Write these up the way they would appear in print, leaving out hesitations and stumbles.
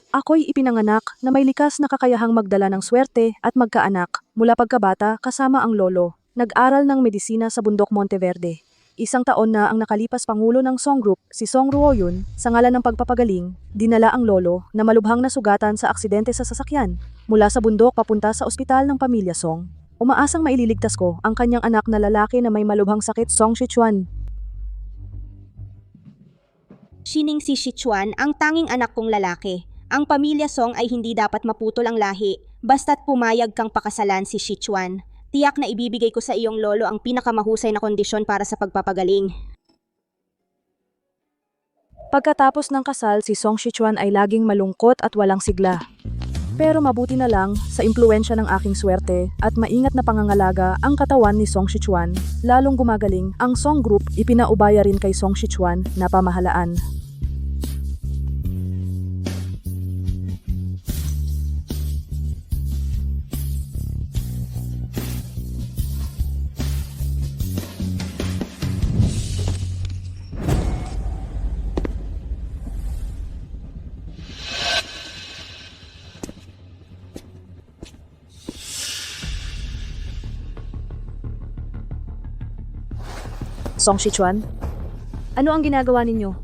Ako'y ipinanganak na may likas na kakayahang magdala ng swerte at magkaanak mula pagkabata kasama ang lolo. Nag-aral ng medisina sa bundok Monteverde. Isang taon na ang nakalipas pangulo ng Song Group, si Song Ruoyun, sa ngalan ng pagpapagaling, dinala ang lolo na malubhang nasugatan sa aksidente sa sasakyan mula sa bundok papunta sa ospital ng pamilya Song. Umaasang maililigtas ko ang kanyang anak na lalaki na may malubhang sakit, Song Shichuan. Shining si Shichuan ang tanging anak kong lalaki. Ang pamilya Song ay hindi dapat maputol ang lahi, basta't pumayag kang pakasalan si Shichuan. Tiyak na ibibigay ko sa iyong lolo ang pinakamahusay na kondisyon para sa pagpapagaling. Pagkatapos ng kasal, si Song Shichuan ay laging malungkot at walang sigla. Pero mabuti na lang sa impluensya ng aking swerte at maingat na pangangalaga ang katawan ni Song Shichuan, lalong gumagaling ang Song Group. Ipinaubaya rin kay Song Shichuan na pamahalaan. Song Shichuan, ano ang ginagawa ninyo?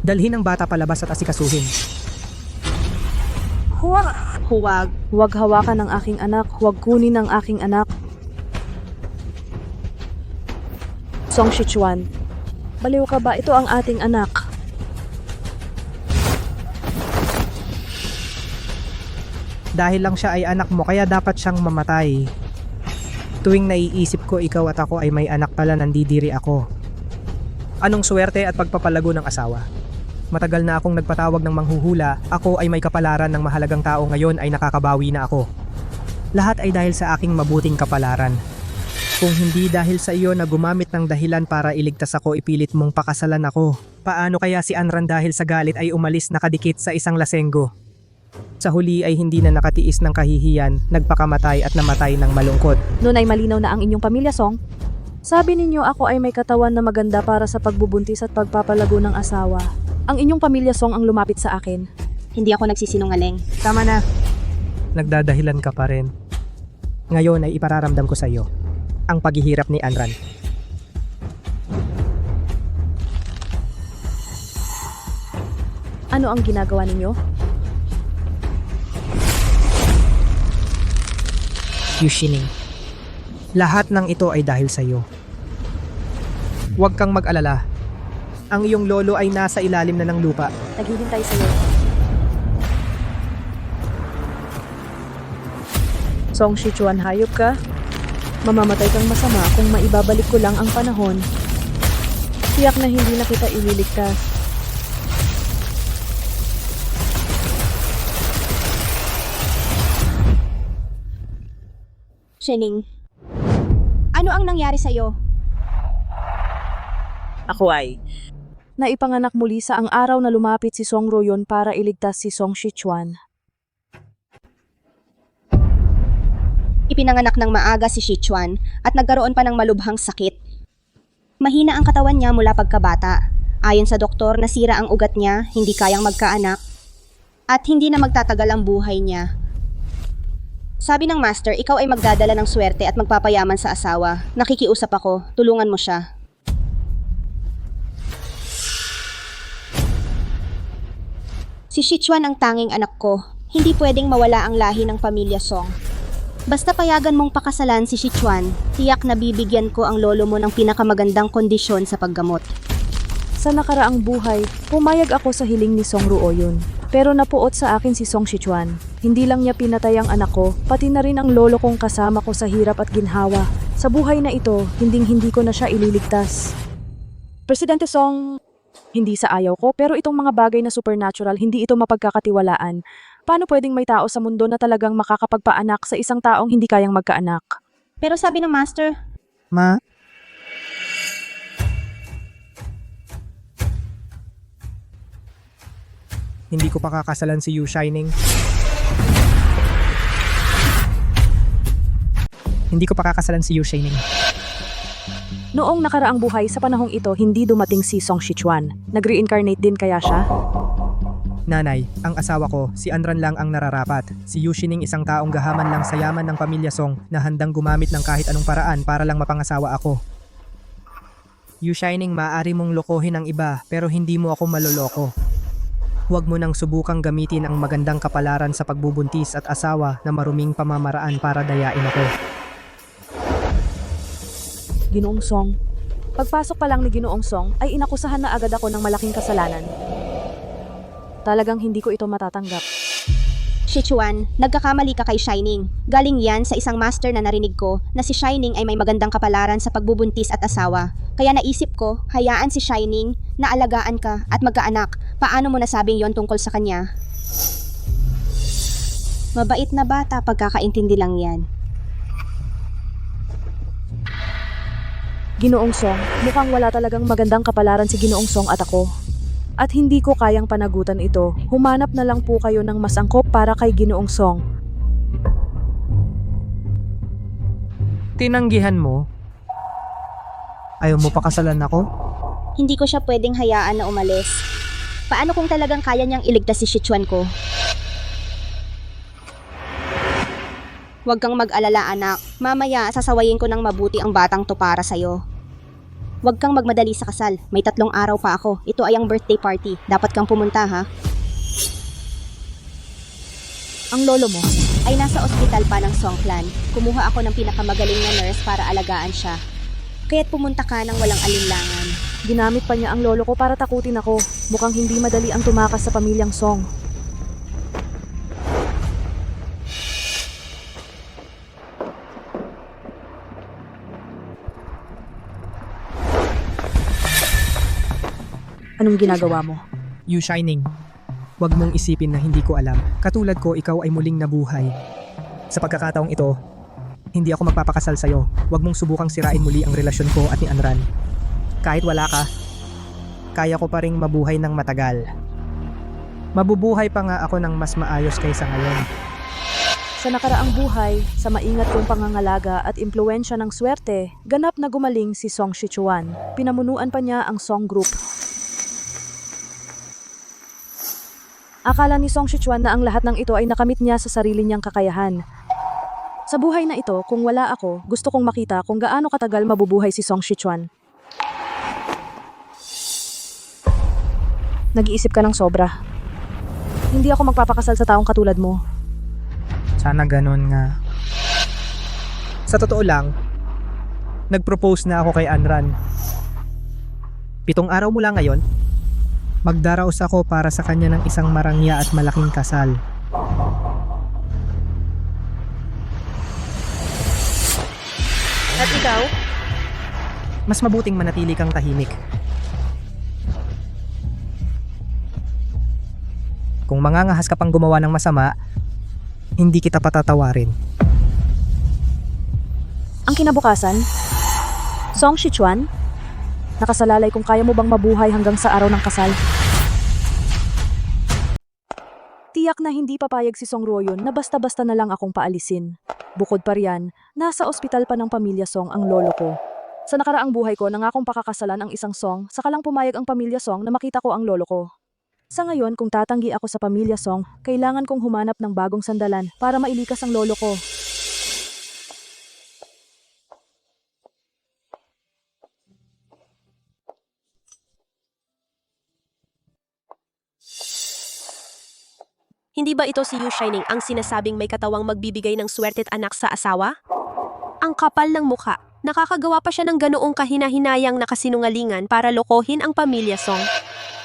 Dalhin ang bata palabas at asikasuhin. Huwag. Huwag hawakan ang aking anak, huwag kunin ang aking anak. Song Shichuan, baliw ka ba? Ito ang ating anak. Dahil lang siya ay anak mo, kaya dapat siyang mamatay. Tuwing naiisip ko ikaw at ako ay may anak pala, nandidiri ako. Anong swerte at pagpapalago ng asawa? Matagal na akong nagpatawag ng manghuhula, ako ay may kapalaran ng mahalagang tao, ngayon ay nakakabawi na ako. Lahat ay dahil sa aking mabuting kapalaran. Kung hindi dahil sa iyo na gumamit ng dahilan para iligtas ako, ipilit mong pakasalan ako. Paano kaya si Anran dahil sa galit ay umalis nakadikit sa isang lasenggo? Sa huli ay hindi na nakatiis ng kahihiyan, nagpakamatay at namatay ng malungkot. Noon ay malinaw na ang inyong pamilya, Song. Sabi ninyo ako ay may katawan na maganda para sa pagbubuntis at pagpapalago ng asawa. Ang inyong pamilya, Song, ang lumapit sa akin. Hindi ako nagsisinungaling. Tama na. Nagdadahilan ka pa rin. Ngayon ay ipararamdam ko sa iyo ang paghihirap ni Anran. Ano ang ginagawa ninyo? Yushining, lahat ng ito ay dahil sa iyo. Huwag kang mag-alala. Ang iyong lolo ay nasa ilalim na ng lupa. Naghihintay sa'yo. Song Shichuan, hayop ka? Mamamatay kang masama kung maibabalik ko lang ang panahon. Tiyak na hindi na kita ililigtas. Shining, ano ang nangyari sa'yo? Ako ay naipanganak muli sa ang araw na lumapit si Song Ruoyun para iligtas si Song Shichuan. Ipinanganak ng maaga si Shichuan at nagkaroon pa ng malubhang sakit. Mahina ang katawan niya mula pagkabata. Ayon sa doktor, nasira ang ugat niya, hindi kayang magkaanak, at hindi na magtatagal ang buhay niya. Sabi ng master, ikaw ay magdadala ng swerte at magpapayaman sa asawa. Nakikiusap ako, tulungan mo siya. Si Shichuan ang tanging anak ko. Hindi pwedeng mawala ang lahi ng pamilya Song. Basta payagan mong pakasalan si Shichuan, tiyak na bibigyan ko ang lolo mo ng pinakamagandang kondisyon sa paggamot. Sa nakaraang buhay, pumayag ako sa hiling ni Song Ruoyun. Pero napuot sa akin si Song Shichuan. Hindi lang niya pinatay ang anak ko, pati na rin ang lolo kong kasama ko sa hirap at ginhawa. Sa buhay na ito, hinding-hindi ko na siya ililigtas. Presidente Song, hindi sa ayaw ko, pero itong mga bagay na supernatural, hindi ito mapagkakatiwalaan. Paano pwedeng may tao sa mundo na talagang makakapagpaanak sa isang taong hindi kayang magkaanak? Pero sabi ng master, Ma? Hindi ko pakakasalan si Yu Shining. Hindi ko pakakasalan si Yu Shining. Noong nakaraang buhay sa panahong ito, hindi dumating si Song Shichuan. Nag-reincarnate din kaya siya? Nanay, ang asawa ko, si Anran lang ang nararapat. Si Yu Shining isang taong gahaman lang sa yaman ng pamilya Song na handang gumamit ng kahit anong paraan para lang mapangasawa ako. Yu Shining, maaari mong lokohin ang iba pero hindi mo ako maloloko. Huwag mo nang subukang gamitin ang magandang kapalaran sa pagbubuntis at asawa na maruming pamamaraan para dayain ako. Ginoong Song. Pagpasok pa lang ni Ginoong Song ay inakusahan na agad ako ng malaking kasalanan. Talagang hindi ko ito matatanggap. Sichuan, nagkakamali ka kay Shining. Galing yan sa isang master na narinig ko na si Shining ay may magandang kapalaran sa pagbubuntis at asawa. Kaya naisip ko, hayaan si Shining na alagaan ka at magkaanak. Paano mo nasabing yon tungkol sa kanya? Mabait na bata, pagkakaintindi lang yan. Ginoong Song, mukhang wala talagang magandang kapalaran si Ginoong Song at ako. At hindi ko kayang panagutan ito. Humanap na lang po kayo ng mas angkop para kay Ginoong Song. Tinanggihan mo? Ayaw mo pakasalan ako? Hindi ko siya pwedeng hayaan na umalis. Paano kung talagang kaya niyang iligtas si Sichuan ko? Huwag kang mag-alala, anak. Mamaya, sasawayin ko ng mabuti ang batang to para sa'yo. Huwag kang magmadali sa kasal. May 3 araw pa ako. Ito ay ang birthday party. Dapat kang pumunta, ha? Ang lolo mo, Ay nasa ospital pa ng Songklan. Kumuha ako ng pinakamagaling na nurse para alagaan siya. Kaya't pumunta ka ng walang alinlangan. ginamit pa niya ang lolo ko para takutin ako. Mukhang hindi madali ang tumakas sa pamilyang Song. Anong ginagawa mo? Yu Shining, huwag mong isipin na hindi ko alam. Katulad ko, ikaw ay muling nabuhay. Sa pagkakataong ito, hindi ako magpapakasal sa'yo. Huwag mong subukang sirain muli ang relasyon ko at ni Anran. Kahit wala ka, kaya ko pa ring mabuhay ng matagal. Mabubuhay pa nga ako ng mas maayos kaysa ngayon. Sa nakaraang buhay, sa maingat kong pangangalaga at impluensya ng swerte, ganap na gumaling si Song Shichuan. Pinamunuan pa niya ang Song Group. Akala ni Song Shichuan na ang lahat ng ito ay nakamit niya sa sarili niyang kakayahan. Sa buhay na ito, kung wala ako, gusto kong makita kung gaano katagal mabubuhay si Song Shichuan. Nag-iisip ka ng sobra. Hindi ako magpapakasal sa taong katulad mo. Sana ganun nga. Sa totoo lang, nag-propose na ako kay Anran. 7 araw mula ngayon, magdaraos ako para sa kanya ng isang marangya at malaking kasal. At ikaw? Mas mabuting manatili kang tahimik. Kung mangangahas ka pang gumawa ng masama, hindi kita patatawarin. Ang kinabukasan, Song Shichuan, nakasalalay kung kaya mo bang mabuhay hanggang sa araw ng kasal. Tiyak na hindi papayag si Song Ruoyun na basta-basta na lang akong paalisin. Bukod pa riyan, nasa ospital pa ng pamilya Song ang lolo ko. Sa nakaraang buhay ko, nangakong pakakasalan ang isang Song, saka lang pumayag ang pamilya Song na makita ko ang lolo ko. Sa ngayon, kung tatanggi ako sa pamilya Song, kailangan kong humanap ng bagong sandalan para mailikas ang lolo ko. Hindi ba ito si Yu Shining ang sinasabing may katawang magbibigay ng swerte't anak sa asawa? Ang kapal ng mukha. Nakakagawa pa siya ng ganoong kahina-hinayang na kasinungalingan para lokohin ang pamilya Song.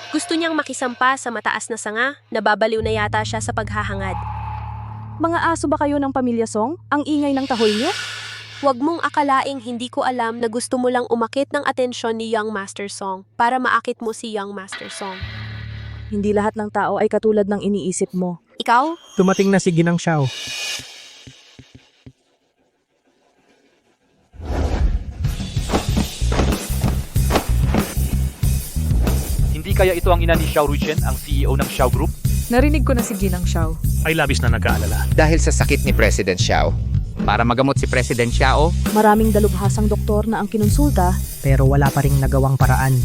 Gusto niyang makisampa sa mataas na sanga, nababaliw na yata siya sa paghahangad. Mga aso ba kayo ng pamilya Song? Ang ingay ng tahol niyo? Huwag mong akalaing hindi ko alam na gusto mo lang umakit ng atensyon ni Young Master Song para maakit mo si Young Master Song. Hindi lahat ng tao ay katulad ng iniisip mo. Ikaw? Dumating na si Ginang Xiao. Hindi kaya ito ang ina ni Xiao Ruichen, ang CEO ng Xiao Group? Narinig ko na si Ginang Xiao. Ay labis na nag-aalala. Dahil sa sakit ni President Xiao. para magamot si President Xiao. Maraming dalubhasang doktor na ang kinonsulta. Pero wala pa ring nagawang paraan.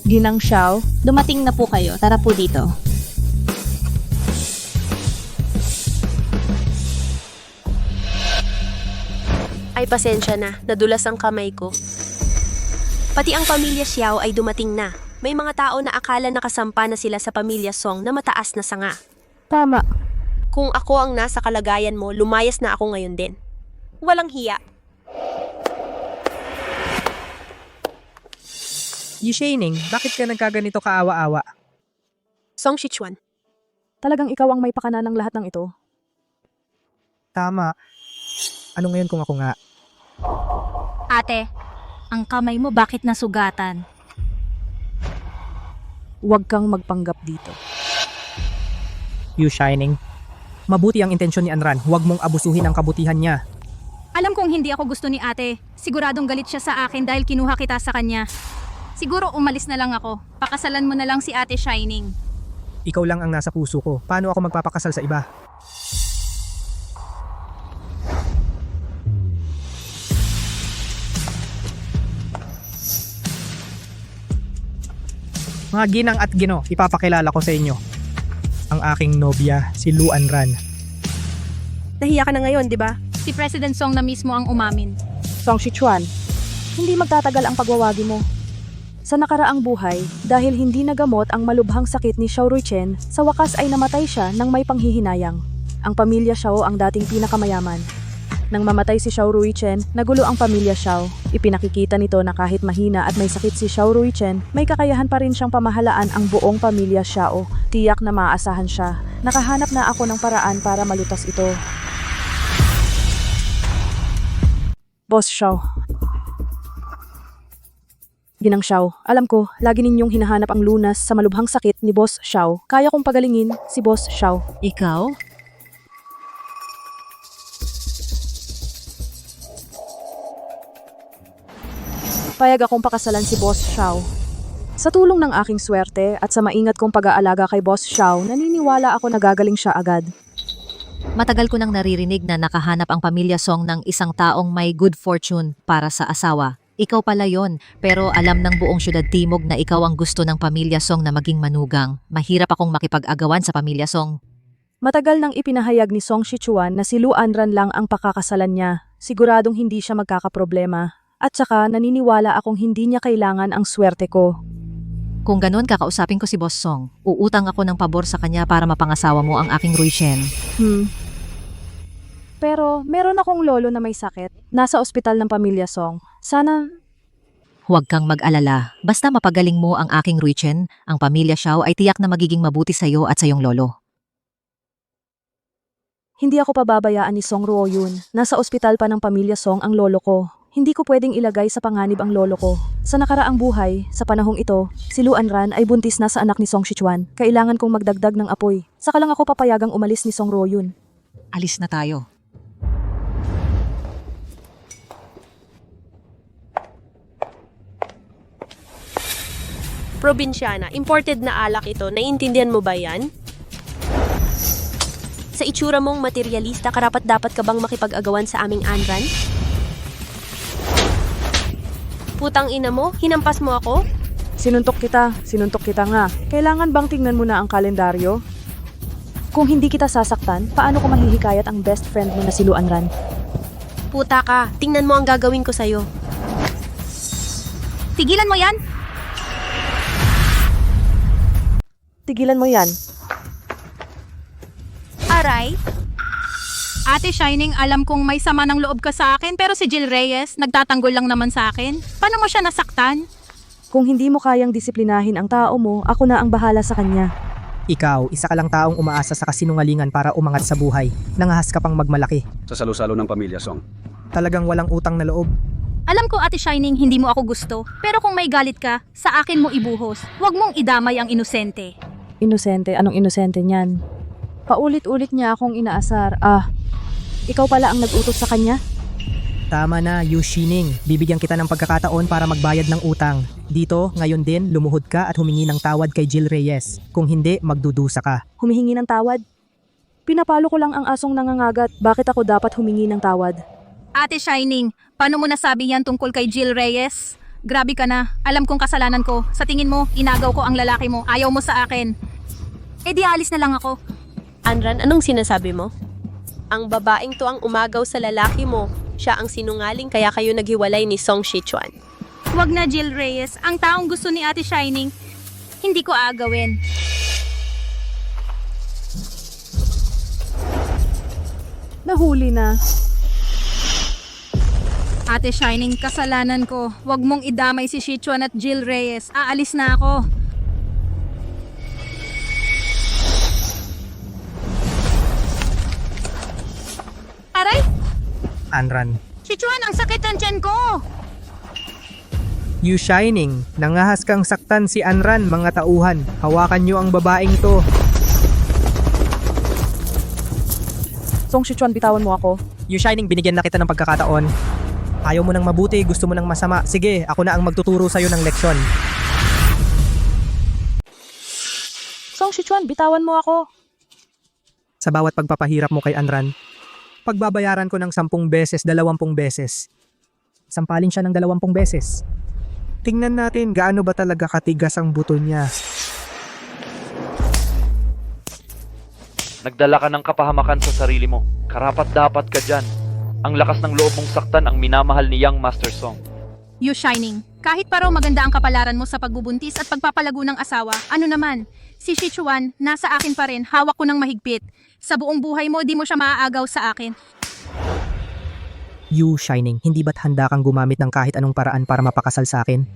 Ginang Xiao, Dumating na po kayo. Tara po dito. Ay pasensya na, nadulas ang kamay ko. Pati ang pamilya Xiao ay dumating na. May mga tao na akala nakasampa na sila sa pamilya Song na mataas na sanga. tama. Kung ako ang nasa kalagayan mo, lumayas na ako ngayon din. Walang hiya. Yu Shining, bakit ka nagkaganito kaawa-awa? Song Shichuan. Talagang ikaw ang may pakana ng lahat ng ito. Tama. Ano ngayon kung ako nga? Ate, ang kamay mo bakit nasugatan? Huwag kang magpanggap dito. Yu Shining. Mabuti ang intensyon ni Anran. Huwag mong abusuhin ang kabutihan niya. Alam kong hindi ako gusto ni ate. Siguradong galit siya sa akin dahil kinuha kita sa kanya. Siguro umalis na lang ako. Pakasalan mo na lang si Ate Shining. Ikaw lang ang nasa puso ko. Paano ako magpapakasal sa iba? Mga ginang at gino, ipapakilala ko sa inyo. Ang aking nobya, si Lu Anran. Nahiya ka na ngayon, di ba? Si President Song na mismo ang umamin. Song Shichuan, hindi magtatagal ang pagwawagi mo. Sa nakaraang buhay, dahil hindi nagamot ang malubhang sakit ni Xiao Ruichen, sa wakas ay namatay siya ng may panghihinayang. Ang pamilya Xiao ang dating pinakamayaman. Nang mamatay si Xiao Ruichen, nagulo ang pamilya Xiao. Ipinakikita nito na kahit mahina at may sakit si Xiao Ruichen, may kakayahan pa rin siyang pamahalaan ang buong pamilya Xiao. Tiyak na maaasahan siya. Nakahanap na ako ng paraan para malutas ito. Boss Xiao. Ginang Xiao, alam ko, lagi ninyong hinahanap ang lunas sa malubhang sakit ni Boss Xiao. Kaya kong pagalingin si Boss Xiao. Ikaw? Payag akong pakasalan si Boss Xiao. Sa tulong ng aking swerte at sa maingat kong pag-aalaga kay Boss Xiao, naniniwala ako na gagaling siya agad. Matagal ko nang naririnig na nakahanap ang pamilya Song ng isang taong may good fortune para sa asawa. Ikaw pala yon, pero alam ng buong syudad Timog na ikaw ang gusto ng pamilya Song na maging manugang. Mahirap akong makipag-agawan sa pamilya Song. Matagal nang ipinahayag ni Song Shichuan na si Lu Anran lang ang pakakasalan niya. Siguradong hindi siya magkakaproblema. At saka naniniwala akong hindi niya kailangan ang swerte ko. Kung ganun, kakausapin ko si Boss Song. Uutang ako ng pabor sa kanya para mapangasawa mo ang aking Ruishen. Pero meron akong lolo na may sakit. Nasa ospital ng pamilya Song. Sana Huwag kang mag-alala. Basta mapagaling mo ang aking Ruichen, ang pamilya Xiao ay tiyak na magiging mabuti sa iyo at sa iyong lolo. hindi ako pababayaan ni Song Ruoyun. Nasa ospital pa ng pamilya Song ang lolo ko. Hindi ko pwedeng ilagay sa panganib ang lolo ko. Sa nakaraang buhay, sa panahong ito, si Lu Anran ay buntis na sa anak ni Song Shichuan. Kailangan kong magdagdag ng apoy. Saka lang ako papayagang umalis ni Song Ruoyun. Alis na tayo. Probinsyana, imported na alak ito. Naiintindihan mo ba yan? Sa itsura mong materialista, karapat-dapat ka bang makipag-agawan sa aming Anran? Putang ina mo, hinampas mo ako? Sinuntok kita nga. Kailangan bang tingnan mo na ang kalendaryo? Kung hindi kita sasaktan, paano ko mahihikayat ang best friend mo na si Lu Anran? Puta ka, tingnan mo ang gagawin ko sa'yo. Tigilan mo yan! Tigilan mo yan. Aray! Ate Shining, alam kong may sama ng loob ka sa akin, pero si Jill Reyes, nagtatanggol lang naman sa akin. Paano mo siya nasaktan? Kung hindi mo kayang disiplinahin ang tao mo, ako na ang bahala sa kanya. Ikaw, isa ka lang taong umaasa sa kasinungalingan para umangat sa buhay. Nangahas ka pang magmalaki. Sa salo-salo ng pamilya Song. Talagang walang utang na loob. Alam ko, Ate Shining, hindi mo ako gusto. Pero kung may galit ka, sa akin mo ibuhos. Huwag mong idamay ang inosente. Inosente? Anong inosente niyan? Paulit-ulit niya akong inaasar. Ikaw pala ang nag-utos sa kanya? Tama na, Yu Shining. Bibigyan kita ng pagkakataon para magbayad ng utang. Dito, ngayon din, lumuhod ka at humingi ng tawad kay Jill Reyes. Kung hindi, magdudusa ka. Humihingi ng tawad? Pinapalo ko lang ang asong nangangagat. Bakit ako dapat humingi ng tawad? Ate Shining, paano mo nasabi yan tungkol kay Jill Reyes? Grabe ka na. Alam kong kasalanan ko. Sa tingin mo, inagaw ko ang lalaki mo. Ayaw mo sa akin. Eh di alis na lang ako. Anran, anong sinasabi mo? Ang babaeng to ang umagaw sa lalaki mo. Siya ang sinungaling kaya kayo naghiwalay ni Song Shichuan. Huwag na Jill Reyes. Ang taong gusto ni Ate Shining, hindi ko aagawin. Nahuli na. Ate Shining, kasalanan ko. Huwag mong idamay si Shichuan at Jill Reyes. Aalis na ako. Aray! Anran. Shichuan, ang sakit ng tiyan ko! You Shining, nangahas kang saktan si Anran, mga tauhan. Hawakan niyo ang babaeng to. Song Shichuan, bitawan mo ako. You Shining, binigyan na kita ng pagkakataon. Ayaw mo ng mabuti, gusto mo ng masama. Sige, ako na ang magtuturo sa'yo ng leksyon. Song Shichuan, bitawan mo ako. Sa bawat pagpapahirap mo kay Anran, pagbabayaran ko ng 10 beses, 20 beses. Sampalin siya ng 20 beses. Tingnan natin gaano ba talaga katigas ang buto niya. Nagdala ka ng kapahamakan sa sarili mo. Karapat dapat ka dyan. Ang lakas ng loob mong saktan ang minamahal ni Young Master Song. You Shining, kahit pa raw maganda ang kapalaran mo sa pagbubuntis at pagpapalago ng asawa, ano naman, si Shichuan, nasa akin pa rin, hawak ko ng mahigpit. Sa buong buhay mo, di mo siya maaagaw sa akin. You Shining, hindi ba't handa kang gumamit ng kahit anong paraan para mapakasal sa akin?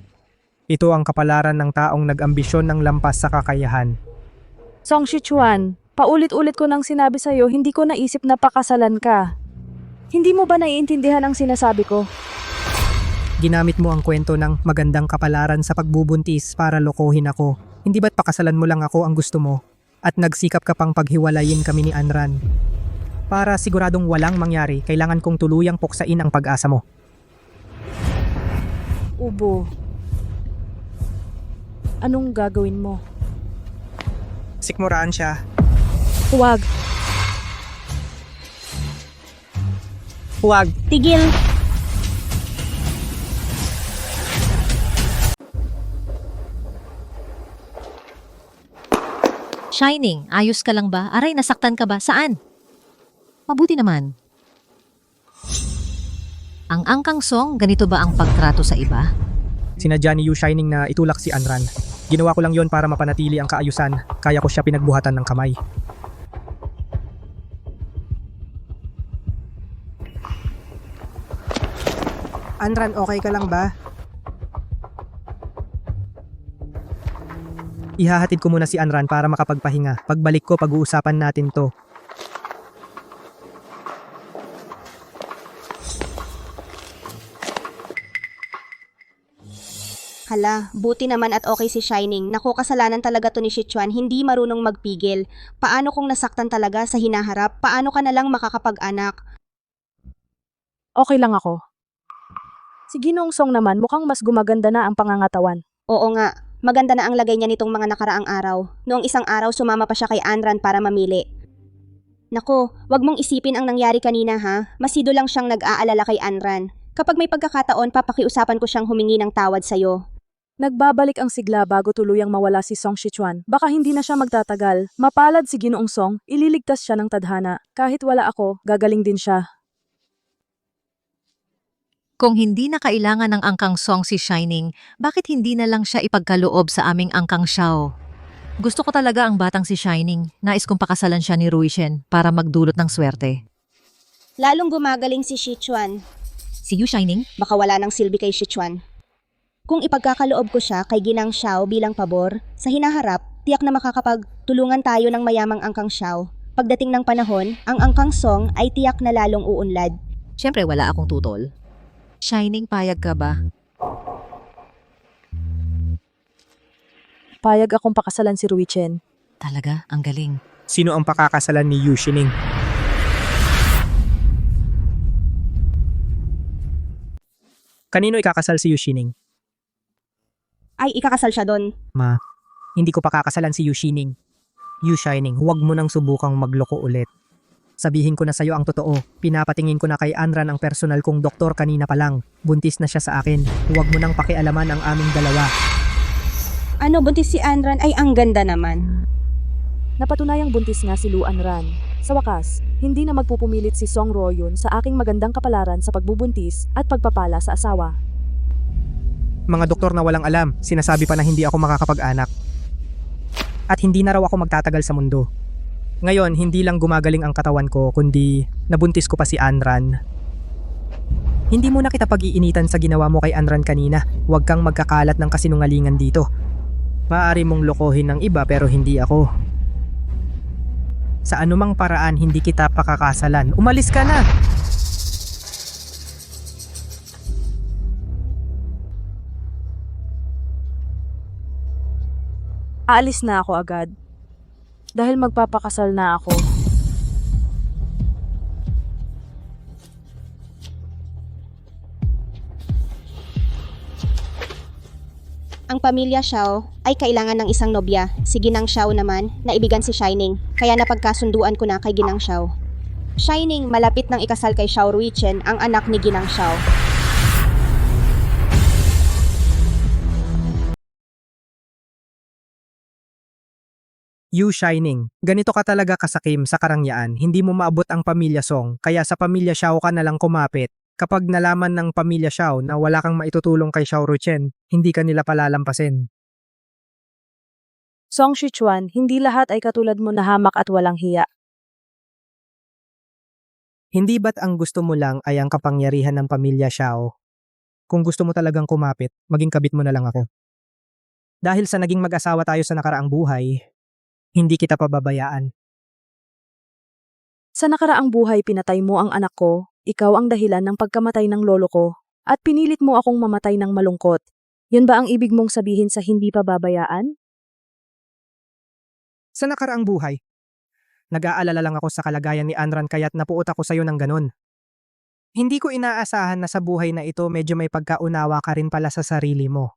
Ito ang kapalaran ng taong nag-ambisyon ng lampas sa kakayahan. Song Shichuan, paulit-ulit ko nang sinabi sa'yo, hindi ko naisip na pakasalan ka. Hindi mo ba naiintindihan ang sinasabi ko? Ginamit mo ang kwento ng magandang kapalaran sa pagbubuntis para lokohin ako. Hindi ba't pakasalan mo lang ako ang gusto mo? At nagsikap ka pang paghiwalayin kami ni Anran. Para siguradong walang mangyari, kailangan kong tuluyang puksain ang pag-asa mo. Ubo. Anong gagawin mo? Sikmuraan siya. Huwag. Huwag. Tigil! Shining, ayos ka lang ba? Aray, nasaktan ka ba? Saan? Mabuti naman. Ang Angkang Song, ganito ba ang pagtrato sa iba? Sinadya ni You Shining na itulak si Anran. Ginawa ko lang yon para mapanatili ang kaayusan. Kaya ko siya pinagbuhatan ng kamay. Anran, okay ka lang ba? Ihahatid ko muna si Anran para makapagpahinga. Pagbalik ko, pag-uusapan natin to. Hala, buti naman at okay si Shining. Naku, kasalanan talaga to ni Shichuan, hindi marunong magpigil. Paano kung nasaktan talaga sa hinaharap? Paano ka na lang makakapag-anak? Okay lang ako. Si Ginoong Song naman mukhang mas gumaganda na ang pangangatawan. Oo nga, maganda na ang lagay niya nitong mga nakaraang araw. Noong isang araw, sumama pa siya kay Anran para mamili. Naku, wag mong isipin ang nangyari kanina ha. Masido lang siyang nag-aalala kay Anran. Kapag may pagkakataon, papakiusapan ko siyang humingi ng tawad sa'yo. Nagbabalik ang sigla bago tuluyang mawala si Song Shichuan. Baka hindi na siya magtatagal. Mapalad si Ginoong Song, ililigtas siya ng tadhana. Kahit wala ako, gagaling din siya. Kung hindi na kailangan ng Angkang Song si Shining, bakit hindi na lang siya ipagkaloob sa aming Angkang Xiao? Gusto ko talaga ang batang si Shining. Nais kong pakasalan siya ni Ruishen para magdulot ng swerte. Lalong gumagaling si Shichuan. See you, Shining? Baka wala nang silbi kay Shichuan. Kung ipagkakaloob ko siya kay Ginang Xiao bilang pabor, sa hinaharap, tiyak na makakapagtulungan tayo ng mayamang Angkang Xiao. Pagdating ng panahon, ang Angkang Song ay tiyak na lalong uunlad. Siyempre, wala akong tutol. Shining, payag ka ba? Payag akong pakasalan si Ruichen. Talaga, ang galing. Sino ang pakakasalan ni You Shining? Kanino ikakasal si You Shining? Ay, ikakasal siya doon. Ma, hindi ko pakakasalan si You Shining. You Shining, huwag mo nang subukang magloko ulit. Sabihin ko na sa'yo ang totoo. Pinapatingin ko na kay Anran ang personal kong doktor kanina pa lang. Buntis na siya sa akin. Huwag mo nang pakialaman ang aming dalawa. Ano, buntis si Anran? Ay, ang ganda naman. Napatunayang buntis nga si Luan Ran. Sa wakas, hindi na magpupumilit si Song Royun sa aking magandang kapalaran sa pagbubuntis at pagpapala sa asawa. Mga doktor na walang alam, sinasabi pa na hindi ako makakapag-anak. At hindi na raw ako magtatagal sa mundo. Ngayon, hindi lang gumagaling ang katawan ko, kundi nabuntis ko pa si Anran. Hindi mo na kita pag-iinitan sa ginawa mo kay Anran kanina. Huwag kang magkakalat ng kasinungalingan dito. Maaari mong lokohin ng iba pero hindi ako. Sa anumang paraan, hindi kita pakakasalan. Umalis ka na! Aalis na ako agad. Dahil magpapakasal na ako. Ang pamilya Xiao ay kailangan ng isang nobya. Si Ginang Xiao naman, naibigan si Shining. Kaya napagkasunduan ko na kay Ginang Xiao. Shining, malapit nang ikasal kay Xiao Ruichen ang anak ni Ginang Xiao. You Shining, ganito ka talaga kasakim sa karangyaan, hindi mo maabot ang pamilya Song, kaya sa pamilya Xiao ka nalang kumapit. Kapag nalaman ng pamilya Xiao na wala kang maitutulong kay Xiao Ruchen, hindi ka nila palalampasin. Song Shichuan, hindi lahat ay katulad mo na hamak at walang hiya. Hindi ba't ang gusto mo lang ay ang kapangyarihan ng pamilya Xiao? Kung gusto mo talagang kumapit, maging kabit mo na lang ako. Dahil sa naging mag-asawa tayo sa nakaraang buhay, hindi kita pababayaan. Sa nakaraang buhay pinatay mo ang anak ko, ikaw ang dahilan ng pagkamatay ng lolo ko, at pinilit mo akong mamatay ng malungkot. Yun ba ang ibig mong sabihin sa hindi pababayaan? Sa nakaraang buhay, nag-aalala lang ako sa kalagayan ni Anran kaya't napuot ako sa'yo ng ganun. Hindi ko inaasahan na sa buhay na ito medyo may pagkaunawa ka rin pala sa sarili mo.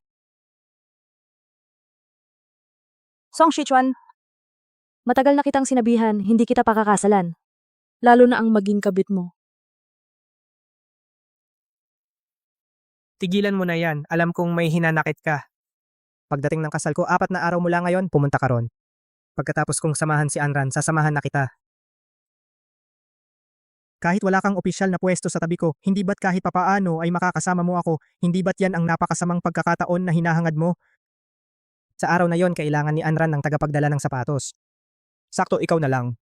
Song Shichuan, matagal na kitang sinabihan, hindi kita pakakasalan. Lalo na ang maging kabit mo. Tigilan mo na yan, alam kong may hinanakit ka. Pagdating ng kasal ko, 4 na araw mula ngayon, pumunta ka ron. Pagkatapos kong samahan si Anran, sasamahan na kita. Kahit wala kang opisyal na pwesto sa tabi ko, hindi ba't kahit papaano ay makakasama mo ako, hindi ba't yan ang napakasamang pagkakataon na hinahangad mo? Sa araw na yon, kailangan ni Anran ng tagapagdala ng sapatos. Sakto, ikaw na lang.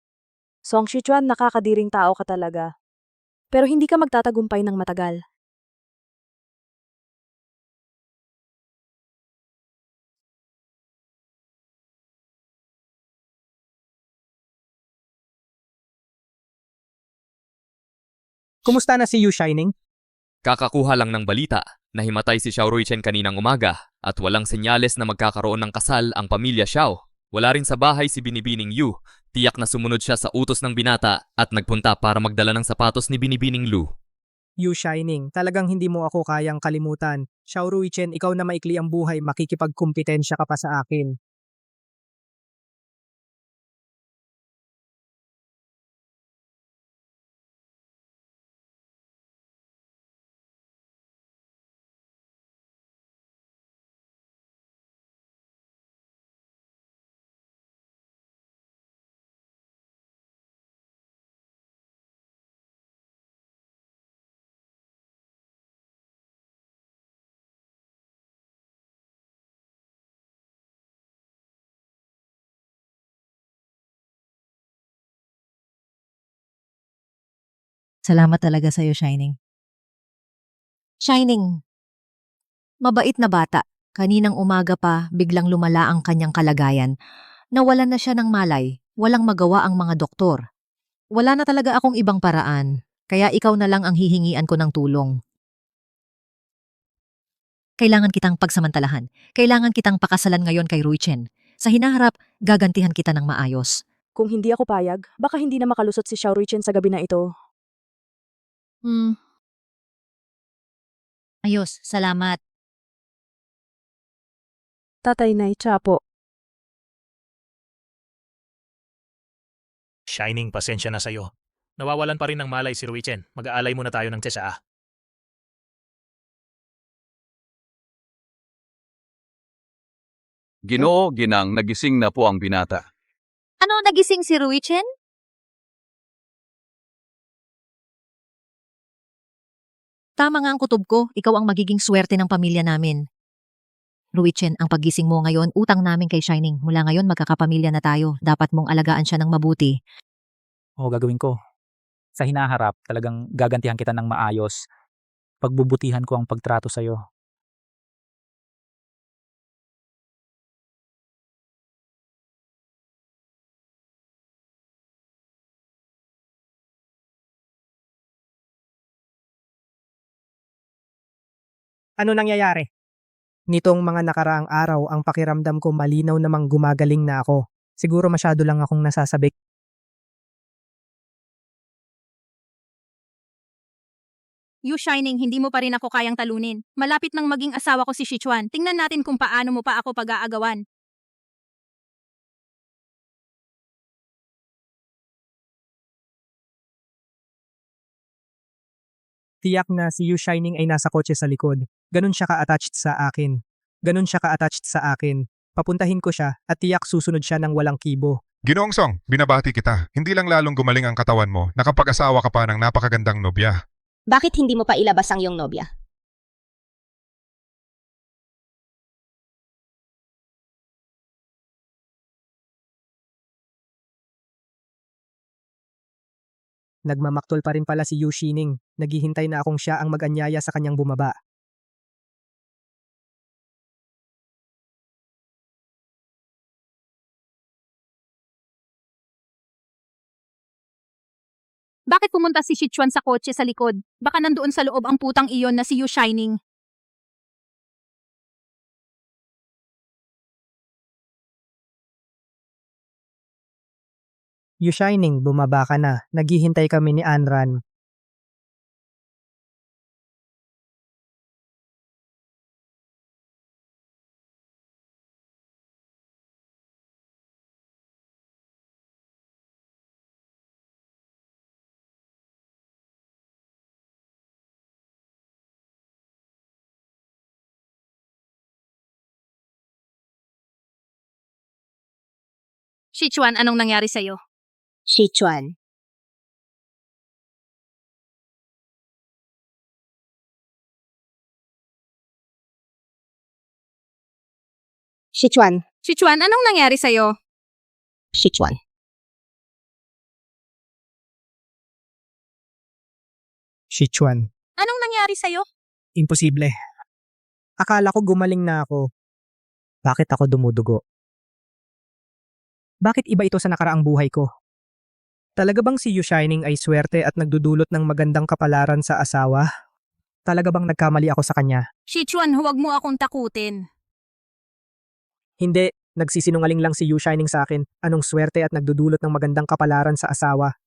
Song Shichuan, nakakadiring tao ka talaga. Pero hindi ka magtatagumpay ng matagal. Kumusta na si You Shining? Kakakuha lang ng balita na himatay si Xiao Ruichen kaninang umaga at walang senyales na magkakaroon ng kasal ang pamilya Xiao. Wala rin sa bahay si Binibining Yu. Tiyak na sumunod siya sa utos ng binata at nagpunta para magdala ng sapatos ni Binibining Lu. You Shining, talagang hindi mo ako kayang kalimutan. Xiao Ruichen, ikaw na maikli ang buhay, makikipagkumpetensya ka pa sa akin. Salamat talaga sa'yo, Shining. Shining, mabait na bata. Kaninang umaga pa, biglang lumala ang kanyang kalagayan. Nawalan na siya ng malay. Walang magawa ang mga doktor. Wala na talaga akong ibang paraan. Kaya ikaw na lang ang hihingian ko ng tulong. Kailangan kitang pagsamantalahan. Kailangan kitang pakasalan ngayon kay Ruichen. Sa hinaharap, gagantihan kita ng maayos. Kung hindi ako payag, baka hindi na makalusot si Xiao Ruichen sa gabi na ito. Ayos, salamat. Tatay Nay Chapo. Shining, pasensya na sa'yo. Nawawalan pa rin ng malay si Ruichen. Mag-aalay muna tayo ng tsaa. Ginoo, ginang, nagising na po ang binata. Ano, nagising si Ruichen? Tama nga ang kutob ko, ikaw ang magiging swerte ng pamilya namin. Ruichen, ang paggising mo ngayon, utang namin kay Shining. Mula ngayon, magkakapamilya na tayo. Dapat mong alagaan siya ng mabuti. Oo, gagawin ko. Sa hinaharap, talagang gagantihan kita ng maayos. Pagbubutihan ko ang pagtrato sa'yo. Ano nangyayari? Nitong mga nakaraang araw ang pakiramdam ko malinaw namang gumagaling na ako. Siguro masyado lang akong nasasabik. You Shining, hindi mo pa rin ako kayang talunin. Malapit nang maging asawa ko si Sichuan. Tingnan natin kung paano mo pa ako pag-aagawan. Tiyak na si Yu Shining ay nasa kotse sa likod. Ganun siya ka-attached sa akin. Ganun siya ka-attached sa akin. Papuntahin ko siya at tiyak susunod siya ng walang kibo. Ginoong Song, binabati kita. Hindi lang lalong gumaling ang katawan mo, nakapag-asawa ka pa ng napakagandang nobya. Bakit hindi mo pa ilabas ang iyong nobya? Nagmamaktol pa rin pala si Yu Shining. Naghihintay na akong siya ang mag-anyaya sa kanyang bumaba. Bakit pumunta si Sichuan sa kotse sa likod? Baka nandoon sa loob ang putang iyon na si You Shining. Yu Shining, bumaba ka na. Naghihintay kami ni Anran. Sichuan, anong nangyari sa'yo? Sichuan. Sichuan. Sichuan, anong nangyari sa'yo? Sichuan. Sichuan. Anong nangyari sa'yo? Imposible. Akala ko gumaling na ako. Bakit ako dumudugo? Bakit iba ito sa nakaraang buhay ko? Talaga bang si Yu Shining ay swerte at nagdudulot ng magandang kapalaran sa asawa? Talaga bang nagkamali ako sa kanya? Sichuan, huwag mo akong takutin. Hindi, nagsisinungaling lang si Yu Shining sa akin. Anong swerte at nagdudulot ng magandang kapalaran sa asawa?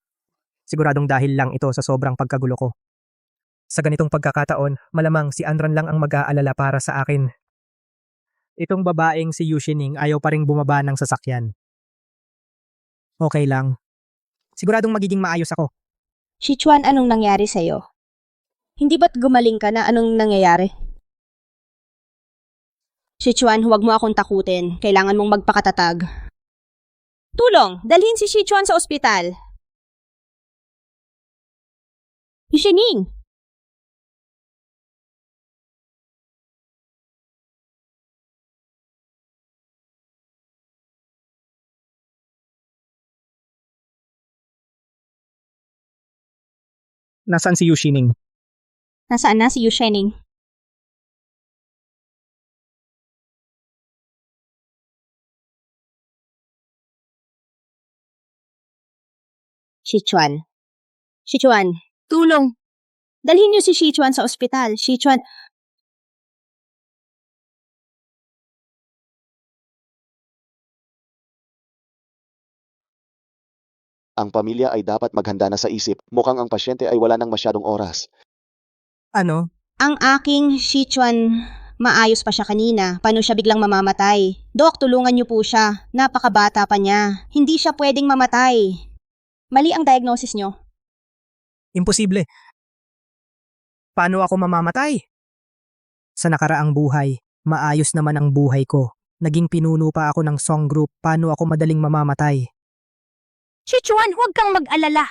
Siguradong dahil lang ito sa sobrang pagkagulo ko. Sa ganitong pagkakataon, malamang si Anran lang ang mag-aalala para sa akin. Itong babaeng si Yu Shining ayaw pa ring bumaba ng sasakyan. Okay lang. Siguradong magiging maayos ako. Sichuan, anong nangyari sa'yo? Hindi ba't gumaling ka na? Anong nangyayari? Sichuan, huwag mo akong takutin. Kailangan mong magpakatatag. Tulong! Dalhin si Sichuan sa ospital. Yushining! Nasaan si Yu Shining? Nasaan na si Yushining? Sichuan. Sichuan. Tulong! Dalhin niyo si Sichuan sa ospital. Sichuan. Ang pamilya ay dapat maghanda na sa isip. Mukhang ang pasyente ay wala nang masyadong oras. Ano? Ang aking Sichuan, maayos pa siya kanina. Paano siya biglang mamamatay? Dok, tulungan niyo po siya. Napakabata pa niya. Hindi siya pwedeng mamatay. Mali ang diagnosis niyo. Imposible. Paano ako mamamatay? Sa nakaraang buhay, maayos naman ang buhay ko. Naging pinuno pa ako ng song group. Paano ako madaling mamamatay? Sichuan, huwag kang mag-alala.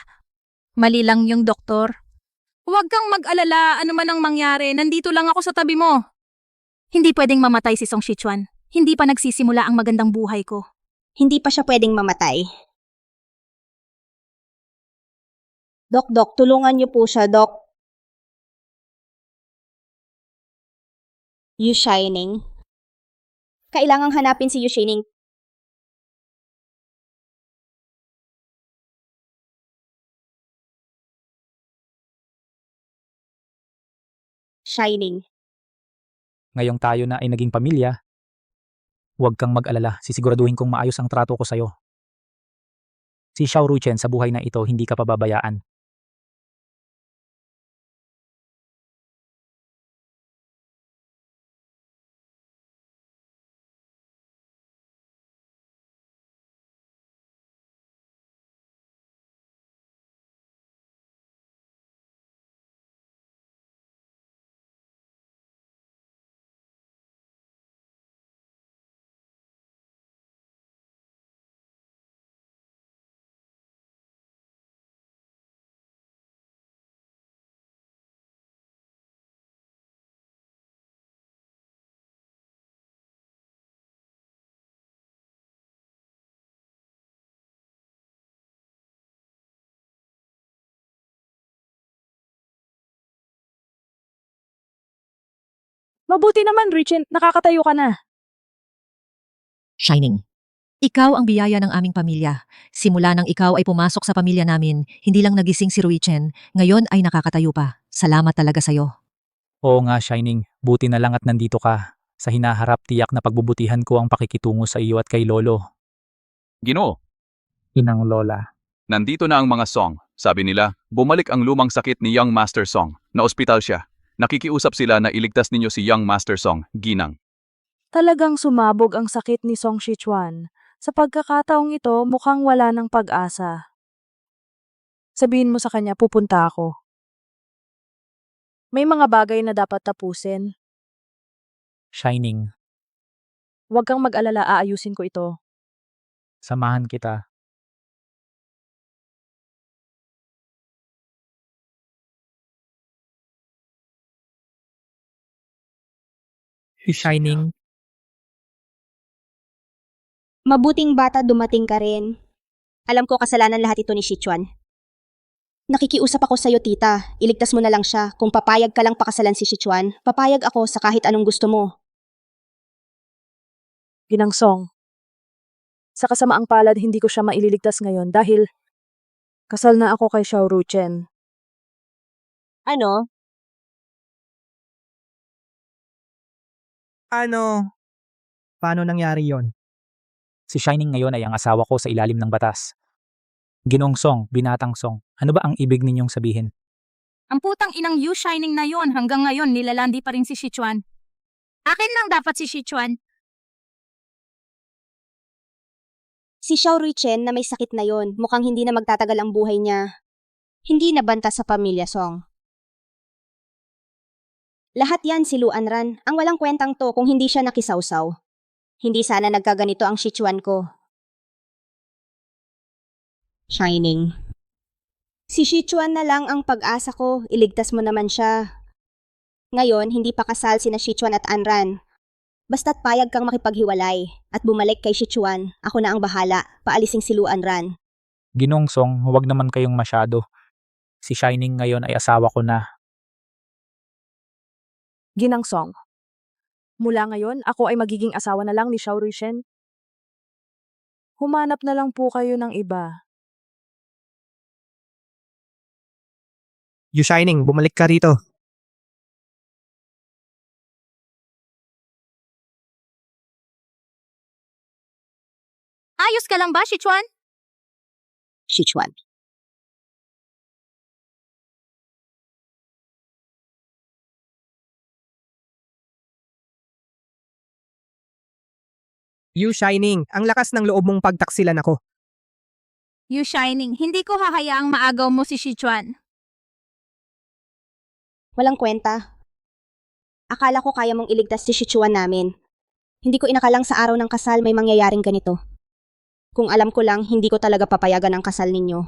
Mali lang yung doktor. Huwag kang mag-alala, ano man ang mangyari, nandito lang ako sa tabi mo. Hindi pwedeng mamatay si Song Sichuan. Hindi pa nagsisimula ang magandang buhay ko. Hindi pa siya pwedeng mamatay. Dok, tulungan niyo po siya, Dok. You Shining. Kailangang hanapin si You Shining. Shining. Ngayong tayo na ay naging pamilya, huwag kang mag-alala, sisiguraduhin kong maayos ang trato ko sa'yo. Si Xiao Ruichen, sa buhay na ito, hindi ka pababayaan. Mabuti naman, Richin, nakakatayo ka na. Shining. Ikaw ang biyaya ng aming pamilya. Simula nang ikaw ay pumasok sa pamilya namin, hindi lang nagising si Ruichen, ngayon ay nakakatayo pa. Salamat talaga sa'yo. Oo nga, Shining, buti na lang at nandito ka. Sa hinaharap, tiyak na pagbubutihan ko ang pakikitungo sa iyo at kay Lolo. Ginoo, Inang Lola. nandito na ang mga Song. Sabi nila, bumalik ang lumang sakit ni Young Master Song. Na ospital siya. Nakikiusap sila na iligtas ninyo si Young Master Song, Ginang. Talagang sumabog ang sakit ni Song Sichuan. Sa pagkakataong ito, mukhang wala ng pag-asa. Sabihin mo sa kanya, pupunta ako. May mga bagay na dapat tapusin. Shining, Huwag kang mag-alala, aayusin ko ito. samahan kita. Shining, Mabuting bata, dumating ka rin. Alam ko kasalanan lahat ito ni Sichuan. Nakikiusap ako sa'yo, tita. Iligtas mo na lang siya. Kung papayag ka lang pakasalan si Sichuan, papayag ako sa kahit anong gusto mo. Ginang Song. Sa kasamaang palad, hindi ko siya maililigtas ngayon dahil kasal na ako kay Xiao Ruchen. Ano? Paano nangyari yon? Si Shining ngayon ay ang asawa ko sa ilalim ng batas. Ginong Song, binatang Song, ano ba ang ibig ninyong sabihin? Ang putang inang You Shining na yon, hanggang ngayon nilalandi pa rin si Sichuan. Akin lang dapat si Sichuan. Si Xiao Ruichen na may sakit na yon, mukhang hindi na magtatagal ang buhay niya. Hindi na banta sa pamilya Song. Lahat yan si Luan Ran. Ang walang kwentang to kung hindi siya nakisawsaw. Hindi sana nagkaganito ang Sichuan ko. Shining. Si Sichuan na lang ang pag-asa ko, iligtas mo naman siya. Ngayon, hindi pa kasal sina Sichuan at Anran. Basta't payag kang makipaghiwalay at bumalik kay Sichuan, ako na ang bahala, paalising si Luan Ran. Ginong Song, huwag naman kayong masyado. Si Shining ngayon ay asawa ko na. Ginang Song. Mula ngayon, ako ay magiging asawa na lang ni Xiao Ruichen. Humanap na lang po kayo ng iba. You Shining, bumalik ka rito. Ayos ka lang ba, Sichuan? Sichuan. You Shining, ang lakas ng loob mong pagtaksilan ako. You Shining, hindi ko hahayaang maagaw mo si Sichuan. Walang kwenta. Akala ko kaya mong iligtas si Sichuan namin. Hindi ko inakalang sa araw ng kasal may mangyayaring ganito. Kung alam ko lang, hindi ko talaga papayagan ang kasal ninyo.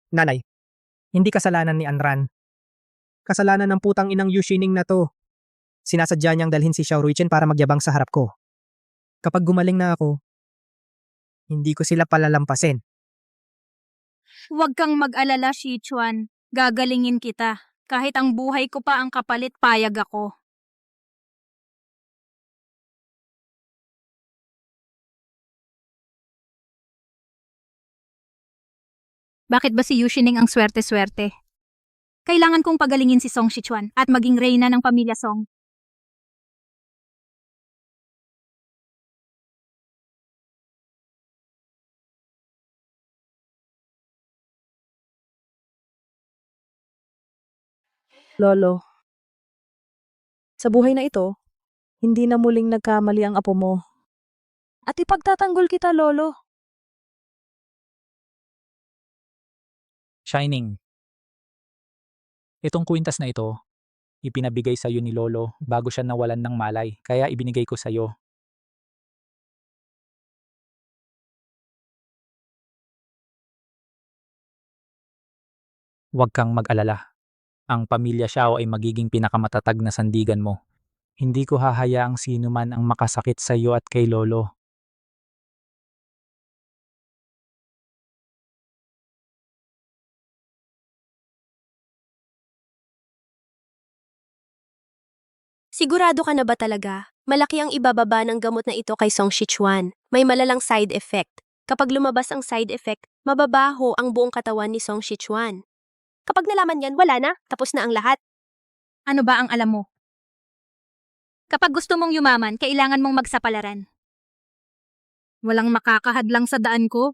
Nanay, hindi kasalanan ni Anran. Kasalanan ng putang inang Yu Shining na to. Sinasadya niyang dalhin si Xiao Ruichen para magyabang sa harap ko. Kapag gumaling na ako, hindi ko sila palalampasin. Huwag kang mag-alala, Sichuan. Gagalingin kita. Kahit ang buhay ko pa ang kapalit, payag ako. Bakit ba si Yushining ang swerte-swerte? Kailangan kong pagalingin si Song Shichuan at maging reyna ng pamilya Song. Lolo, sa buhay na ito, hindi na muling nagkamali ang apo mo. At ipagtatanggol kita, Lolo. Shining. Itong kwintas na ito, ipinabigay sa iyo ni Lolo bago siya nawalan ng malay, kaya ibinigay ko sa iyo. Huwag kang mag-alala. Ang pamilya Xiao ay magiging pinakamatatag na sandigan mo. Hindi ko hahayaang sino man ang makasakit sa iyo at kay Lolo. Sigurado ka na ba talaga? Malaki ang ibababa ng gamot na ito kay Song Shichuan. May malalang side effect. Kapag lumabas ang side effect, mababaho ang buong katawan ni Song Shichuan. Kapag nalaman yan, wala na. Tapos na ang lahat. Ano ba ang alam mo? Kapag gusto mong yumaman, kailangan mong magsapalaran. Walang makakahadlang sa daan ko.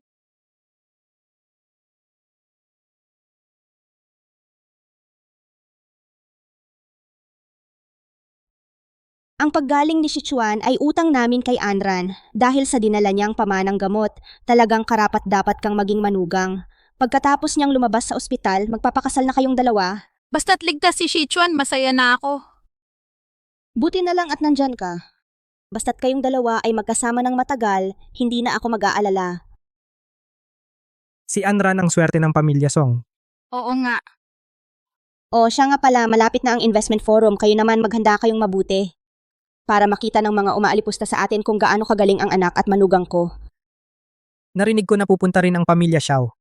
Ang paggaling ni Sichuan ay utang namin kay Anran dahil sa dinala niyang pamanang gamot. Talagang karapat-dapat kang maging manugang. Pagkatapos niyang lumabas sa ospital, magpapakasal na kayong dalawa. Basta't ligtas si Sichuan, masaya na ako. Buti na lang at nandyan ka. Basta't kayong dalawa ay magkasama ng matagal, hindi na ako mag-aalala. Si Anran ang swerte ng pamilya Song. Oo nga. O siya nga pala, malapit na ang investment forum, kayo naman maghanda kayong mabuti. Para makita ng mga umaalipusta sa atin kung gaano kagaling ang anak at manugang ko. Narinig ko na pupunta rin ang pamilya Xiao.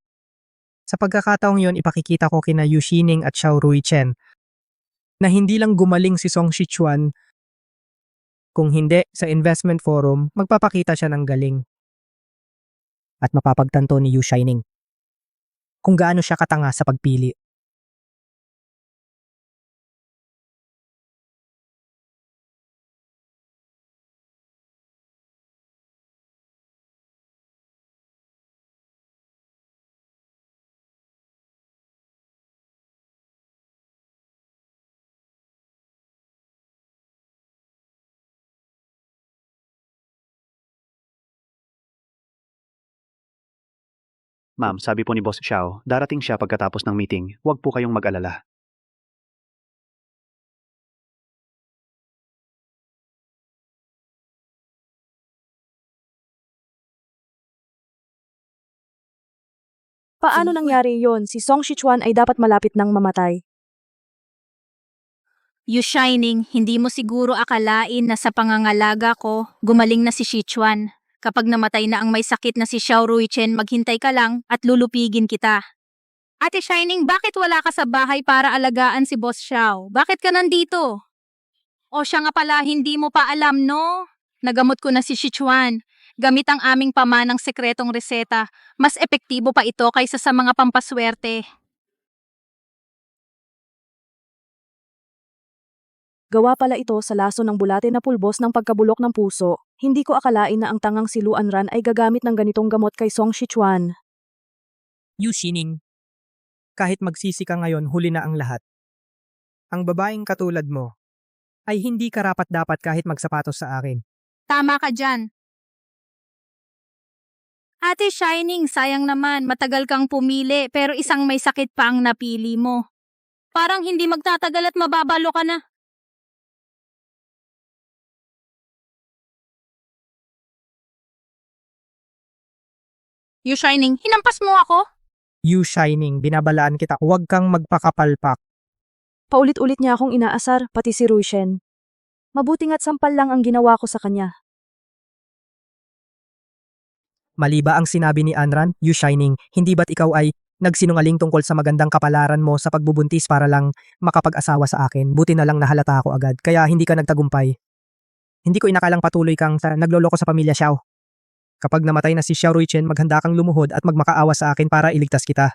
Sa pagkakataong yon, ipakikita ko kina Yu Shining at Xiao Ruichen na hindi lang gumaling si Song Shichuan, kung hindi sa investment forum, magpapakita siya ng galing. At mapapagtanto ni Yu Shining kung gaano siya katanga sa pagpili. Ma'am, sabi po ni Boss Xiao, darating siya pagkatapos ng meeting. Huwag po kayong mag-alala. Paano nangyari yon? Si Song Shichuan ay dapat malapit nang mamatay. You Shining, hindi mo siguro akalain na sa pangangalaga ko, gumaling na si Sichuan. Kapag namatay na ang may sakit na si Xiao Ruichen, maghintay ka lang at lulupigin kita. Ate Shining, bakit wala ka sa bahay para alagaan si Boss Xiao? Bakit ka nandito? O siya nga pala, hindi mo pa alam, no? Nagamot ko na si Sichuan. Gamit ang aming pamanang sekretong reseta. Mas epektibo pa ito kaysa sa mga pampaswerte. Gawa pala ito sa laso ng bulate na pulbos ng pagkabulok ng puso. Hindi ko akalain na ang tangang si Lu Anran ay gagamit ng ganitong gamot kay Song Shichuan. Yu Shining, kahit magsisi ka ngayon, huli na ang lahat. Ang babaeng katulad mo ay hindi karapat-dapat kahit magsapatos sa akin. Tama ka dyan. Ate Shining, sayang naman, matagal kang pumili pero isang may sakit pa ang napili mo. Parang hindi magtatagal at mababalo ka na. You Shining, hinampas mo ako? You Shining, binabalaan kita. Huwag kang magpakapalpak. Paulit-ulit niya akong inaasar, pati si Ruishen. Mabuting at sampal lang ang ginawa ko sa kanya. Mali ba ang sinabi ni Anran? You Shining, hindi ba't ikaw ay nagsinungaling tungkol sa magandang kapalaran mo sa pagbubuntis para lang makapag-asawa sa akin? Buti na lang nahalata ako agad, kaya hindi ka nagtagumpay. Hindi ko inakalang patuloy kang nagloloko sa pamilya Xiao. Kapag namatay na si Xiao Ruichen, maghanda kang lumuhod at magmakaawa sa akin para iligtas kita.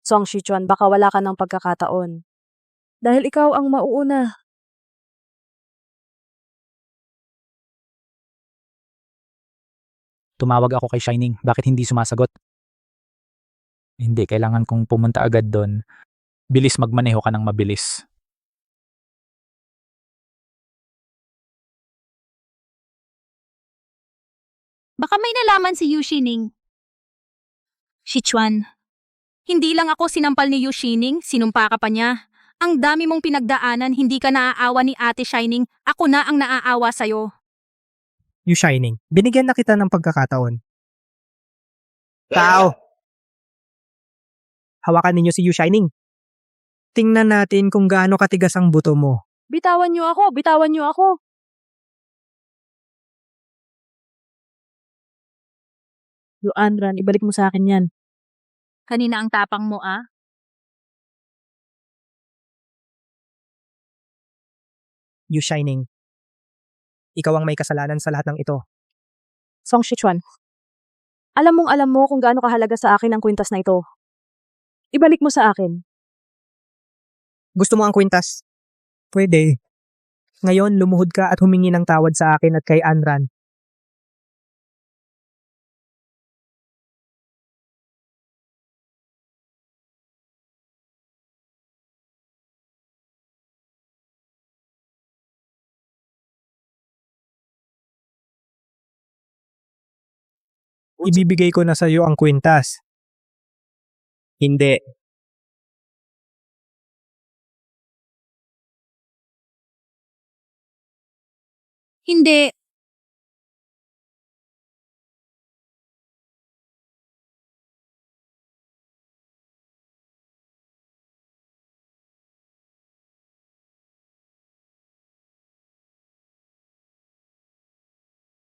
Song Shichuan, baka wala ka ng pagkakataon. Dahil ikaw ang mauuna. Tumawag ako kay Shining, bakit hindi sumasagot? Hindi, kailangan kong pumunta agad doon. Bilis magmaneho ka ng mabilis. Baka may nalaman si Yu Shining. Shichuan, hindi lang ako sinampal ni Yu Shining, sinumpa ka pa niya. Ang dami mong pinagdaanan, hindi ka naaawa ni Ate Shining, ako na ang naaawa sa'yo. You Shining, binigyan na kita ng pagkakataon. Tao! Hawakan ninyo si You Shining. Tingnan natin kung gaano katigas ang buto mo. Bitawan niyo ako, bitawan niyo ako. Yu Anran, ibalik mo sa akin yan. Kanina ang tapang mo ah. You Shining, ikaw ang may kasalanan sa lahat ng ito. Song Shichuan, alam mo kung gaano kahalaga sa akin ang kwintas na ito. Ibalik mo sa akin. Gusto mo ang kwintas? Pwede. Ngayon, lumuhod ka at humingi ng tawad sa akin at kay Anran. Ibibigay ko na sa iyo ang kwintas. Hindi. Hindi.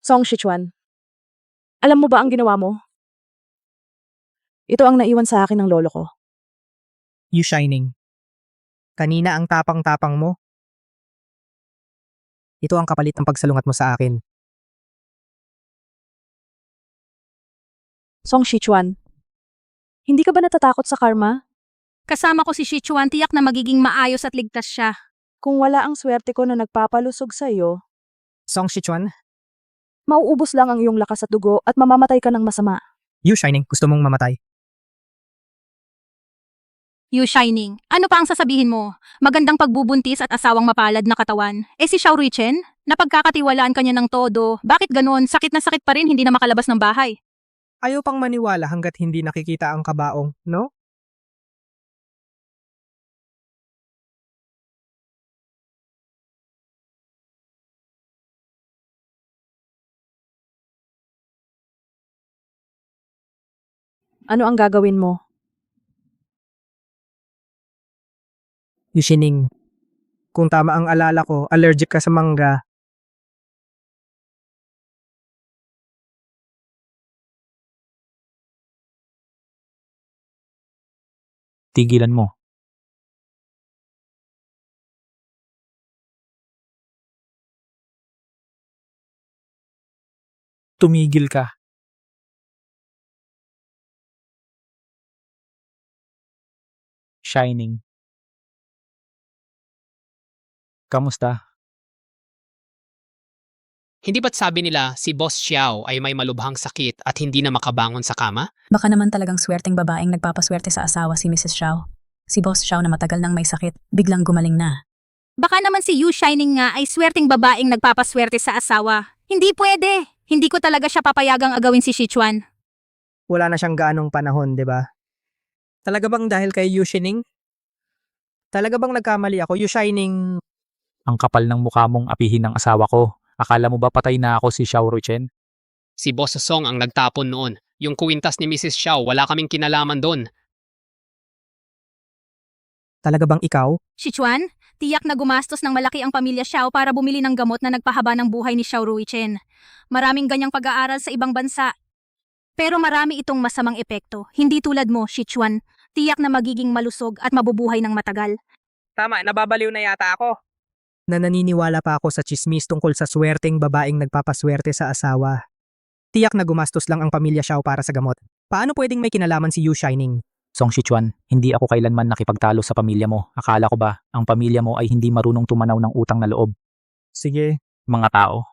Song Shichuan, alam mo ba ang ginawa mo? Ito ang naiwan sa akin ng lolo ko. You Shining, kanina ang tapang-tapang mo. Ito ang kapalit ng pagsalungat mo sa akin. Song Shichuan, hindi ka ba natatakot sa karma? Kasama ko si Shichuan, tiyak na magiging maayos at ligtas siya. Kung wala ang swerte ko na nagpapalusog sa iyo, Song Shichuan, mauubos lang ang iyong lakas at dugo at mamamatay ka ng masama. You Shining, gusto mong mamatay? You Shining, ano pa ang sasabihin mo? Magandang pagbubuntis at asawang mapalad na katawan. Eh si Xiao Ruichen, napagkakatiwalaan kanya ng todo. Bakit ganon? Sakit na sakit pa rin, hindi na makalabas ng bahay. Ayaw pang maniwala hanggat hindi nakikita ang kabaong, no? Ano ang gagawin mo? You Shining, kung tama ang alala ko, allergic ka sa mangga. Tigilan mo. Tumigil ka. Shining. Kamusta? Hindi ba't sabi nila si Boss Xiao ay may malubhang sakit at hindi na makabangon sa kama? Baka naman talagang swerteng babaeng nagpapaswerte sa asawa si Mrs. Xiao. Si Boss Xiao na matagal nang may sakit, biglang gumaling na. Baka naman si Yu Shining nga ay swerteng babaeng nagpapaswerte sa asawa. Hindi pwede. Hindi ko talaga siya papayagang agawin si Sichuan. Wala na siyang gaanong panahon, di ba? Talaga bang dahil kay Yu Shining? Talaga bang nagkamali ako? Yu Shining, Ang kapal ng mukha mong apihin ng asawa ko. Akala mo ba patay na ako si Xiao Ruichen? Si Boss Song ang nagtapon noon. Yung kuwintas ni Mrs. Xiao, wala kaming kinalaman doon. talaga bang ikaw? Sichuan, tiyak na gumastos ng malaki ang pamilya Xiao para bumili ng gamot na nagpahaba ng buhay ni Xiao Ruichen. Maraming ganyang pag-aaral sa ibang bansa. Pero marami itong masamang epekto. Hindi tulad mo, Sichuan. Tiyak na magiging malusog at mabubuhay ng matagal. Tama, nababaliw na yata ako. Na naniniwala pa ako sa chismis tungkol sa swerteng babaeng nagpapaswerte sa asawa. Tiyak na gumastos lang ang pamilya Xiao para sa gamot. Paano pwedeng may kinalaman si Yu Shining? Song Sichuan, hindi ako kailanman nakipagtalo sa pamilya mo. Akala ko ba, ang pamilya mo ay hindi marunong tumanaw ng utang na loob? Sige, Mga tao.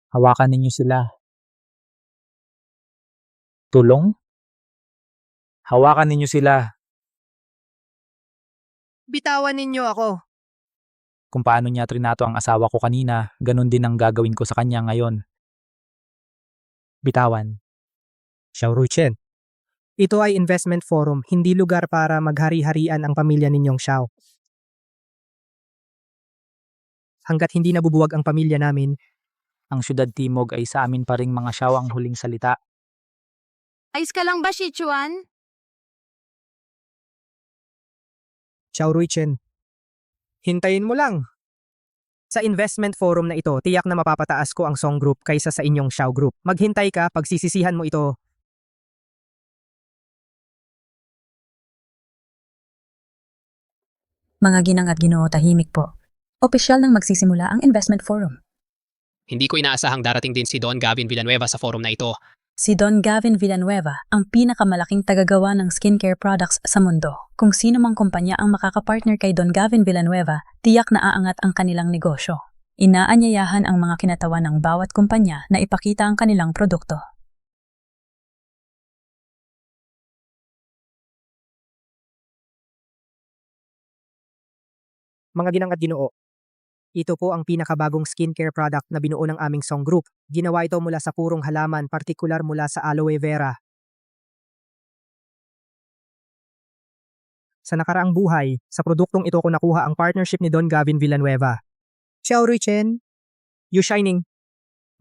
Hawakan ninyo sila. Tulong? Hawakan ninyo sila. bitawan ninyo ako. Kung paano niya trinato ang asawa ko kanina, ganun din ang gagawin ko sa kanya ngayon. Bitawan. Xiao Ruichen. Ito ay investment forum, hindi lugar para maghari-harian ang pamilya ninyong Xiao. Hanggat hindi nabubuwag ang pamilya namin, Ang syudad Timog ay sa amin pa ring mga Xiao ang huling salita. Ayos ka lang ba, Sichuan? Xiao Ruichen. Hintayin mo lang. Sa investment forum na ito, tiyak na mapapataas ko ang Song Group kaysa sa inyong Xiao Group. Maghintay ka, pagsisisihan mo ito. Mga ginang at ginoo, tahimik po. Opisyal nang magsisimula ang investment forum. Hindi ko inaasahang darating din si Don Gavin Villanueva sa forum na ito. Si Don Gavin Villanueva ang pinakamalaking tagagawa ng skincare products sa mundo. Kung sino mang kumpanya ang makakapartner kay Don Gavin Villanueva, tiyak na aangat ang kanilang negosyo. Inaanyayahan ang mga kinatawan ng bawat kumpanya na ipakita ang kanilang produkto. Mga ginang at ginoo, ito po ang pinakabagong skincare product na binuo ng aming Song Group. Ginawa ito mula sa purong halaman, partikular mula sa aloe vera. Sa nakaraang buhay, sa produktong ito ko nakuha ang partnership ni Don Gavin Villanueva. Xiao Ruichen, Yu Shining.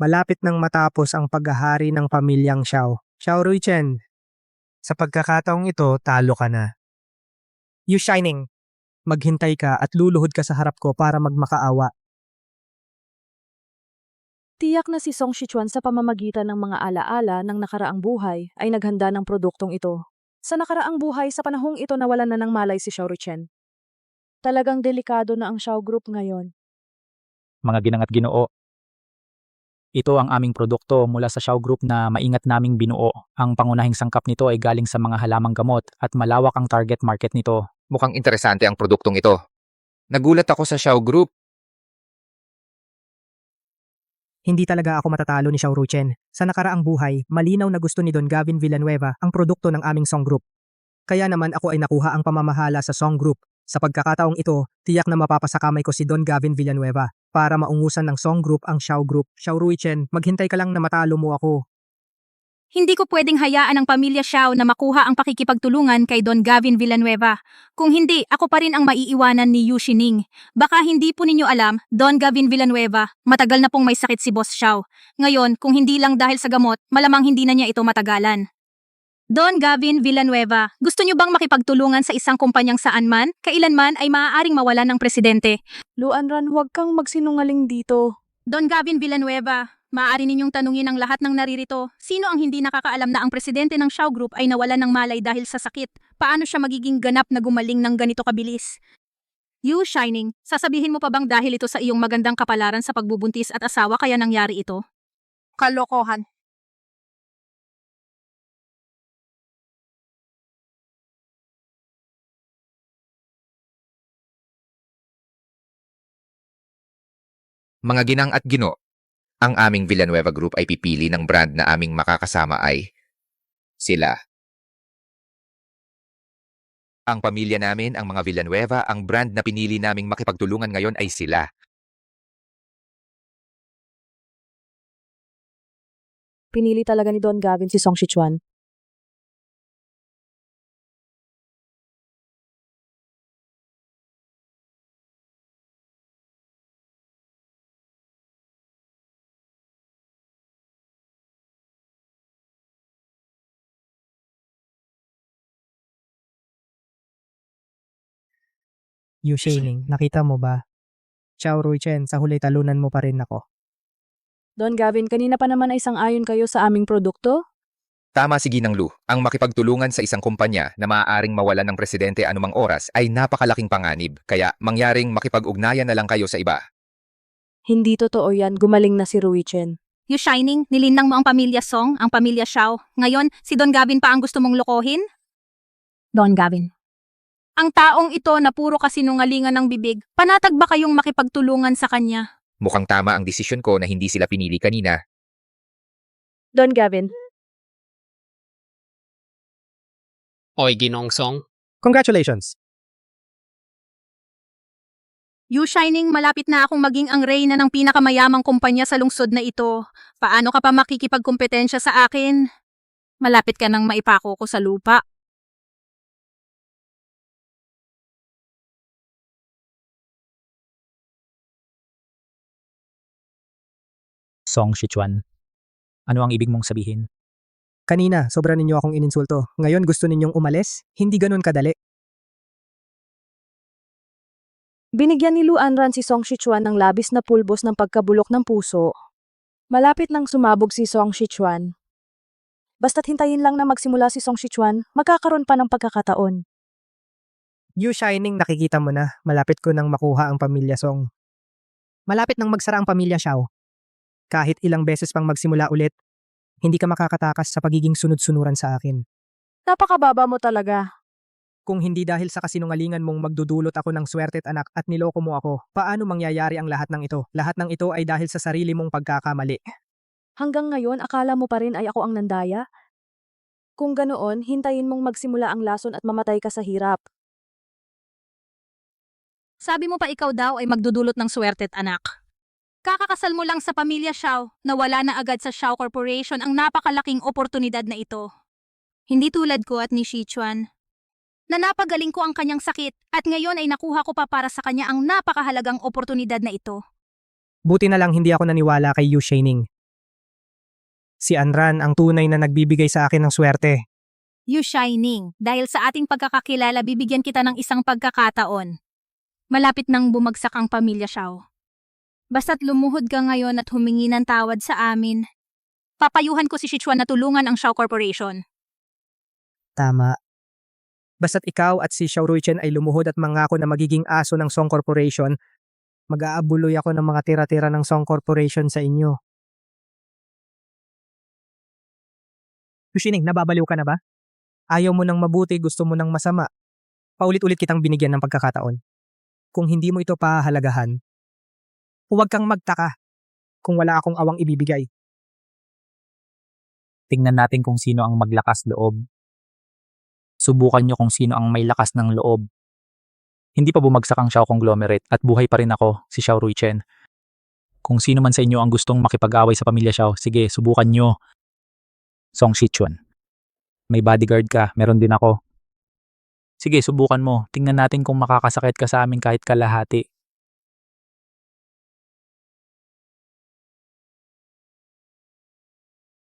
Malapit nang matapos ang paghahari ng pamilyang Xiao. Xiao Ruichen, sa pagkakataong ito, talo ka na. Yu Shining, maghintay ka at luluhod ka sa harap ko para magmakaawa. Tiyak na si Song Sichuan sa pamamagitan ng mga alaala ng nakaraang buhay ay naghanda ng produktong ito. Sa nakaraang buhay, sa panahong ito nawalan na ng malay si Xiao Ruichen. Talagang delikado na ang Xiao Group ngayon. Mga ginang at ginoo, ito ang aming produkto mula sa Xiao Group na maingat naming binuo. Ang pangunahing sangkap nito ay galing sa mga halamang gamot at malawak ang target market nito. Mukhang interesante ang produktong ito. Nagulat ako sa Xiao Group. Hindi talaga ako matatalo ni Xiao Ruichen. Sa nakaraang buhay, malinaw na gusto ni Don Gavin Villanueva ang produkto ng aming Song Group. Kaya naman ako ay nakuha ang pamamahala sa Song Group. Sa pagkakataong ito, tiyak na mapapasakamay ko si Don Gavin Villanueva para maungusan ng Song Group ang Xiao Group. Xiao Ruichen, maghintay ka lang na matalo mo ako. Hindi ko pwedeng hayaan ang pamilya Xiao na makuha ang pakikipagtulungan kay Don Gavin Villanueva. Kung hindi, ako pa rin ang maiiwanan ni Yu Shining. Baka hindi po ninyo alam, Don Gavin Villanueva, matagal na pong may sakit si Boss Xiao. Ngayon, kung hindi lang dahil sa gamot, malamang hindi na niya ito matagalan. Don Gavin Villanueva, gusto niyo bang makipagtulungan sa isang kumpanyang saan man, kailanman ay maaaring mawalan ng presidente? Luanran, huwag kang magsinungaling dito. Don Gavin Villanueva, maaari ninyong tanungin ang lahat ng naririto. Sino ang hindi nakakaalam na ang presidente ng Xiao Group ay nawalan ng malay dahil sa sakit? Paano siya magiging ganap na gumaling ng ganito kabilis? Yu Shining, sasabihin mo pa bang dahil ito sa iyong magandang kapalaran sa pagbubuntis at asawa kaya nangyari ito? Kalokohan. Mga ginang at gino, ang aming Villanueva Group ay pipili ng brand na aming makakasama ay sila. Ang pamilya namin, ang mga Villanueva, ang brand na pinili naming makipagtulungan ngayon ay sila. Pinili talaga ni Don Gavin si Song Shichuan. Yu Shining, nakita mo ba? Xiao Ruichen, sa huli talunan mo pa rin ako. Don Gavin, kanina pa naman ay sang-ayon kayo sa aming produkto? Tama si Ginang Lu, ang makipagtulungan sa isang kumpanya na maaaring mawalan ng presidente anumang oras ay napakalaking panganib, kaya mangyaring makipag-ugnayan na lang kayo sa iba. Hindi totoo yan, gumaling na si Ruichen. You Shining, nilinang mo ang pamilya Song, ang pamilya Xiao. Ngayon, si Don Gavin pa ang gusto mong lokohin? Don Gavin. Ang taong ito na puro kasinungalingan ng bibig, panatag ba kayong makipagtulungan sa kanya? Mukhang tama ang desisyon ko na hindi sila pinili kanina. Don Gavin. Oy, Ginoong Song. Congratulations! You Shining, malapit na akong maging ang reyna ng pinakamayamang kumpanya sa lungsod na ito. Paano ka pa makikipagkompetensya sa akin? Malapit ka nang maipako ko sa lupa. Song Shichuan. Ano ang ibig mong sabihin? Kanina, sobra ninyo akong ininsulto. Ngayon gusto ninyong umalis? Hindi ganun kadali. Binigyan ni Lu Anran si Song Shichuan ng labis na pulbos ng pagkabulok ng puso. Malapit nang sumabog si Song Shichuan. Basta't hintayin lang na magsimula si Song Shichuan, magkakaroon pa ng pagkakataon. Yu Shining, nakikita mo na, malapit ko nang makuha ang pamilya Song. Malapit nang magsara ang pamilya Xiao. Kahit ilang beses pang magsimula ulit, hindi ka makakatakas sa pagiging sunod-sunuran sa akin. Napakababa mo talaga. Kung hindi dahil sa kasinungalingan mong magdudulot ako ng swerte't anak at niloko mo ako, paano mangyayari ang lahat ng ito? Lahat ng ito ay dahil sa sarili mong pagkakamali. Hanggang ngayon, akala mo pa rin ay ako ang nandaya? Kung ganoon, hintayin mong magsimula ang lason at mamatay ka sa hirap. Sabi mo pa ikaw daw ay magdudulot ng swerte't anak. Kakakasal mo lang sa pamilya Xiao na wala na agad sa Xiao Corporation ang napakalaking oportunidad na ito. Hindi tulad ko at ni Shichuan. Na napagaling ko ang kanyang sakit at ngayon ay nakuha ko pa para sa kanya ang napakahalagang oportunidad na ito. Buti na lang hindi ako naniwala kay Yu Shining. Si Anran ang tunay na nagbibigay sa akin ng swerte. You Shining, dahil sa ating pagkakakilala bibigyan kita ng isang pagkakataon. Malapit nang bumagsak ang pamilya Xiao. Basta't lumuhod ka ngayon at humingi ng tawad sa amin. Papayuhan ko si Shichuan na tulungan ang Xiao Corporation. Tama. Basta't ikaw at si Xiao Ruichen ay lumuhod at mangako na magiging aso ng Song Corporation, mag-aabuloy ako ng mga tira-tira ng Song Corporation sa inyo. Yushining, nababaliw ka na ba? Ayaw mo ng mabuti, gusto mo ng masama. Paulit-ulit kitang binigyan ng pagkakataon. Kung hindi mo ito pahahalagahan, huwag kang magtaka kung wala akong awang ibibigay. Tingnan natin kung sino ang maglakas loob. Subukan nyo kung sino ang may lakas ng loob. Hindi pa bumagsak ang Xiao Conglomerate at buhay pa rin ako, si Xiao Ruichen. Kung sino man sa inyo ang gustong makipag-away sa pamilya Xiao, sige, subukan nyo. Song Shichuan. May bodyguard ka, meron din ako. Sige, subukan mo. Tingnan natin kung makakasakit ka sa amin kahit kalahati.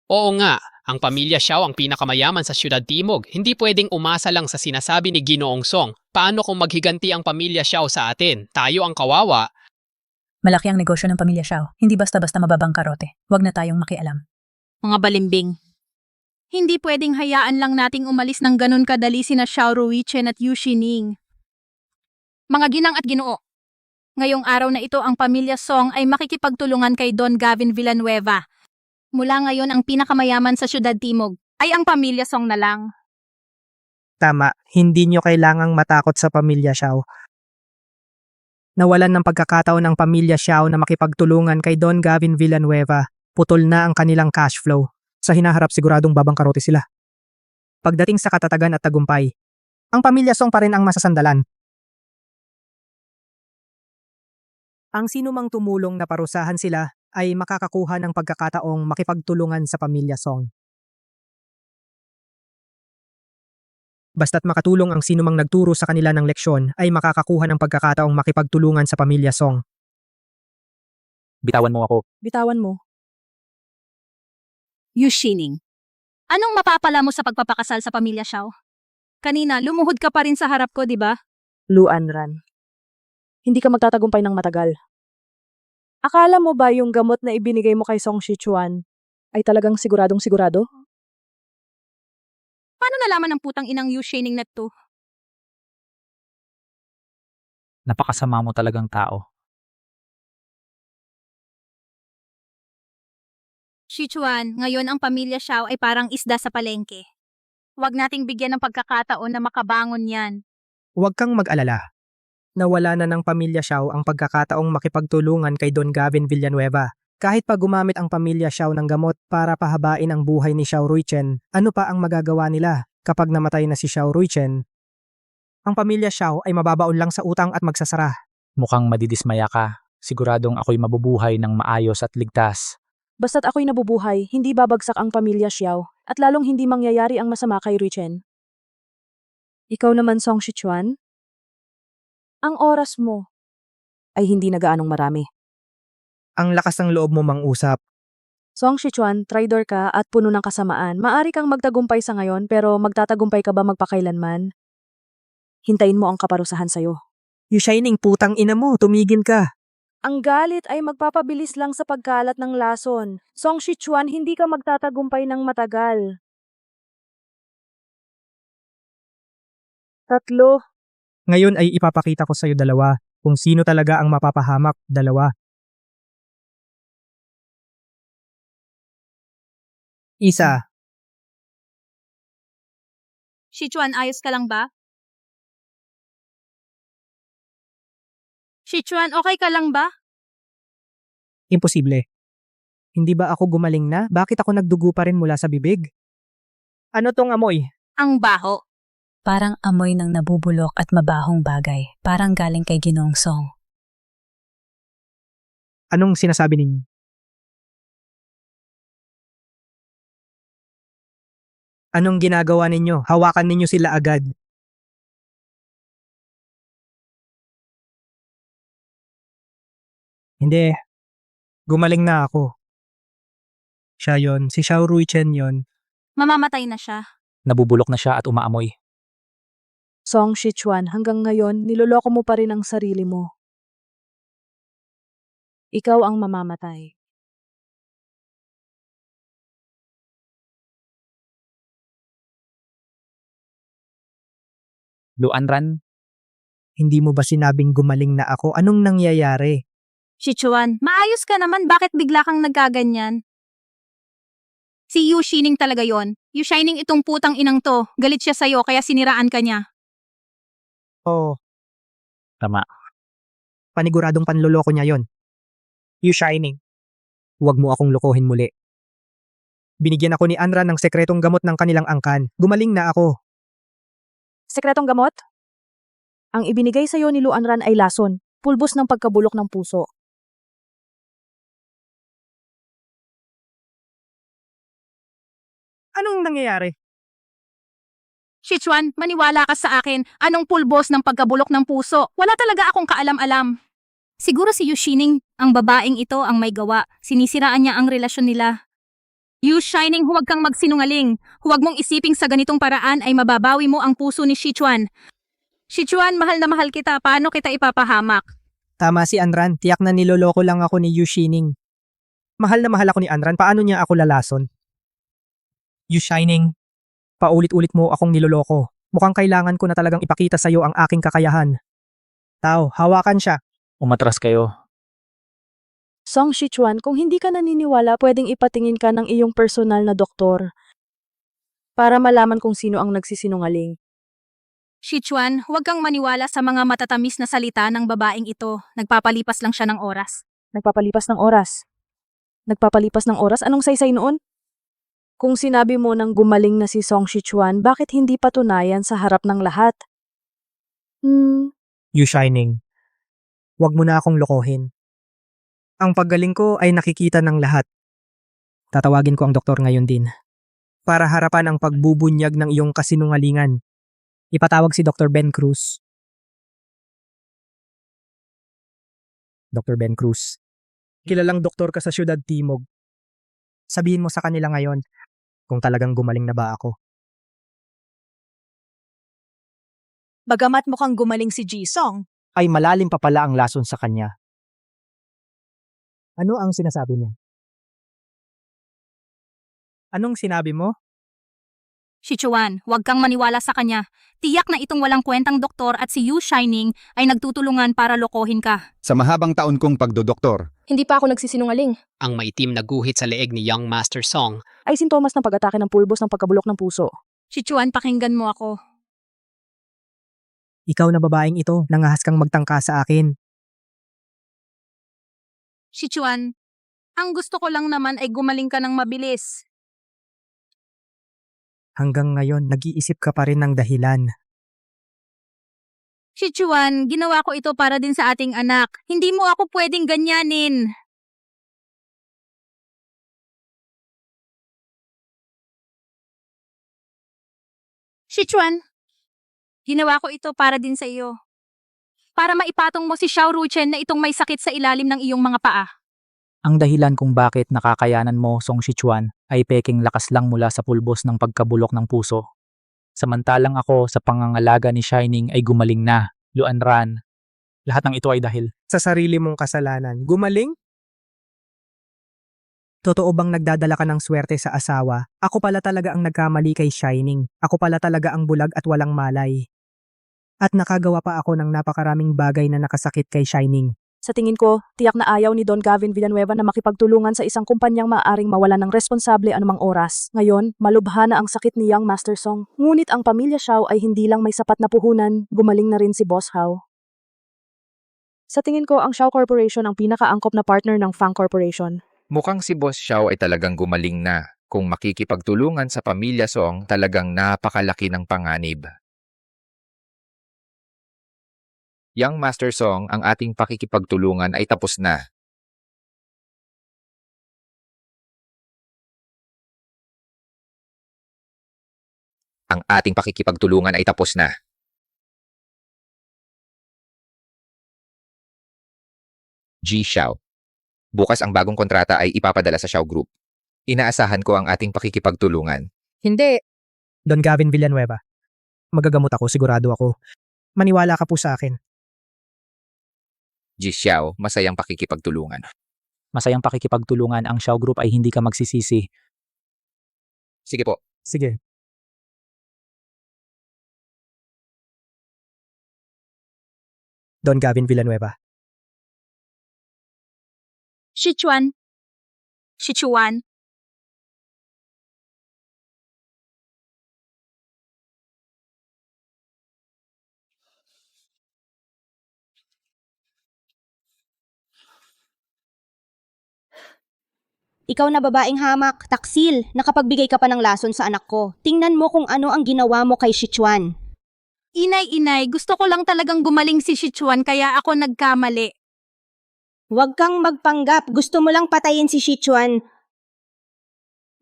Oo nga, ang pamilya Xiao ang pinakamayaman sa Siyudad Timog. Hindi pwedeng umasa lang sa sinasabi ni Ginoong Song. Paano kung maghiganti ang pamilya Xiao sa atin? Tayo ang kawawa. Malaki ang negosyo ng pamilya Xiao. Hindi basta-basta mababang karote. Huwag na tayong makialam. Mga balimbing. Hindi pwedeng hayaan lang nating umalis ng ganun kadali sina Xiao Ruichen at Yu Shining. Mga ginang at ginoo. Ngayong araw na ito ang pamilya Song ay makikipagtulungan kay Don Gavin Villanueva. Mula ngayon ang pinakamayaman sa Siyudad Timog ay ang pamilya Song na lang. Tama, hindi nyo kailangang matakot sa pamilya Xiao. Nawalan ng pagkakataon ng pamilya Xiao na makipagtulungan kay Don Gavin Villanueva. Putol na ang kanilang cash flow. Sa hinaharap siguradong babangkarote sila. Pagdating sa katatagan at tagumpay, ang pamilya Song pa rin ang masasandalan. Ang sino mang tumulong na parusahan sila ay makakakuha ng pagkakataong makipagtulungan sa pamilya Song. Basta't makatulong ang sinumang nagturo sa kanila ng leksyon ay makakakuha ng pagkakataong makipagtulungan sa pamilya Song. Bitawan mo ako. Bitawan mo. Yu Shining, anong mapapala mo sa pagpapakasal sa pamilya Xiao? Kanina, lumuhod ka pa rin sa harap ko, di ba? Lu Anran. Hindi ka magtatagumpay ng matagal. Akala mo ba yung gamot na ibinigay mo kay Song Shichuan ay talagang siguradong sigurado? Paano nalaman ng putang inang Yu Shining na to? Napakasama mo talagang tao. Shichuan, ngayon ang pamilya Xiao ay parang isda sa palengke. Huwag nating bigyan ng pagkakataon na makabangon yan. Huwag kang mag-alala. Nawala na ng pamilya Xiao ang pagkakataong makipagtulungan kay Don Gavin Villanueva. Kahit pa gumamit ang pamilya Xiao ng gamot para pahabain ang buhay ni Xiao Ruichen, ano pa ang magagawa nila kapag namatay na si Xiao Ruichen? Ang pamilya Xiao ay mababaon lang sa utang at magsasara. Mukhang madidismaya ka. Siguradong ako'y mabubuhay ng maayos at ligtas. Basta't ako'y nabubuhay, hindi babagsak ang pamilya Xiao at lalong hindi mangyayari ang masama kay Ruichen. Ikaw naman, Song Shichuan? Ang oras mo ay hindi na gaanong marami. Ang lakas ng loob mo mang-usap. Song Shichuan, traidor ka at puno ng kasamaan. Maari kang magtagumpay sa ngayon pero magtatagumpay ka ba magpakailanman? Hintayin mo ang kaparusahan sa'yo. You shining putang ina mo, tumigil ka. Ang galit ay magpapabilis lang sa pagkalat ng lason. Song Shichuan, hindi ka magtatagumpay ng matagal. 3. Ngayon ay ipapakita ko sa'yo dalawa kung sino talaga ang mapapahamak, dalawa. Isa. Shichuan, ayos ka lang ba? Shichuan, okay ka lang ba? Imposible. Hindi ba ako gumaling na? Bakit ako nagdugo pa rin mula sa bibig? Ano tong amoy? Ang baho. Parang amoy ng nabubulok at mabahong bagay. Parang galing kay Ginoong Song. Anong sinasabi ninyo? Anong ginagawa ninyo? Hawakan ninyo sila agad. Hindi. Gumaling na ako. Siya yon, si Xiao Ruichen yon. Mamamatay na siya. Nabubulok na siya at umaamoy. Song Shichuan, hanggang ngayon, niloloko mo pa rin ang sarili mo. Ikaw ang mamamatay. Lu Anran, Hindi mo ba sinabing gumaling na ako? Anong nangyayari? Shichuan, maayos ka naman, bakit bigla kang nagkaganyan? Si Yu Shining talaga yon. Yu Shining itong putang inang to. Galit siya sa'yo kaya siniraan ka niya. Oo, tama. paniguradong panloloko niya yon. You shining. Huwag mo akong lokohin muli. Binigyan ako ni Anran ng sekretong gamot ng kanilang angkan. Gumaling na ako. Sekretong gamot? Ang ibinigay sa'yo ni Lu Anran ay lason, pulbos ng pagkabulok ng puso. Anong nangyayari? Shichuan, maniwala ka sa akin. Anong pulbos ng pagkabulok ng puso? Wala talaga akong kaalam-alam. Siguro si Yu Shining, ang babaeng ito ang may gawa. Sinisiraan niya ang relasyon nila. Yu Shining, huwag kang magsinungaling. Huwag mong isiping sa ganitong paraan ay mababawi mo ang puso ni Shichuan. Shichuan, mahal na mahal kita. Paano kita ipapahamak? Tama si Anran. Tiyak na niloloko lang ako ni Yu Shining. Mahal na mahal ako ni Anran. Paano niya ako lalason? You shining. Paulit-ulit mo akong niloloko. Mukhang kailangan ko na talagang ipakita sa iyo ang aking kakayahan. Tao, hawakan siya. Umatras kayo. Song Shichuan, kung hindi ka naniniwala, pwedeng ipatingin ka ng iyong personal na doktor para malaman kung sino ang nagsisinungaling. Shichuan, huwag kang maniwala sa mga matatamis na salita ng babaeng ito. Nagpapalipas lang siya ng oras. Nagpapalipas ng oras. Nagpapalipas ng oras? Anong saysay noon? Kung sinabi mo nang gumaling na si Song Shichuan, bakit hindi patunayan sa harap ng lahat? You shining. Huwag mo na akong lokohin. Ang paggaling ko ay nakikita ng lahat. Tatawagin ko ang doktor ngayon din. Para harapan ang pagbubunyag ng iyong kasinungalingan. Ipatawag si Dr. Ben Cruz. Dr. Ben Cruz. Kilalang doktor ka sa Ciudad Timog. Sabihin mo sa kanila ngayon kung talagang gumaling na ba ako. Bagamat mukhang gumaling si Jisong, Ay malalim pa pala ang lason sa kanya. Ano ang sinasabi mo? Anong sinabi mo? Sichuan, huwag kang maniwala sa kanya. Tiyak na itong walang kwentang doktor at si Yu Shining ay nagtutulungan para lokohin ka. Sa mahabang taon kong pagdodoktor, Hindi pa ako nagsisinungaling. Ang maitim na guhit sa leeg ni Young Master Song. Ay sintomas ng pag-atake ng pulbos ng pagkabulok ng puso. Sichuan, pakinggan mo ako. Ikaw na babaeng ito, nangahas kang magtangka sa akin. Sichuan, ang gusto ko lang naman ay gumaling ka ng mabilis. Hanggang ngayon, nag-iisip ka pa rin ng dahilan. Sichuan, ginawa ko ito para din sa ating anak. Hindi mo ako pwedeng ganyanin. Sichuan, ginawa ko ito para din sa iyo. Para maipatong mo si Xiao Ruchen na itong may sakit sa ilalim ng iyong mga paa. Ang dahilan kung bakit nakakayanan mo, Song Sichuan, ay peking lakas lang mula sa pulbos ng pagkabulok ng puso. Samantalang ako sa pangangalaga ni Shining ay gumaling na, Luan Ran. Lahat ng ito ay dahil Sa sarili mong kasalanan, gumaling? Totoo bang nagdadala ka ng swerte sa asawa? Ako pala talaga ang nagkamali kay Shining. Ako pala talaga ang bulag at walang malay. At nakagawa pa ako ng napakaraming bagay na nakasakit kay Shining. Sa tingin ko, tiyak na ayaw ni Don Gavin Villanueva na makipagtulungan sa isang kumpanyang maaaring mawalan ng responsable anumang oras. Ngayon, malubha na ang sakit ni Young Master Song. Ngunit ang pamilya Xiao ay hindi lang may sapat na puhunan, gumaling na rin si Boss Hao. Sa tingin ko, ang Xiao Corporation ang pinakaangkop na partner ng Fang Corporation. Mukhang si Boss Xiao ay talagang gumaling na. Kung makikipagtulungan sa pamilya Song, talagang napakalaki ng panganib. Young Master Song, ang ating pakikipagtulungan ay tapos na. Ang ating pakikipagtulungan ay tapos na. G. Xiao. Bukas ang bagong kontrata ay ipapadala sa Xiao Group. Inaasahan ko ang ating pakikipagtulungan. Hindi. Don Gavin Villanueva. Magagamot ako, sigurado ako. Maniwala ka po sa akin. G. Xiao, masayang pakikipagtulungan. masayang pakikipagtulungan ang Xiao Group ay hindi ka magsisisi. Sige po. Sige. Don Gavin Villanueva. Sichuan. Sichuan. Ikaw na babaeng hamak, taksil, nakapagbigay ka pa ng lason sa anak ko. Tingnan mo kung ano ang ginawa mo kay Sichuan. Inay, gusto ko lang talagang gumaling si Sichuan kaya ako nagkamali. Huwag kang magpanggap, gusto mo lang patayin si Sichuan.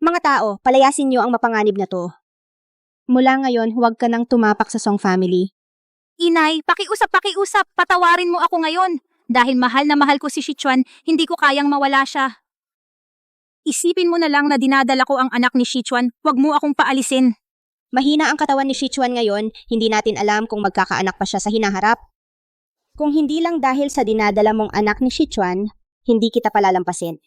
Mga tao, palayasin niyo ang mapanganib na to. Mula ngayon, huwag ka nang tumapak sa Song family. Inay, pakiusap, patawarin mo ako ngayon. Dahil mahal na mahal ko si Sichuan, hindi ko kayang mawala siya. Isipin mo na lang na dinadala ko ang anak ni Sichuan, huwag mo akong paalisin. Mahina ang katawan ni Sichuan ngayon, hindi natin alam kung magkakaanak pa siya sa hinaharap. Kung hindi lang dahil sa dinadala mong anak ni Sichuan, hindi kita palalampasin.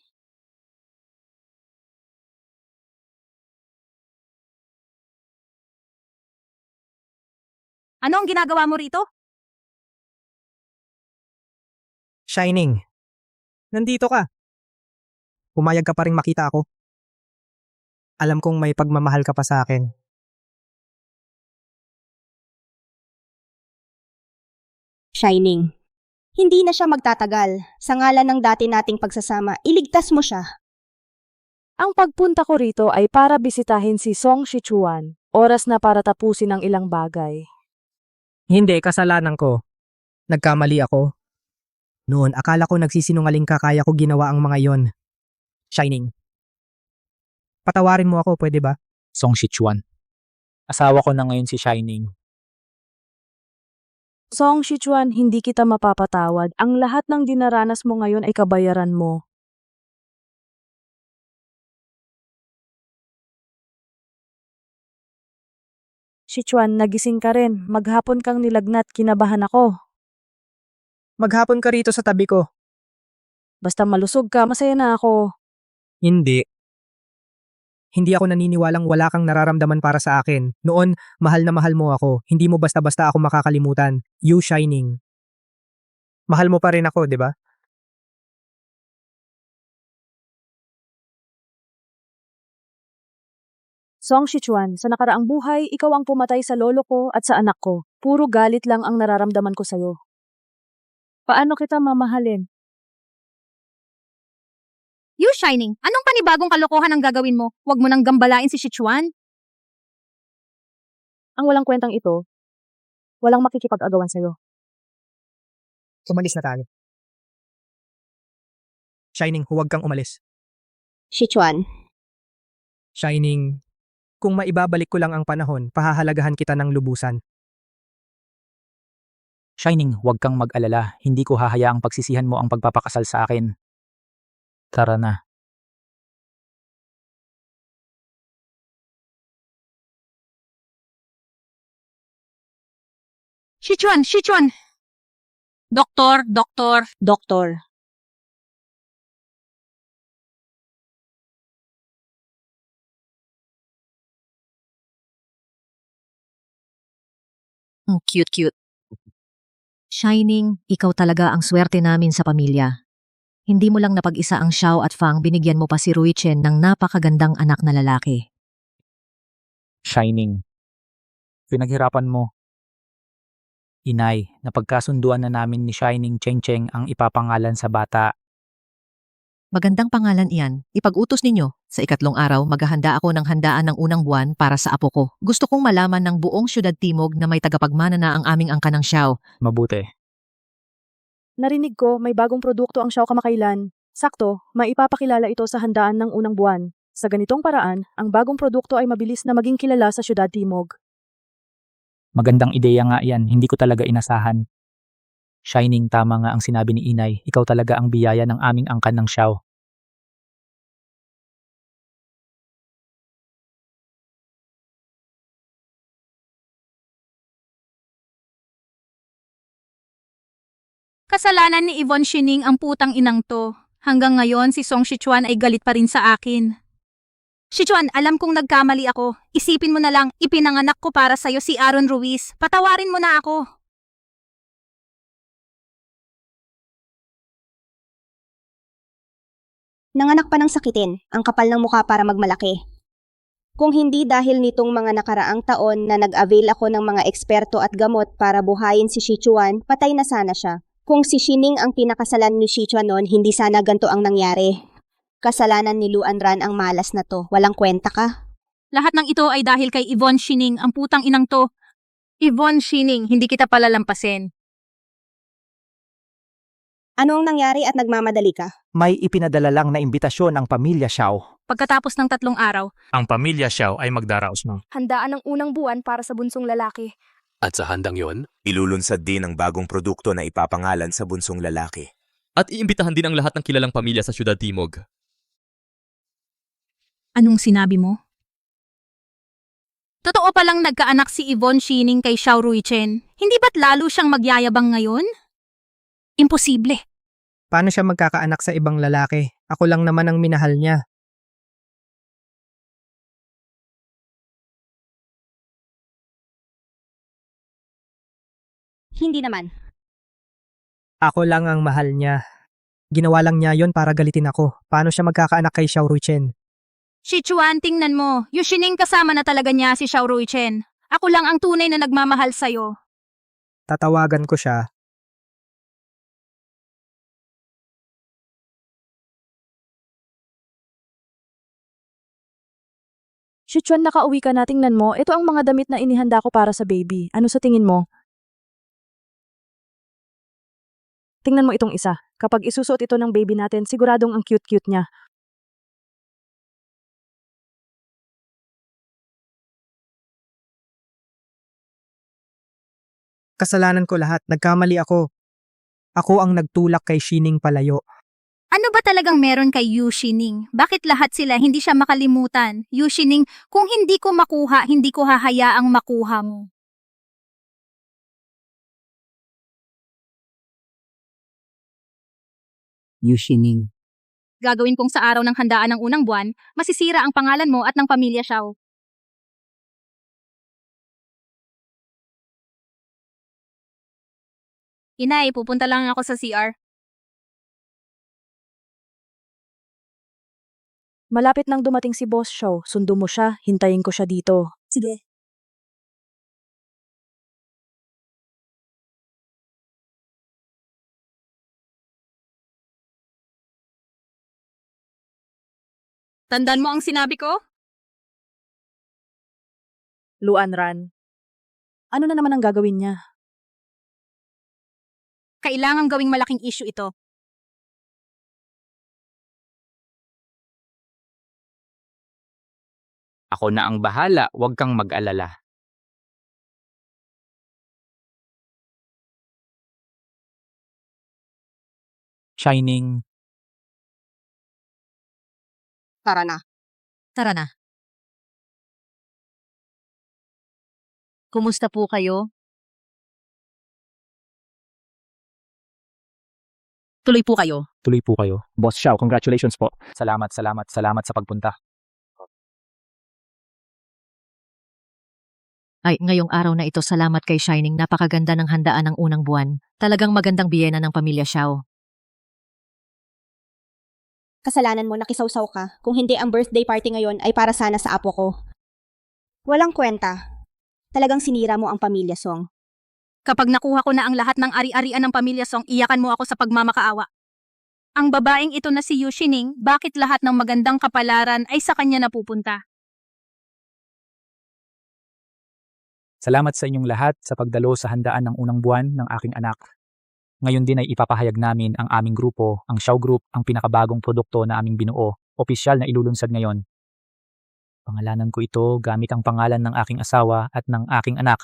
Ano ang ginagawa mo rito? Shining. Nandito ka. Pumayag ka pa rin makita ako. Alam kong may pagmamahal ka pa sa akin. Shining. Hindi na siya magtatagal. Sa ngalan ng dati nating pagsasama, iligtas mo siya. Ang pagpunta ko rito ay para bisitahin si Song Sichuan. Oras na para tapusin ang ilang bagay. Hindi, kasalanan ko. Nagkamali ako. Noon, akala ko nagsisinungaling ka kaya ko ginawa ang mga yon. Shining. Patawarin mo ako, pwede ba? Song Shichuan. Asawa ko na ngayon si Shining. Song Shichuan, hindi kita mapapatawad. Ang lahat ng dinaranas mo ngayon ay kabayaran mo. Shichuan, nagising ka rin. Maghapon kang nilagnat, kinabahan ako. Maghapon ka rito sa tabi ko. Basta malusog ka, masaya na ako. Hindi. Hindi ako naniniwalang wala kang nararamdaman para sa akin. Noon, mahal na mahal mo ako. Hindi mo basta-basta ako makakalimutan. You Shining. Mahal mo pa rin ako, di ba? Song Shichuan, sa nakaraang buhay, ikaw ang pumatay sa lolo ko at sa anak ko. Puro galit lang ang nararamdaman ko sa'yo. Paano kita mamahalin? You Shining, anong panibagong kalokohan ang gagawin mo? Huwag mo nang gambalain si Shichuan. Ang walang kwentang ito, walang makikipag-agawan sa'yo. Umalis na tayo. Shining, huwag kang umalis. Shichuan, Shining, kung maibabalik ko lang ang panahon, pahahalagahan kita ng lubusan. Shining, huwag kang mag-alala. Hindi ko hahayaang pagsisihan mo ang pagpapakasal sa akin. Tara na. Shichuan, Shichuan! Doktor, doktor. Doktor. Ang cute-cute. Shining, ikaw talaga ang swerte namin sa pamilya. Hindi mo lang napag-isa ang Xiao at Fang, binigyan mo pa si Ruichen ng napakagandang anak na lalaki. Shining. Pinaghirapan mo. Inay, napagkasunduan na namin ni Shining Cheng ang ipapangalan sa bata. Magandang pangalan iyan. Ipag-utos ninyo. Sa 3 araw, maghahanda ako ng handaan ng unang buwan para sa apo ko. Gusto kong malaman ng buong Siyudad Timog na may tagapagmana na ang aming angka ng Xiao. Mabuti. Narinig ko, may bagong produkto ang Xiao kamakailan. Sakto, maipapakilala ito sa handaan ng unang buwan. Sa ganitong paraan, ang bagong produkto ay mabilis na maging kilala sa Siyudad Timog. Magandang ideya nga yan. Hindi ko talaga inasahan. Shining, tama nga ang sinabi ni Inay. Ikaw talaga ang biyaya ng aming angkan ng Xiao. Kasalanan ni Yvonne Shining ang putang inang to. Hanggang ngayon, si Song Shichuan ay galit pa rin sa akin. Shichuan, alam kong nagkamali ako. Isipin mo na lang, ipinanganak ko para sa'yo si Aaron Ruiz. Patawarin mo na ako. Nanganak pa ng sakitin, ang kapal ng mukha para magmalaki. Kung hindi dahil nitong mga nakaraang taon na nag-avail ako ng mga eksperto at gamot para buhayin si Shichuan, patay na sana siya. Kung si Shining ang pinakasalan ni Shichuan noon, hindi sana ganito ang nangyari. Kasalanan ni Luan Ran ang malas na to. Walang kwenta ka. Lahat ng ito ay dahil kay Yvonne Shining, ang putang inang to. Yvonne Shining, hindi kita palalampasin. Ano ang nangyari at nagmamadali ka? May ipinadala lang na imbitasyon ang pamilya Xiao. Pagkatapos ng 3 araw, Ang pamilya Xiao ay magdaraos ng. handaan ng unang buwan para sa bunsong lalaki. At sa handang yon, ilulunsad din ang bagong produkto na ipapangalan sa bunsong lalaki. At iimbitahan din ang lahat ng kilalang pamilya sa Siyudad Timog. anong sinabi mo? Totoo palang nagkaanak si Yvonne Shining kay Xiao Ruichen. Hindi ba't lalo siyang magyayabang ngayon? Imposible. Paano siya magkakaanak sa ibang lalaki? Ako lang naman ang minahal niya. Hindi naman. Ako lang ang mahal niya. Ginawa lang niya yon para galitin ako. Paano siya magkakaanak kay Xiao Ruichen? Shichuan, tingnan mo. Yushining kasama na talaga niya si Xiao Ruichen. Ako lang ang tunay na nagmamahal sa'yo. Tatawagan ko siya. Shichuan, nakauwi ka na, tingnan mo. Ito ang mga damit na inihanda ko para sa baby. Ano sa tingin mo? Tingnan mo itong isa. Kapag isusuot ito ng baby natin, siguradong ang cute-cute niya. Kasalanan ko lahat. Nagkamali ako. Ako ang nagtulak kay Shining palayo. Ano ba talagang meron kay Yu Shining? Bakit lahat sila hindi siya makalimutan? Yu Shining, kung hindi ko makuha, hindi ko hahayaang makuha mo. Yu Shining. Gagawin kong sa araw ng handaan ng unang buwan, masisira ang pangalan mo at ng pamilya Xiao. Inay, pupunta lang ako sa CR. Malapit nang dumating si Boss Show. Sundo mo siya. Hintayin ko siya dito. Sige. Tandaan mo ang sinabi ko? Luan Ran. Ano na naman ang gagawin niya? Kailangang gawing malaking issue ito. Ako na ang bahala, huwag kang mag-alala. Shining, Tara na. Tara na. Kumusta po kayo? Tuloy po kayo. tuloy po kayo. Boss Xiao, congratulations po. Salamat sa pagpunta. Ay, ngayong araw na ito salamat kay Shining, napakaganda ng handaan ng unang buwan. Talagang magandang biyena ng pamilya Xiao. Kasalanan mo, nakisawsaw ka. Kung hindi ang birthday party ngayon ay para sana sa apo ko. Walang kwenta. Talagang sinira mo ang pamilya Song. Kapag nakuha ko na ang lahat ng ari-arian ng pamilya Song, iyakan mo ako sa pagmamakaawa. Ang babaeng ito na si Yu Shining, bakit lahat ng magandang kapalaran ay sa kanya napupunta? Salamat sa inyong lahat sa pagdalo sa handaan ng unang buwan ng aking anak. Ngayon din ay ipapahayag namin ang aming grupo, ang Xiao Group, ang pinakabagong produkto na aming binuo, opisyal na ilulunsad ngayon. Pangalanan ko ito gamit ang pangalan ng aking asawa at ng aking anak.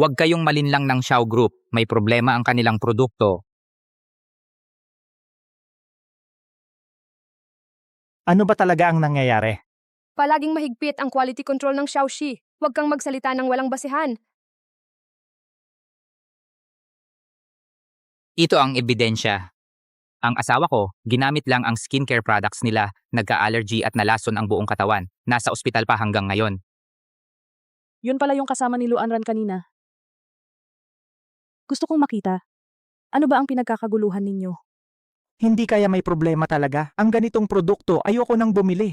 Huwag kayong malinlang ng Xiao Group, may problema ang kanilang produkto. Ano ba talaga ang nangyayari? Palaging mahigpit ang quality control ng Xiaoxi. Huwag kang magsalita ng walang basihan. Ito ang ebidensya. Ang asawa ko, ginamit lang ang skincare products nila, nagka-allergy at nalason ang buong katawan. Nasa ospital pa hanggang ngayon. Yun pala yung kasama ni Luan Ran kanina. Gusto kong makita. Ano ba ang pinagkakaguluhan ninyo? Hindi kaya may problema talaga. Ang ganitong produkto, ayoko nang bumili.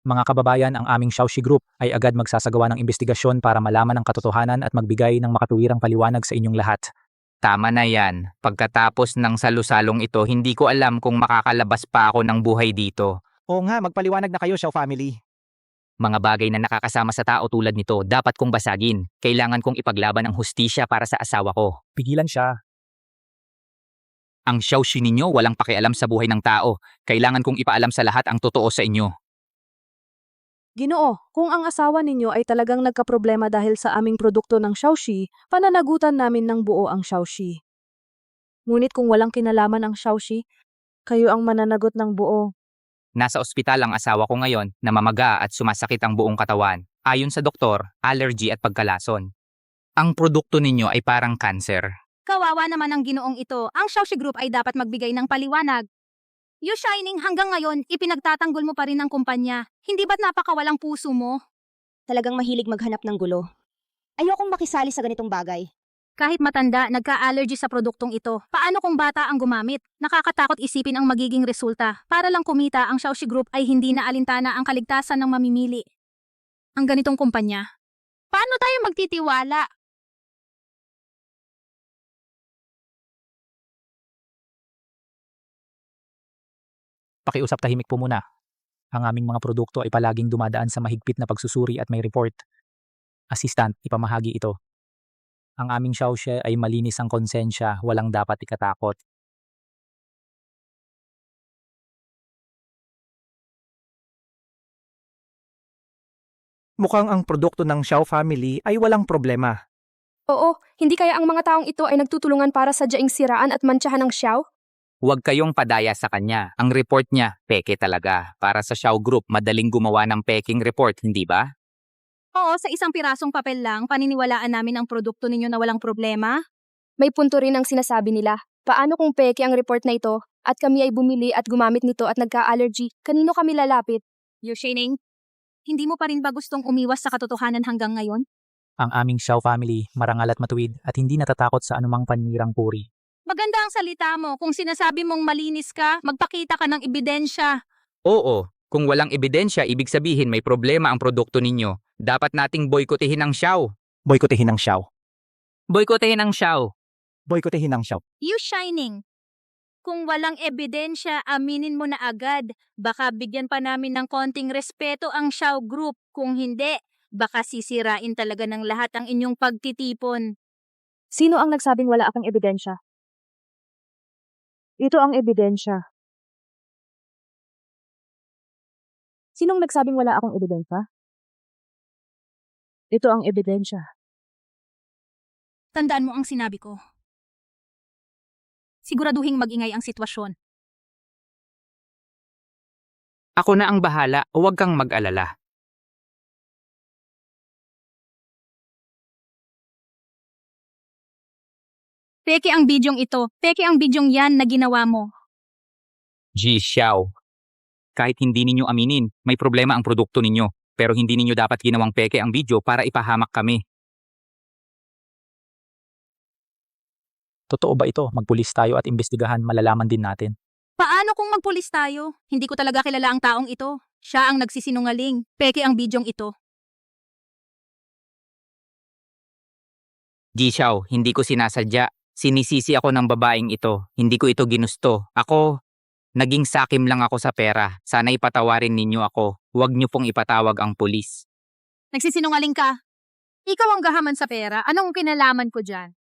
Mga kababayan, ang aming Xiaoxi Group ay agad magsasagawa ng investigasyon para malaman ang katotohanan at magbigay ng makatuwirang paliwanag sa inyong lahat. Tama na yan. Pagkatapos ng salusalong ito, hindi ko alam kung makakalabas pa ako ng buhay dito. Oo nga, magpaliwanag na kayo, Xiao family. Mga bagay na nakakasama sa tao tulad nito, dapat kong basagin. Kailangan kong ipaglaban ang hustisya para sa asawa ko. Pigilan siya. Ang Xiaoxi ninyo walang pakialam sa buhay ng tao. Kailangan kong ipaalam sa lahat ang totoo sa inyo. Ginoo, kung ang asawa ninyo ay talagang nagkaproblema dahil sa aming produkto ng Xiaoxi, pananagutan namin ng buo ang Xiaoxi. Ngunit kung walang kinalaman ang Xiaoxi, kayo ang mananagot ng buo. Nasa ospital ang asawa ko ngayon, namamaga at sumasakit ang buong katawan. Ayon sa doktor, allergy at pagkalason. Ang produkto ninyo ay parang cancer. Kawawa naman ang ginoong ito. Ang Xiaoxi Group ay dapat magbigay ng paliwanag. Yu Shining, hanggang ngayon, ipinagtatanggol mo pa rin ang kumpanya. Hindi ba't napakawalang puso mo? Talagang mahilig maghanap ng gulo. Ayokong makisali sa ganitong bagay. Kahit matanda, nagka-allergy sa produktong ito. Paano kung bata ang gumamit? Nakakatakot isipin ang magiging resulta. Para lang kumita, ang Xiaoxi Group ay hindi na alintana ang kaligtasan ng mamimili. Ang ganitong kumpanya. Paano tayo magtitiwala? Pakiusap tahimik po muna. Ang aming mga produkto ay palaging dumadaan sa mahigpit na pagsusuri at may report. Assistant, ipamahagi ito. Ang aming Xiaoxie ay malinis ang konsensya, walang dapat ikatakot. Mukhang ang produkto ng Xiao family ay walang problema. Oo, hindi kaya ang mga taong ito ay nagtutulungan para sadyaing siraan at mantsahan ng Xiao? Huwag kayong padaya sa kanya. Ang report niya, peke talaga. Para sa Xiao Group, madaling gumawa ng peking report, hindi ba? Oo, sa isang pirasong papel lang, paniniwalaan namin ang produkto ninyo na walang problema. May punto rin ang sinasabi nila. Paano kung peke ang report na ito at kami ay bumili at gumamit nito at nagka-allergy? Kanino kami lalapit? Yushining, hindi mo pa rin ba gustong umiwas sa katotohanan hanggang ngayon? Ang aming Xiao family, marangal at matuwid at hindi natatakot sa anumang paninirang puri. Maganda ang salita mo. Kung sinasabi mong malinis ka, magpakita ka ng ebidensya. Oo, kung walang ebidensya, ibig sabihin may problema ang produkto ninyo. Dapat nating boykotehin ang Xiao. Boykotehin ang Xiao. Boykotehin ang Xiao. Boykotehin ang Xiao. You Shining. Kung walang ebidensya, aminin mo na agad. Baka bigyan pa namin ng konting respeto ang Xiao Group. Kung hindi, baka sisirain talaga ng lahat ang inyong pagtitipon. Sino ang nagsabing wala akong ebidensya? Ito ang ebidensya. Sinong nagsabing wala akong ebidensya? Ito ang ebidensya. Tandaan mo ang sinabi ko. Siguraduhing magingay ang sitwasyon. Ako na ang bahala, huwag kang mag-alala. Peke ang bidyong ito. Peke ang bidyong yan na ginawa mo. Ji Xiao. Kahit hindi ninyo aminin, may problema ang produkto ninyo. Pero hindi ninyo dapat ginawang peke ang video para ipahamak kami. Totoo ba ito? Magpulis tayo at imbestigahan, malalaman din natin. Paano kung magpulis tayo? Hindi ko talaga kilala ang taong ito. Siya ang nagsisinungaling. Peke ang bidyong ito. Ji Xiao, hindi ko sinasadya. Sinisisi ako ng babaeng ito. Hindi ko ito ginusto. Ako, naging sakim lang ako sa pera. Sana ipatawarin ninyo ako. Huwag niyo pong ipatawag ang pulis. Nagsisinungaling ka. Ikaw ang gahaman sa pera. Anong kinalaman ko dyan?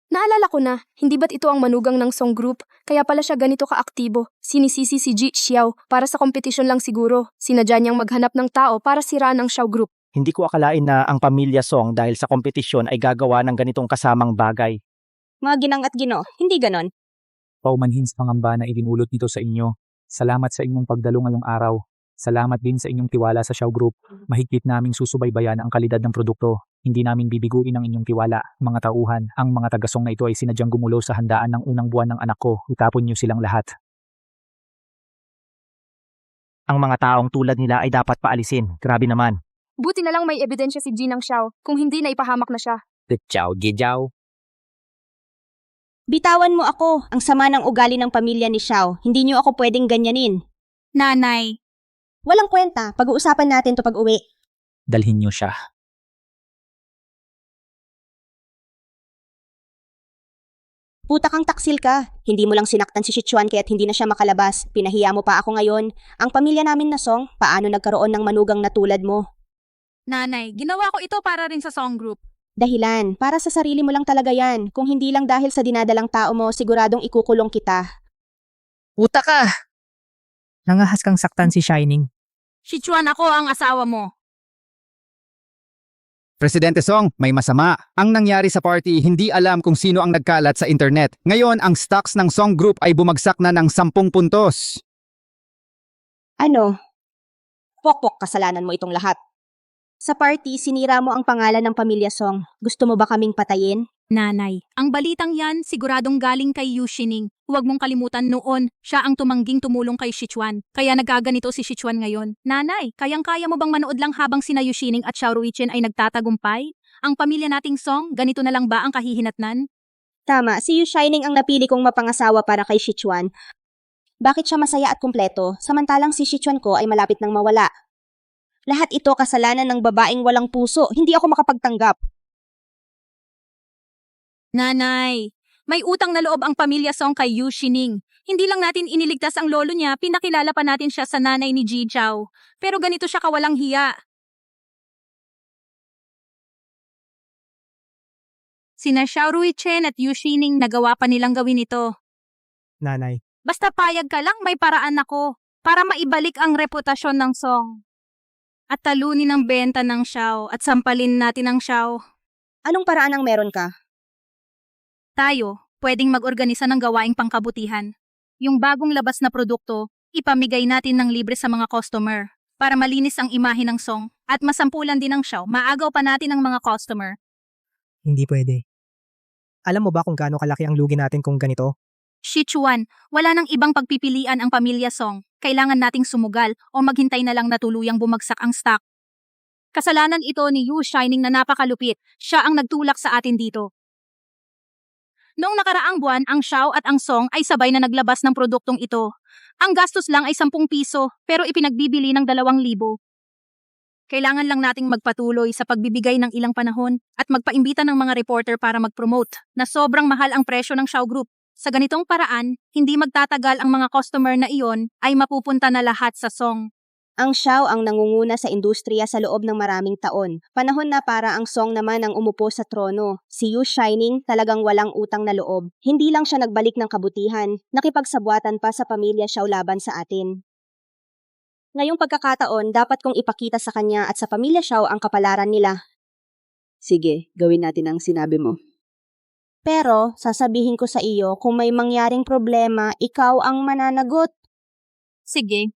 Naalala ko na, hindi ba't ito ang manugang ng Song Group? Kaya pala siya ganito kaaktibo. Sinisisi si Ji Xiao para sa kompetisyon lang siguro. Sinadya niyang maghanap ng tao para siraan ang Xiao Group. Hindi ko akalain na ang pamilya Song dahil sa kompetisyon ay gagawa ng ganitong kasamang bagay. Mga ginang at gino, hindi ganon. Paumanhin sa pangamba na idinulot nito sa inyo. Salamat sa inyong pagdalo ngayong araw. Salamat din sa inyong tiwala sa Xiao Group. Mahigpit naming susubaybayan ang kalidad ng produkto. Hindi namin bibiguin ang inyong tiwala, mga tauhan. Ang mga tagasong na ito ay sinadyang gumulo sa handaan ng unang buwan ng anak ko. Itapon niyo silang lahat. Ang mga taong tulad nila ay dapat paalisin. Grabe naman. Buti na lang may ebidensya si Ji ng Xiao. Kung hindi na ipahamak na siya. Xiao, Gijiao. Bitawan mo ako. Ang sama ng ugali ng pamilya ni Xiao. Hindi niyo ako pwedeng ganyanin. Nanay. Walang kwenta. Pag-uusapan natin to pag-uwi. Dalhin niyo siya. Puta kang taksil ka. Hindi mo lang sinaktan si Sichuan kaya't hindi na siya makalabas. Pinahiya mo pa ako ngayon. Ang pamilya namin na Song, paano nagkaroon ng manugang na tulad mo? Nanay, ginawa ko ito para rin sa Song Group. Dahilan, para sa sarili mo lang talaga yan. Kung hindi lang dahil sa dinadalang tao mo, siguradong ikukulong kita. Puta ka! Nangahas kang saktan si Shining. Sichuan, ako ang asawa mo. Presidente Song, may masama. Ang nangyari sa party, hindi alam kung sino ang nagkalat sa internet. Ngayon, ang stocks ng Song Group ay bumagsak na ng 10 puntos. Ano? Pokpok, kasalanan mo itong lahat. Sa party, sinira mo ang pangalan ng pamilya Song. Gusto mo ba kaming patayin? Nanay, ang balitang yan siguradong galing kay Yushining. Huwag mong kalimutan noon, siya ang tumangging tumulong kay Sichuan. Kaya nagaganito si Sichuan ngayon. Nanay, kayang-kaya mo bang manood lang habang sina Yushining at Xiao Ruichen ay nagtatagumpay? Ang pamilya nating Song, ganito na lang ba ang kahihinatnan? Tama, si Yu Shining ang napili kong mapangasawa para kay Sichuan. Bakit siya masaya at kumpleto, samantalang si Sichuan ko ay malapit nang mawala? Lahat ito kasalanan ng babaeng walang puso. Hindi ako makapagtanggap. Nanay, May utang na loob ang pamilya Song kay Yu Shining. Hindi lang natin iniligtas ang lolo niya, pinakilala pa natin siya sa nanay ni Ji Chao. Pero ganito siya kawalang hiya. Sina Xiao Ruichen at Yu Shining nagawa pa nilang gawin ito. Nanay, Basta payag ka lang, may paraan ako para maibalik ang reputasyon ng Song. At talunin ang benta ng Xiao at sampalin natin ang Xiao. Anong paraan ang meron ka? Tayo, pwedeng mag-organisa ng gawaing pangkabutihan. Yung bagong labas na produkto, ipamigay natin ng libre sa mga customer para malinis ang imahe ng Song at masampulan din ng Xiao. Maagaw pa natin ang mga customer. hindi pwede. Alam mo ba kung gaano kalaki ang lugi natin kung ganito? Sichuan, wala nang ibang pagpipilian ang pamilya Song. Kailangan nating sumugal o maghintay na lang na tuluyang bumagsak ang stock. Kasalanan ito ni Yu Shining na napakalupit. Siya ang nagtulak sa atin dito. Noong nakaraang buwan, ang Xiao at ang Song ay sabay na naglabas ng produktong ito. Ang gastos lang ay 10 piso pero ipinagbibili ng 2,000. Kailangan lang nating magpatuloy sa pagbibigay ng ilang panahon at magpaimbita ng mga reporter para mag-promote na sobrang mahal ang presyo ng Xiao Group. Sa ganitong paraan, hindi magtatagal ang mga customer na iyon ay mapupunta na lahat sa Song. Ang Xiao ang nangunguna sa industriya sa loob ng maraming taon. Panahon na para ang Song naman ang umupo sa trono. Si Yu Shining talagang walang utang na loob. Hindi lang siya nagbalik ng kabutihan, nakipagsabwatan pa sa pamilya Xiao laban sa atin. Ngayong pagkakataon, dapat kong ipakita sa kanya at sa pamilya Xiao ang kapalaran nila. Sige, gawin natin ang sinabi mo. Pero, sasabihin ko sa iyo, kung may mangyaring problema, ikaw ang mananagot. Sige.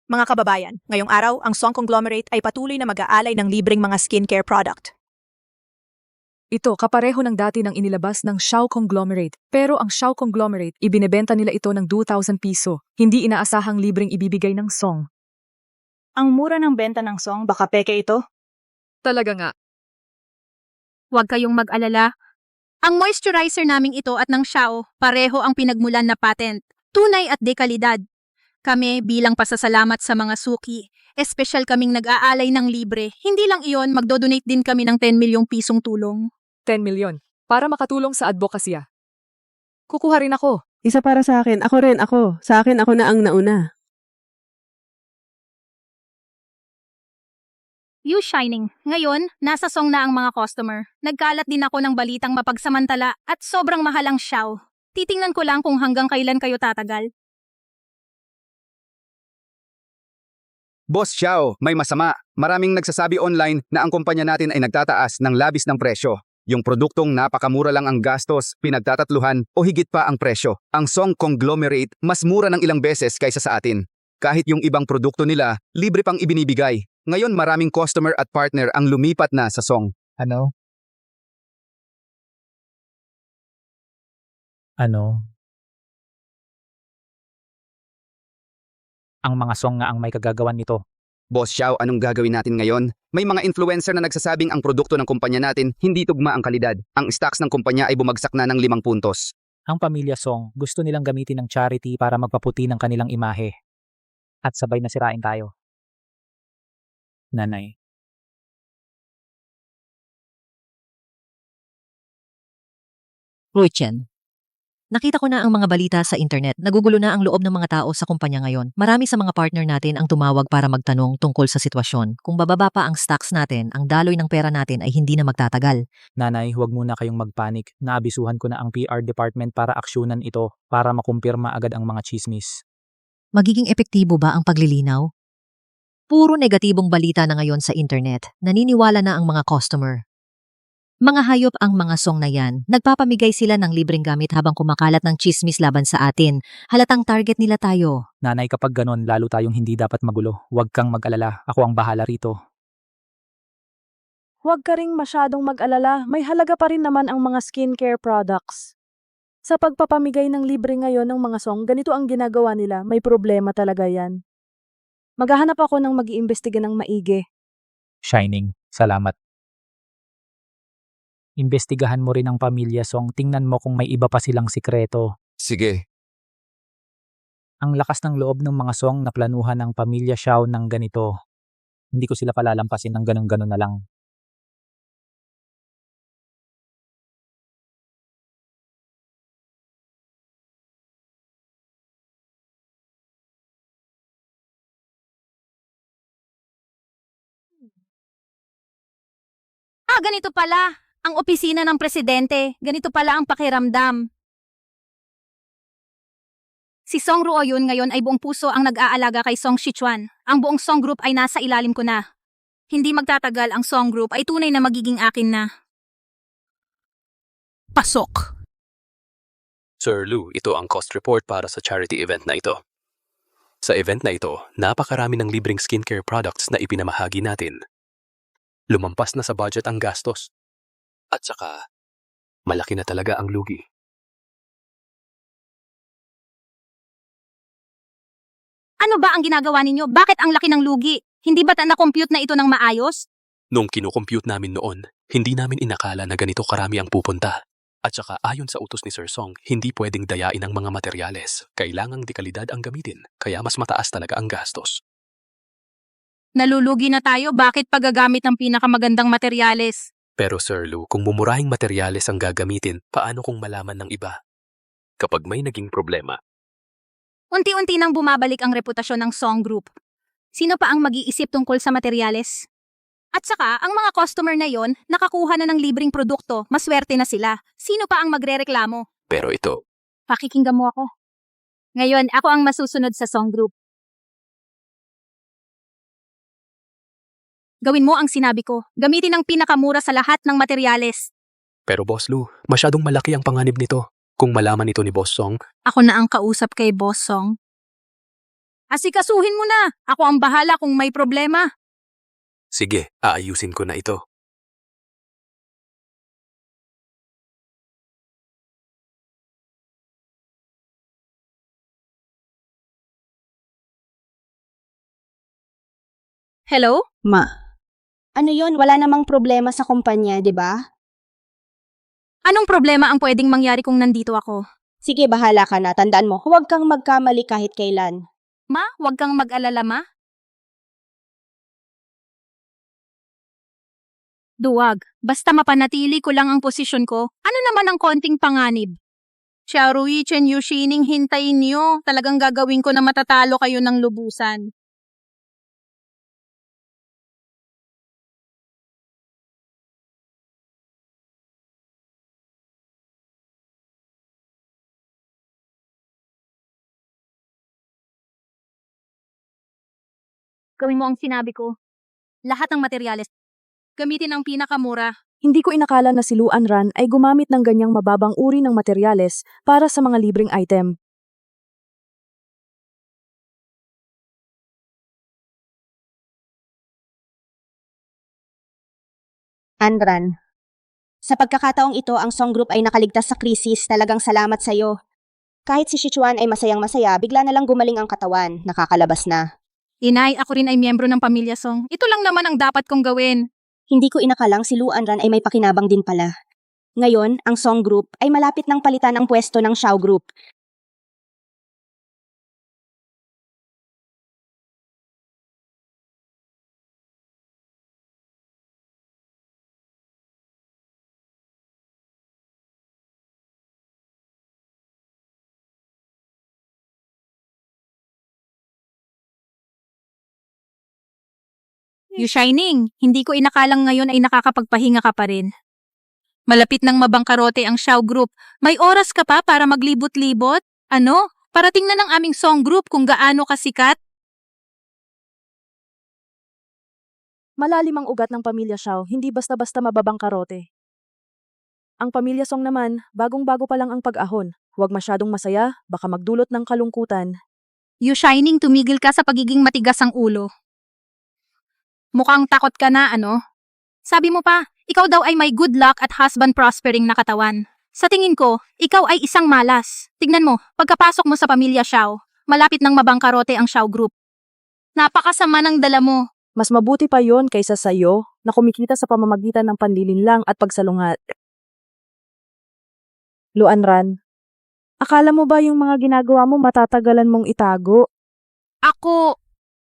Mga kababayan, ngayong araw, ang Song Conglomerate ay patuloy na mag-aalay ng libreng mga skincare product. Ito kapareho ng dati ng inilabas ng Xiao Conglomerate. Pero ang Xiao Conglomerate, ibinebenta nila ito ng 2,000 piso. Hindi inaasahang libreng ibibigay ng Song. Ang mura ng benta ng Song, baka peke ito? Talaga nga. Huwag kayong mag-alala. Ang moisturizer naming ito at ng Xiao, pareho ang pinagmulan na patent. Tunay at dekalidad. Kami bilang pasasalamat sa mga suki, espesyal kaming nag-aalay ng libre. Hindi lang iyon, magdodonate din kami ng 10 milyong pisong tulong. 10 milyon. Para makatulong sa advokasya. Kukuha rin ako. Isa para sa akin. Ako rin, ako. Sa akin, ako na ang nauna. Yu Shining, ngayon, nasa Song na ang mga customer. Nagkalat din ako ng balitang mapagsamantala at sobrang mahal ang Xiao. Titingnan ko lang kung hanggang kailan kayo tatagal. Boss Xiao, may masama. Maraming nagsasabi online na ang kumpanya natin ay nagtataas ng labis ng presyo. Yung produktong napakamura lang ang gastos, pinagtatatluhan o higit pa ang presyo. Ang Song Conglomerate mas mura ng ilang beses kaysa sa atin. Kahit yung ibang produkto nila, libre pang ibinibigay. Ngayon maraming customer at partner ang lumipat na sa Song. Ano? Ang mga Song nga ang may kagagawan nito. Boss Xiao, anong gagawin natin ngayon? May mga influencer na nagsasabing ang produkto ng kumpanya natin hindi tugma ang kalidad. Ang stocks ng kumpanya ay bumagsak na ng 5 puntos. Ang pamilya Song gusto nilang gamitin ng charity para magpaputi ng kanilang imahe. At sabay na sirain tayo. Nanay. Ruichen. Nakita ko na ang mga balita sa internet. Nagugulo na ang loob ng mga tao sa kumpanya ngayon. Marami sa mga partner natin ang tumawag para magtanong tungkol sa sitwasyon. Kung bababa pa ang stocks natin, ang daloy ng pera natin ay hindi na magtatagal. Nanay, huwag muna kayong magpanik. Naabisuhan ko na ang PR department para aksyonan ito para makumpirma agad ang mga chismis. Magiging epektibo ba ang paglilinaw? Puro negatibong balita na ngayon sa internet. Naniniwala na ang mga customer. Mga hayop ang mga Song na yan. Nagpapamigay sila ng libreng gamit habang kumakalat ng chismis laban sa atin. Halatang target nila tayo. Nanay, kapag ganon, lalo tayong hindi dapat magulo. Huwag kang mag-alala. Ako ang bahala rito. Huwag ka ring masyadong mag-alala. May halaga pa rin naman ang mga skincare products. Sa pagpapamigay ng libre ngayon ng mga Song, ganito ang ginagawa nila. May problema talaga yan. Maghahanap ako ng mag-iimbestiga ng maigi. Shining, salamat. Imbestigahan mo rin ang pamilya Song, tingnan mo kung may iba pa silang sikreto. Sige. Ang lakas ng loob ng mga Song na planuhan ng pamilya Xiao ng ganito. Hindi ko sila palalampasin ng ganun-ganun na lang. Ganito pala. Ang opisina ng presidente. Ganito pala ang pakiramdam. Si Song Ruoyun ngayon ay buong puso ang nag-aalaga kay Song Shichuan. Ang buong Song Group ay nasa ilalim ko na. Hindi magtatagal ang Song Group ay tunay na magiging akin na. Pasok! Sir Lu, ito ang cost report para sa charity event na ito. Sa event na ito, napakarami ng libreng skincare products na ipinamahagi natin. Lumampas na sa budget ang gastos. At saka, malaki na talaga ang lugi. Ano ba ang ginagawa ninyo? Bakit ang laki ng lugi? Hindi ba na-compute na ito ng maayos? Nung kinukompute namin noon, hindi namin inakala na ganito karami ang pupunta. At saka ayon sa utos ni Sir Song, hindi pwedeng dayain ang mga materyales. Kailangang dekalidad ang gamitin, kaya mas mataas talaga ang gastos. Nalulugi na tayo, bakit paggagamit ng pinakamagandang materyales? Pero Sir Lu, kung mumurahing materyales ang gagamitin, paano kung malaman ng iba? Kapag may naging problema, Unti-unti nang bumabalik ang reputasyon ng Song Group. Sino pa ang mag-iisip tungkol sa materyales? At saka, ang mga customer na yon, nakakuha na ng libreng produkto, maswerte na sila. Sino pa ang magrereklamo? pero ito, Pakikinggan mo ako. Ngayon, ako ang masusunod sa Song Group. Gawin mo ang sinabi ko. Gamitin ang pinakamura sa lahat ng materyales. pero Boss Lu, masyadong malaki ang panganib nito. Kung malaman ito ni Boss Song, Ako na ang kausap kay Boss Song. Asikasuhin mo na. Ako ang bahala kung may problema. sige, aayusin ko na ito. Hello? Ma. Ano yon? Wala namang problema sa kumpanya, di ba? Anong problema ang pwedeng mangyari kung nandito ako? Sige, bahala ka na. Tandaan mo, huwag kang magkamali kahit kailan. Ma, huwag kang mag-alala, ma. Duwag, basta mapanatili ko lang ang posisyon ko, ano naman ang konting panganib? Xiaorui Chen Yushining, hintayin niyo. Talagang gagawin ko na matatalo kayo ng lubusan. Gawin mo ang sinabi ko. Lahat ng materyales. Gamitin ang pinakamura. Hindi ko inakala na si Luan Ran ay gumamit ng ganyang mababang uri ng materyales para sa mga libreng item. Andran, sa pagkakataong ito, ang Song Group ay nakaligtas sa krisis. Talagang salamat sa'yo. Kahit si Sichuan ay masayang-masaya, bigla na lang gumaling ang katawan. Nakakalabas na. Inay, ako rin ay miyembro ng pamilya Song. Ito lang naman ang dapat kong gawin. Hindi ko inakalang si Luan Ran ay may pakinabang din pala. Ngayon, ang Song Group ay malapit ng palitan ang pwesto ng Xiao Group. You Shining, hindi ko inakalang ngayon ay nakakapagpahinga ka pa rin. Malapit nang mabangkarote ang Xiao Group. May oras ka pa para maglibot-libot? Ano? Parating na ng aming Song Group kung gaano kasikat? Malalim ang ugat ng pamilya Xiao, hindi basta-basta mababangkarote. Ang pamilya Song naman, bagong-bago pa lang ang pag-ahon. Huwag masyadong masaya, baka magdulot ng kalungkutan. You Shining, tumigil ka sa pagiging matigas ang ulo. Mukhang takot ka na, ano? Sabi mo pa, ikaw daw ay may good luck at husband prospering na katawan. Sa tingin ko, ikaw ay isang malas. Tignan mo, pagkapasok mo sa pamilya Xiao, malapit nang mabangkarote ang Xiao Group. Napakasama ng dala mo. Mas mabuti pa yon kaysa sa iyo na kumikita sa pamamagitan ng panlilinlang at pagsalungat. Luanran, akala mo ba yung mga ginagawa mo matatagalan mong itago? Ako,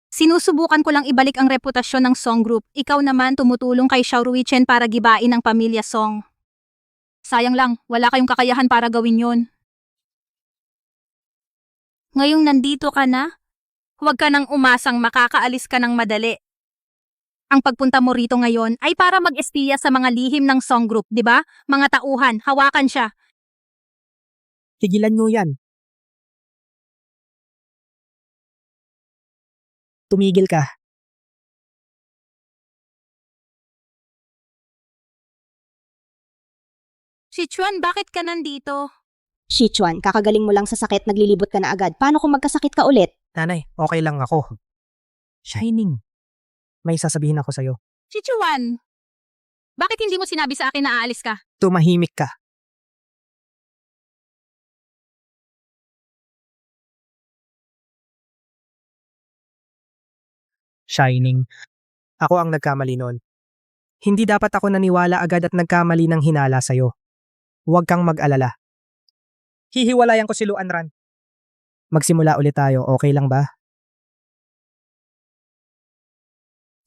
sinusubukan ko lang ibalik ang reputasyon ng Song Group. Ikaw naman tumutulong kay Xiaoruyi Chen para gibain ang pamilya Song. Sayang lang, wala kayong kakayahan para gawin yon. Ngayong nandito ka na, huwag ka nang umasang makakaalis ka ng madali. Ang pagpunta mo rito ngayon ay para mag-espiya sa mga lihim ng Song Group, di ba? Mga tauhan, hawakan siya. Tigilan nyo yan. Tumigil ka. Sichuan, bakit ka nandito? Sichuan, kakagaling mo lang sa sakit, naglilibot ka na agad. Paano kung magkasakit ka ulit? Nanay, okay lang ako. Shining. May sasabihin ako sa'yo. Sichuan, bakit hindi mo sinabi sa akin na aalis ka? Tumahimik ka. Shining. Ako ang nagkamali noon. Hindi dapat ako naniwala agad at nagkamali ng hinala sa'yo. Huwag kang mag-alala. Hihiwalayan ko si Luanran. Magsimula ulit tayo, okay lang ba?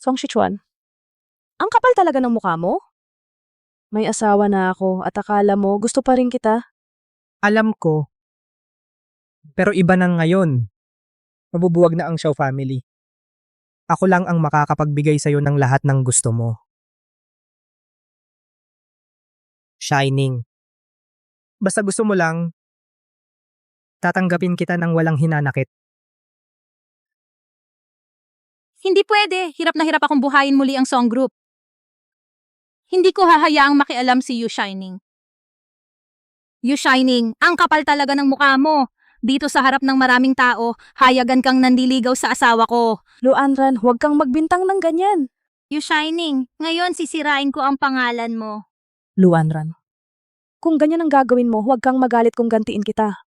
Song Shichuan, ang kapal talaga ng mukha mo? May asawa na ako at akala mo gusto pa rin kita? Alam ko. Pero iba na ngayon. Mabubuwag na ang Xiao family. Ako lang ang makakapagbigay sa'yo ng lahat ng gusto mo. Shining. Basta gusto mo lang, tatanggapin kita ng walang hinanakit. Hindi pwede, hirap na hirap akong buhayin muli ang Song Group. Hindi ko hahayaang makialam si You Shining. You Shining, ang kapal talaga ng mukha mo. Dito sa harap ng maraming tao, hayagan kang nandiligaw sa asawa ko. Luanran, huwag kang magbintang ng ganyan. You Shining, ngayon sisirain ko ang pangalan mo. Luanran, kung ganyan ang gagawin mo, huwag kang magalit kung gantiin kita.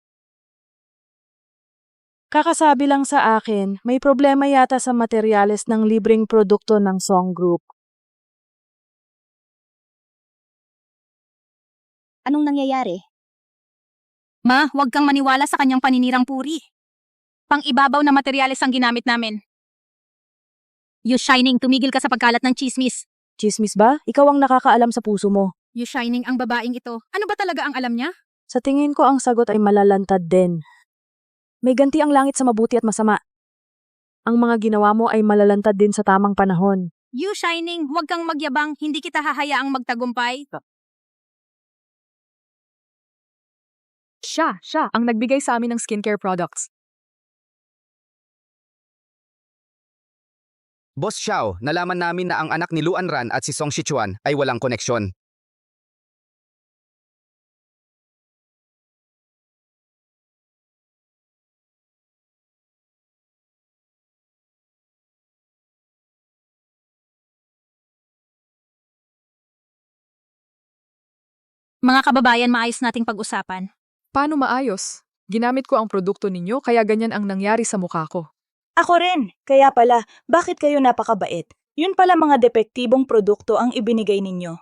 Kakasabi lang sa akin, may problema yata sa materyales ng libreng produkto ng Song Group. Anong nangyayari? Ma, huwag kang maniwala sa kanyang paninirang puri. Pang-ibabaw na materyales ang ginamit namin. You Shining, tumigil ka sa pagkalat ng chismis. Chismis ba? Ikaw ang nakakaalam sa puso mo. You Shining, ang babaeng ito. Ano ba talaga ang alam niya? Sa tingin ko ang sagot ay malalantad din. May ganti ang langit sa mabuti at masama. Ang mga ginawa mo ay malalantad din sa tamang panahon. You Shining, huwag kang magyabang, hindi kita hahayaang magtagumpay. Siya ang nagbigay sa amin ng skincare products. Boss Xiao, nalaman namin na ang anak ni Luanran at si Song Shichuan ay walang koneksyon. Mga kababayan, maayos nating pag-usapan. Paano maayos? Ginamit ko ang produkto ninyo kaya ganyan ang nangyari sa mukha ko. Ako rin. Kaya pala, bakit kayo napakabait? Yun pala mga depektibong produkto ang ibinigay ninyo.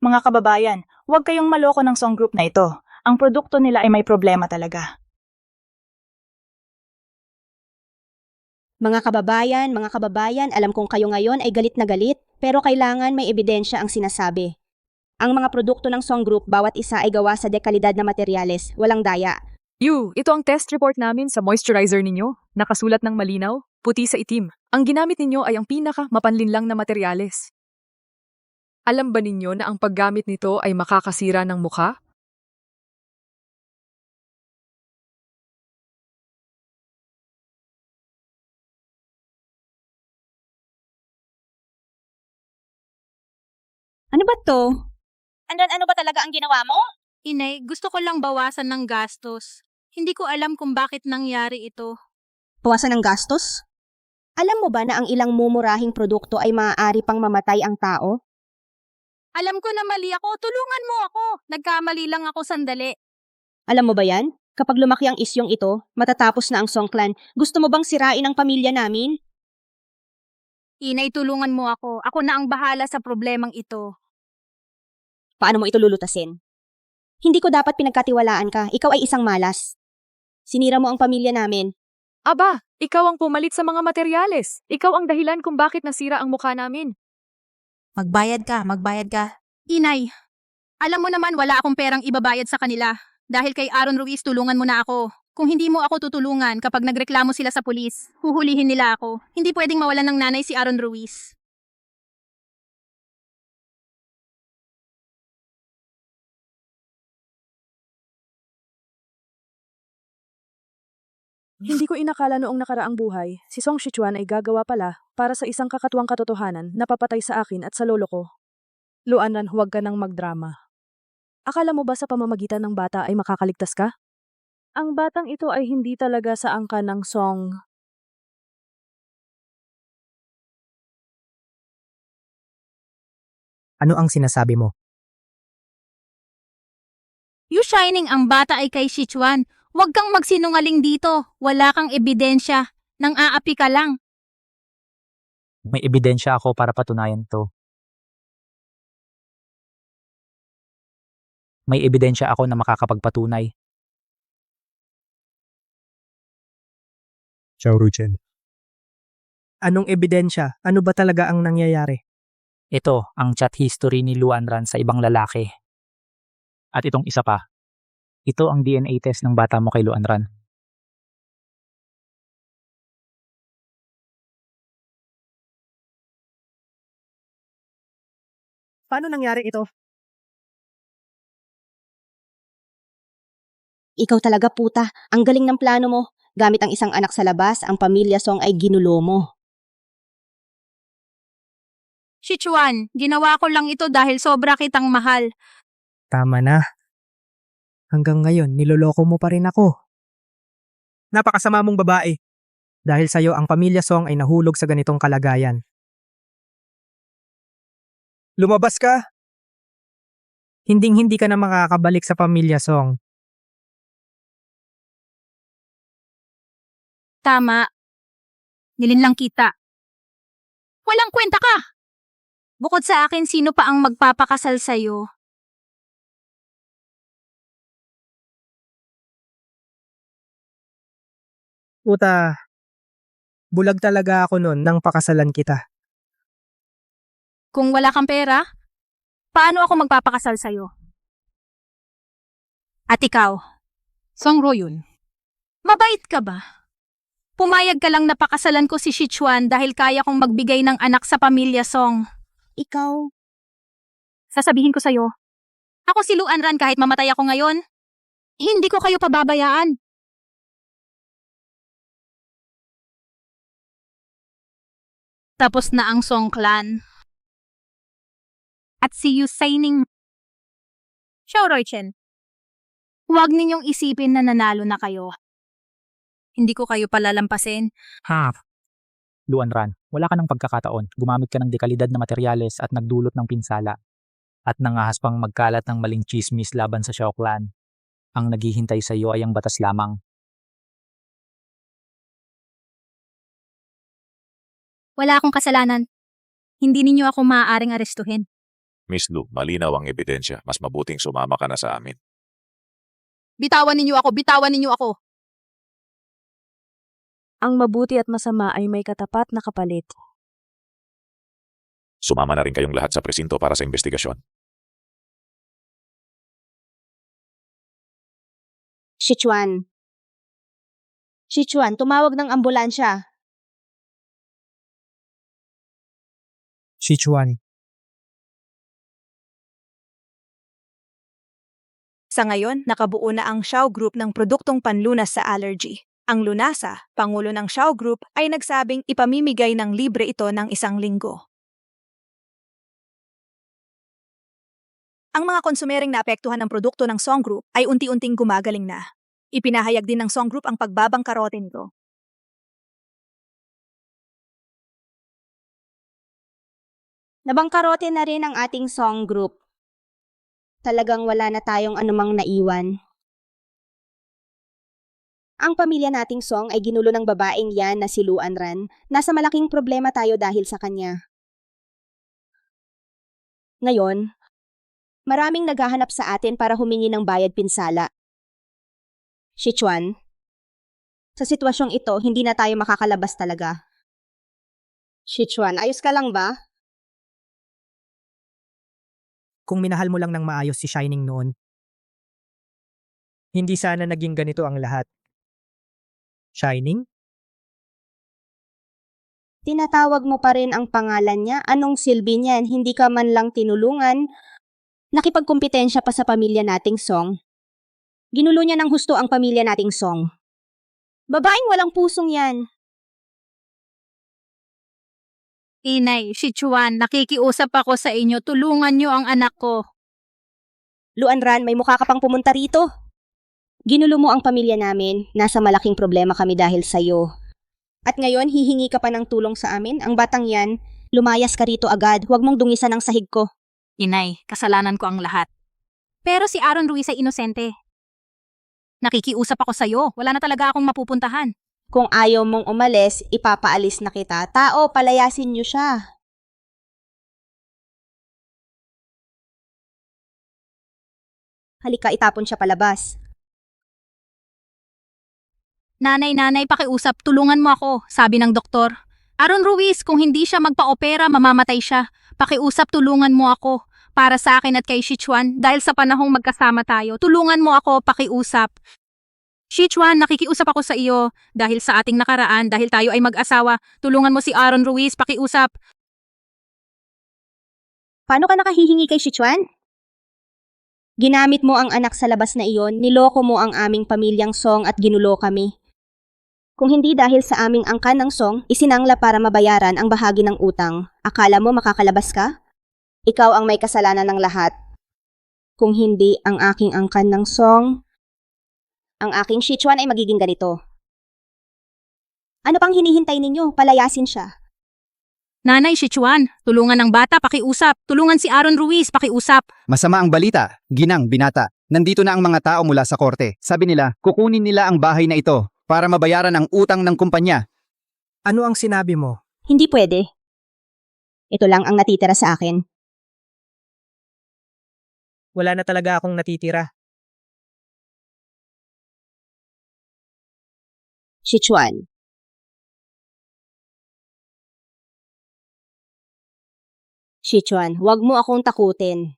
Mga kababayan, huwag kayong maloko ng Song Group na ito. Ang produkto nila ay may problema talaga. Mga kababayan, alam kong kayo ngayon ay galit na galit, pero kailangan may ebidensya ang sinasabi. Ang mga produkto ng Song Group, bawat isa ay gawa sa dekalidad na materyales, walang daya. Ito ang test report namin sa moisturizer ninyo. Nakasulat ng malinaw, puti sa itim. Ang ginamit ninyo ay ang pinaka-mapanlinlang na materyales. Alam ba ninyo na ang paggamit nito ay makakasira ng mukha? Ano ba to? Ano ba talaga ang ginawa mo? Inay, gusto ko lang bawasan ng gastos. Hindi ko alam kung bakit nangyari ito. Bawasan ng gastos? Alam mo ba na ang ilang mumurahing produkto ay maaari pang mamatay ang tao? Alam ko na mali ako, tulungan mo ako. Nagkamali lang ako sandali. Alam mo ba yan? Kapag lumaki ang isyong ito, matatapos na ang Song Clan, gusto mo bang sirain ang pamilya namin? Inay, tulungan mo ako. Ako na ang bahala sa problemang ito. Paano mo ito lulutasin? Hindi ko dapat pinagkatiwalaan ka. Ikaw ay isang malas. Sinira mo ang pamilya namin. Aba, ikaw ang pumalit sa mga materyales. Ikaw ang dahilan kung bakit nasira ang mukha namin. Magbayad ka, magbayad ka. Inay, alam mo naman wala akong perang ibabayad sa kanila. Dahil kay Aaron Ruiz, tulungan mo na ako. Kung hindi mo ako tutulungan kapag nagreklamo sila sa pulis, huhulihin nila ako. Hindi pwedeng mawalan ng nanay si Aaron Ruiz. Hindi ko inakala noong nakaraang buhay, si Song Shichuan ay gagawa pala para sa isang kakatuwang katotohanan na papatay sa akin at sa lolo ko. Luanran, huwag ka nang magdrama. Akala mo ba sa pamamagitan ng bata ay makakaligtas ka? Ang batang ito ay hindi talaga sa angka ng Song. Ano ang sinasabi mo? You Shining, ang bata ay kay Sichuan. Huwag kang magsinungaling dito. Wala kang ebidensya. Nang aapi ka lang. May ebidensya ako para patunayan to. May ebidensya ako na makakapagpatunay. Xiao Ruichen. Anong ebidensya? Ano ba talaga ang nangyayari? Ito ang chat history ni Luanran sa ibang lalaki. At itong isa pa. Ito ang DNA test ng bata mo kay Luanran. Paano nangyari ito? Ikaw talaga puta. Ang galing ng plano mo. Gamit ang isang anak sa labas, ang pamilya Song ay ginulo mo. Sichuan, ginawa ko lang ito dahil sobra kitang mahal. Tama na. Hanggang ngayon, niloloko mo pa rin ako. Napakasama mong babae. Dahil sa'yo, ang pamilya Song ay nahulog sa ganitong kalagayan. Lumabas ka! Hinding-hindi ka na makakabalik sa pamilya Song. Tama. Nilinlang kita. Walang kwenta ka! Bukod sa akin, sino pa ang magpapakasal sa'yo? Puta, bulag talaga ako nun nang pakasalan kita. Kung wala kang pera, paano ako magpapakasal sa'yo? At ikaw, Song Royun, mabait ka ba? Pumayag ka lang na pakasalan ko si Sichuan dahil kaya kong magbigay ng anak sa pamilya Song. Ikaw? Sasabihin ko sa'yo, ako si Luanran kahit mamatay ako ngayon, hindi ko kayo pababayaan. Tapos na ang Song clan. At si Yu Shining. Xiao Ruichen, huwag ninyong isipin na nanalo na kayo. Hindi ko kayo palalampasin. Luanran, wala ka ng pagkakataon. Gumamit ka ng dekalidad na materyales at nagdulot ng pinsala. At nangahas pang magkalat ng maling chismis laban sa Xiao Clan. Ang naghihintay sa iyo ay ang batas lamang. Wala akong kasalanan. Hindi ninyo ako maaaring arestuhin. Miss Lu, malinaw ang ebidensya. Mas mabuting sumama ka na sa amin. Bitawan ninyo ako! Bitawan ninyo ako! Ang mabuti at masama ay may katapat na kapalit. Sumama na rin kayong lahat sa presinto para sa investigasyon. Sichuan. Sichuan, tumawag ng ambulansya. Sichuan. Sa ngayon, nakabuo na ang Xiao Group ng produktong panlunas sa allergy. Ang Lunasa, pangulo ng Xiao Group, ay nagsabing ipamimigay ng libre ito ng 1 linggo. Ang mga konsumereng naapektuhan ng produkto ng Song Group ay unti-unting gumagaling na. Ipinahayag din ng Song Group ang pagbabangkarote nito. Nabangkarote na rin ang ating Song Group. Talagang wala na tayong anumang naiwan. Ang pamilya nating Song ay ginulo ng babaeng yan na si Luanran. Nasa malaking problema tayo dahil sa kanya. Ngayon, Maraming naghahanap sa atin para humingi ng bayad pinsala. Sichuan, sa sitwasyong ito, hindi na tayo makakalabas talaga. Sichuan, ayos ka lang ba? Kung minahal mo lang ng maayos si Shining noon, hindi sana naging ganito ang lahat. Shining? Tinatawag mo pa rin ang pangalan niya? Anong silbi niyan? Hindi ka man lang tinulungan? Nakipagkumpetensya pa sa pamilya nating Song. Ginulo niya ng husto ang pamilya nating Song. Babaeng walang pusong yan. Inay, Sichuan, nakikiusap ako sa inyo. Tulungan niyo ang anak ko. Luanran, may mukha ka pang pumunta rito. Ginulo mo ang pamilya namin. Nasa malaking problema kami dahil sa'yo. At ngayon, hihingi ka pa ng tulong sa amin? Ang batang yan, lumayas ka rito agad. Huwag mong dungisan ang sahig ko. Inay, kasalanan ko ang lahat. Pero si Aaron Ruiz ay inosente. Nakikiusap ako sa'yo. Wala na talaga akong mapupuntahan. Kung ayaw mong umalis, ipapaalis na kita. Tao, palayasin niyo siya. Halika, itapon siya palabas. Nanay, pakiusap, tulungan mo ako, sabi ng doktor. Aaron Ruiz, kung hindi siya magpa-opera, mamamatay siya. Pakiusap, tulungan mo ako. Para sa akin at kay Sichuan, dahil sa panahong magkasama tayo, tulungan mo ako, pakiusap. Sichuan, nakikiusap ako sa iyo. Dahil sa ating nakaraan, dahil tayo ay mag-asawa, tulungan mo si Aaron Ruiz, pakiusap. Paano ka nakahihingi kay Sichuan? Ginamit mo ang anak sa labas na iyon, niloko mo ang aming pamilyang Song at ginulo kami. Kung hindi dahil sa aming angkan ng Song, isinangla para mabayaran ang bahagi ng utang. Akala mo makakalabas ka? Ikaw ang may kasalanan ng lahat. Kung hindi ang aking angkan ng Song, ang aking Sichuan ay magiging ganito. Ano pang hinihintay ninyo? Palayasin siya. Nanay, Sichuan, tulungan ng bata, pakiusap. Tulungan si Aaron Ruiz, pakiusap. Masama ang balita, ginang binata. Nandito na ang mga tao mula sa korte. Sabi nila, kukunin nila ang bahay na ito para mabayaran ang utang ng kumpanya. Ano ang sinabi mo? Hindi pwede. Ito lang ang natitira sa akin. Wala na talaga akong natitira. Sichuan. Sichuan, huwag mo akong takutin.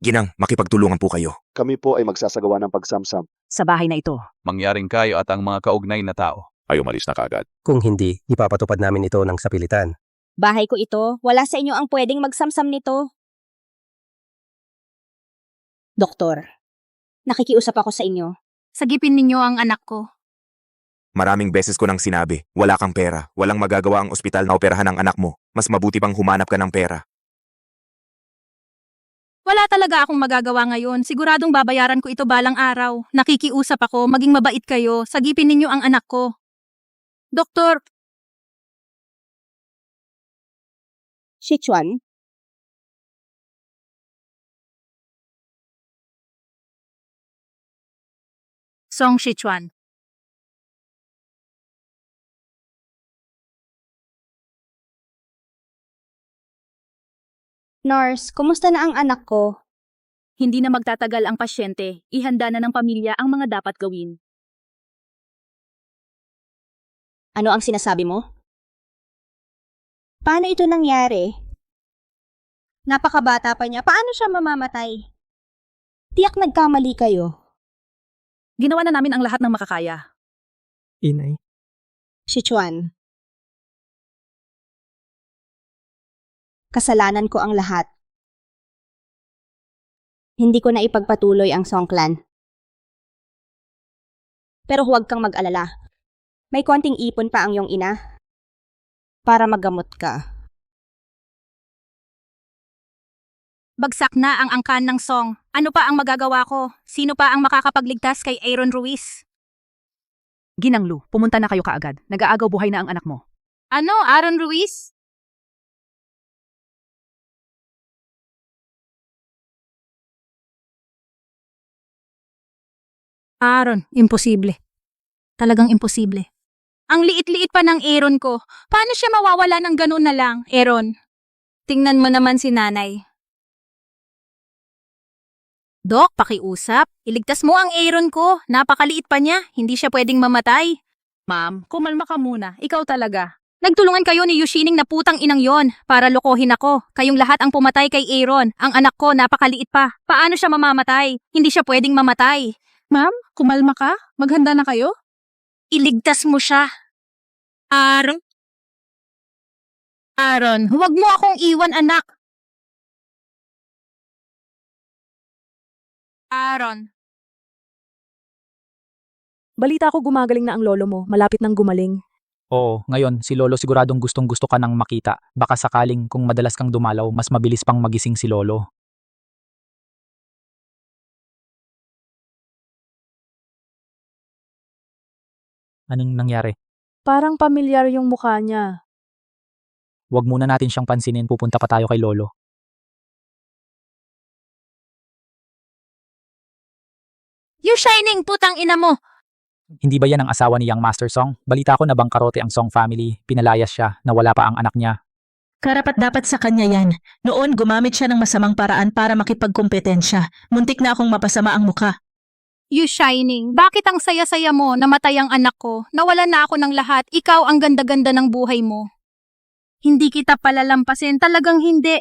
Ginang, makipagtulungan po kayo. Kami po ay magsasagawa ng pagsamsam. Sa bahay na ito. Mangyaring kayo at ang mga kaugnay na tao. Ay umalis na kaagad. Kung hindi, ipapatupad namin ito ng sapilitan. Bahay ko ito, wala sa inyo ang pwedeng magsamsam nito. Doktor, nakikiusap ako sa inyo. Sagipin ninyo ang anak ko. Maraming beses ko nang sinabi, wala kang pera, walang magagawa ang ospital na operahan ang anak mo. Mas mabuti pang humanap ka ng pera. Wala talaga akong magagawa ngayon. Siguradong babayaran ko ito balang araw. Nakikiusap ako, maging mabait kayo. Sagipin ninyo ang anak ko. Doktor, Sichuan, Song Sichuan. Nurse, kumusta na ang anak ko? Hindi na magtatagal ang pasyente. Ihanda na ng pamilya ang mga dapat gawin. Ano ang sinasabi mo? Paano ito nangyari? Napakabata pa niya. Paano siya mamamatay? Tiyak nagkamali kayo. Ginawa na namin ang lahat ng makakaya. Inay. Sichuan. Kasalanan ko ang lahat. Hindi ko na ipagpatuloy ang Song Clan. Pero huwag kang mag-alala. May konting ipon pa ang iyong ina para maggamot ka. Bagsak na ang angkan ng Song. Ano pa ang magagawa ko? Sino pa ang makakapagligtas kay Aaron Ruiz? Ginang Lu, pumunta na kayo kaagad. Nag-aagaw buhay na ang anak mo. Ano, Aaron Ruiz? Aaron, imposible. Talagang imposible. Ang liit-liit pa ng Aaron ko. Paano siya mawawala ng ganun na lang, Aaron? Tingnan mo naman si nanay. Dok, pakiusap. Iligtas mo ang Aaron ko. Napakaliit pa niya. Hindi siya pwedeng mamatay. Ma'am, kumalma ka muna. Ikaw talaga. Nagtulungan kayo ni Yushining na putang inang yon para lokohin ako. Kayong lahat ang pumatay kay Aaron. Ang anak ko napakaliit pa. Paano siya mamamatay? Hindi siya pwedeng mamatay. Ma'am, kumalma ka? Maghanda na kayo? Iligtas mo siya. Aaron? Aaron, huwag mo akong iwan, anak. Aaron. Balita ko gumagaling na ang lolo mo, malapit nang gumaling. Oo, ngayon si Lolo siguradong gustong-gusto ka nang makita. Baka sakaling kung madalas kang dumalaw, mas mabilis pang magising si Lolo. Anong nangyari? Parang pamilyar yung mukha niya. Huwag muna natin siyang pansinin, pupunta pa tayo kay Lolo. You shining, putang ina mo. Hindi ba yan ang asawa ni Young Master Song? Balita ko na bangkarote ang Song family, pinalayas siya, na wala pa ang anak niya. Karapat dapat sa kanya yan. Noon gumamit siya ng masamang paraan para makipagkompetensya. Muntik na akong mapasama ang mukha. You shining, bakit ang saya-saya mo? Namatay ang anak ko. Nawalan na ako ng lahat. Ikaw ang ganda-ganda ng buhay mo. Hindi kita palalampasin. Talagang hindi.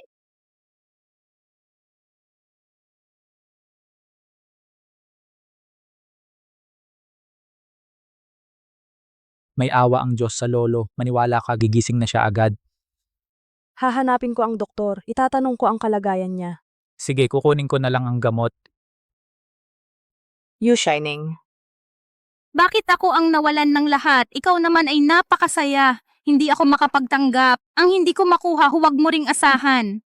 May awa ang Diyos sa Lolo, maniwala ka, gigising na siya agad. Hahanapin ko ang doktor, itatanong ko ang kalagayan niya. Sige, kukunin ko na lang ang gamot. You shining. Bakit ako ang nawalan ng lahat? Ikaw naman ay napakasaya. Hindi ako makapagtanggap. Ang hindi ko makuha, huwag mo ring asahan.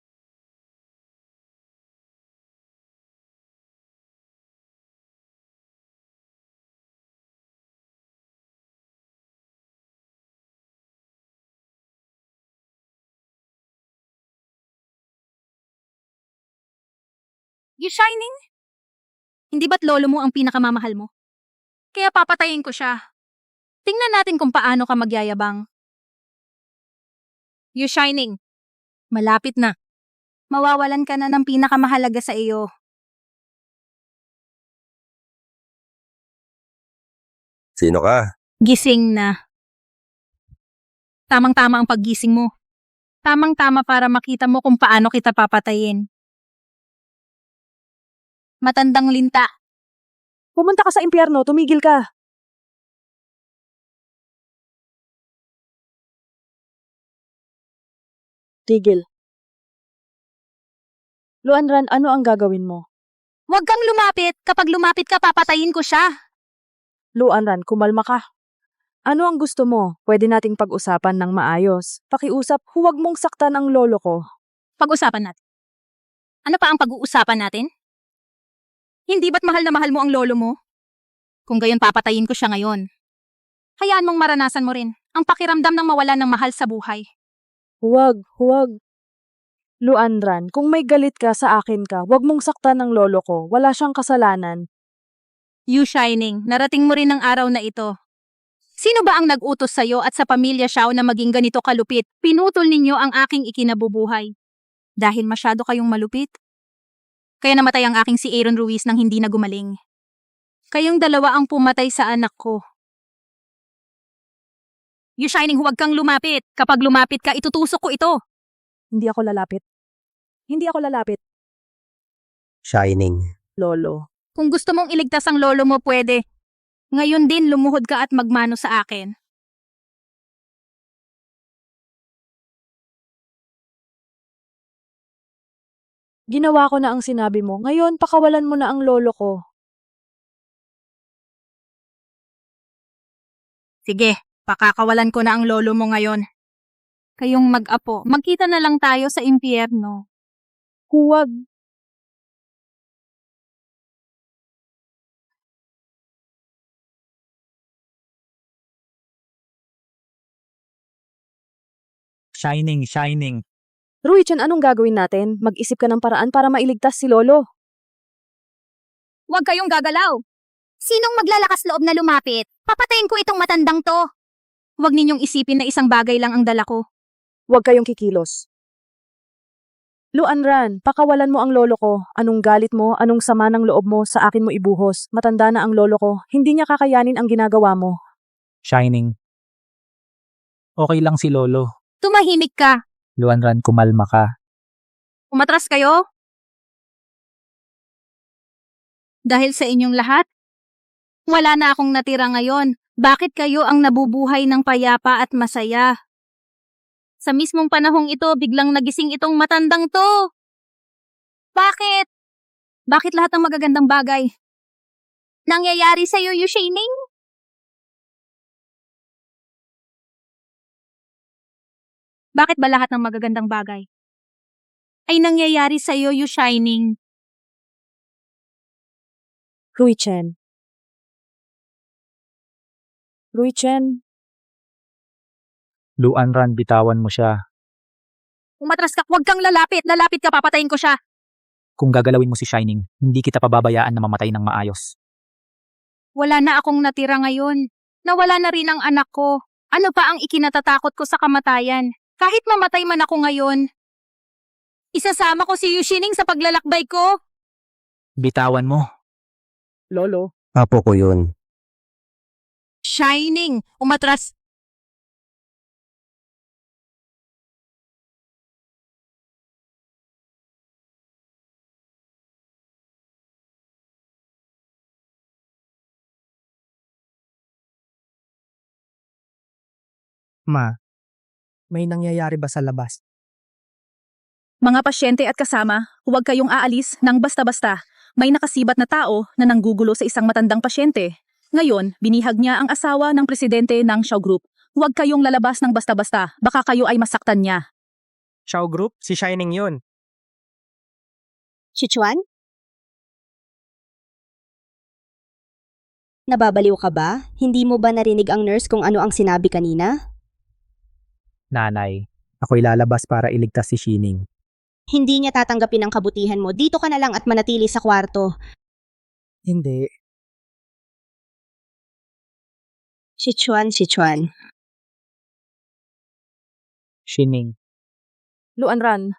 You shining? Hindi ba't lolo mo ang pinakamamahal mo? Kaya papatayin ko siya. Tingnan natin kung paano ka magyayabang. You shining. Malapit na. Mawawalan ka na ng pinakamahalaga sa iyo. Sino ka? Gising na. Tamang-tama ang paggising mo. Tamang-tama para makita mo kung paano kita papatayin. Matandang linta. Pumunta ka sa impyerno, tumigil ka. Tigil. Luanran, ano ang gagawin mo? Huwag kang lumapit. Kapag lumapit ka, papatayin ko siya. Luanran, kumalma ka. Ano ang gusto mo? Pwede nating pag-usapan ng maayos. Pakiusap, huwag mong saktan ang lolo ko. Pag-usapan natin. Ano pa ang pag-uusapan natin? Hindi ba't mahal na mahal mo ang lolo mo? Kung gayon papatayin ko siya ngayon. Hayaan mong maranasan mo rin ang pakiramdam ng mawala ng mahal sa buhay. Huwag. Luanran, kung may galit ka sa akin ka, huwag mong saktan ng lolo ko. Wala siyang kasalanan. You shining, narating mo rin ang araw na ito. Sino ba ang nag-utos sa'yo at sa pamilya Xiao na maging ganito kalupit? Pinutol ninyo ang aking ikinabubuhay. Dahil masyado kayong malupit? Kaya namatay ang aking si Aaron Ruiz nang hindi na gumaling. Kayong dalawa ang pumatay sa anak ko. You shining, huwag kang lumapit. Kapag lumapit ka, itutusok ko ito. Hindi ako lalapit. Shining. Lolo. Kung gusto mong iligtas ang lolo mo, pwede. Ngayon din, lumuhod ka at magmano sa akin. Ginawa ko na ang sinabi mo. Ngayon, pakawalan mo na ang lolo ko. Sige, pakakawalan ko na ang lolo mo ngayon. Kayong mag-apo, magkita na lang tayo sa impyerno. Huwag. Shining. Ruichan, anong gagawin natin? Mag-isip ka ng paraan para mailigtas si lolo. Huwag kayong gagalaw. Sinong maglalakas loob na lumapit? Papatayin ko itong matandang to. Huwag ninyong isipin na isang bagay lang ang dala ko. Huwag kayong kikilos. Luanran, pakawalan mo ang lolo ko. Anong galit mo, anong sama ng loob mo sa akin mo ibuhos. Matanda na ang lolo ko. Hindi niya kakayanin ang ginagawa mo. Shining. Okay lang si Lolo. Tumahimik ka. Luanran, kumalma ka. Umatras kayo? Dahil sa inyong lahat? Wala na akong natira ngayon. Bakit kayo ang nabubuhay ng payapa at masaya? Sa mismong panahong ito, biglang nagising itong matandang to. Bakit? Bakit lahat ng magagandang bagay nangyayari sa'yo, Yushining? Bakit ba lahat ng magagandang bagay ay nangyayari sa'yo, Yushining? Ruichen. Ruichen, Luanran, bitawan mo siya. Umatras ka, huwag kang lalapit. Lalapit ka, papatayin ko siya. Kung gagalawin mo si Shining, hindi kita pababayaan na mamatay ng maayos. Wala na akong natira ngayon. Nawala na rin ang anak ko. Ano pa ang ikinatatakot ko sa kamatayan? Kahit mamatay man ako ngayon, isasama ko si Yushining sa paglalakbay ko. Bitawan mo. Lolo. Apo ko yun. Shining, umatras. Ma, may nangyayari ba sa labas? Mga pasyente at kasama, huwag kayong aalis ng basta-basta. May nakasibat na tao na nanggugulo sa isang matandang pasyente. Ngayon, binihag niya ang asawa ng presidente ng Shaw Group. Huwag kayong lalabas ng basta-basta, baka kayo ay masaktan niya. Shaw Group? Si Shining yun. Sichuan? Nababaliw ka ba? Hindi mo ba narinig ang nurse kung ano ang sinabi kanina? Nanay, ako'y lalabas para iligtas si Shining. Hindi niya tatanggapin ang kabutihan mo. Dito ka na lang at manatili sa kwarto. Hindi. Sichuan. Shining. Luanran,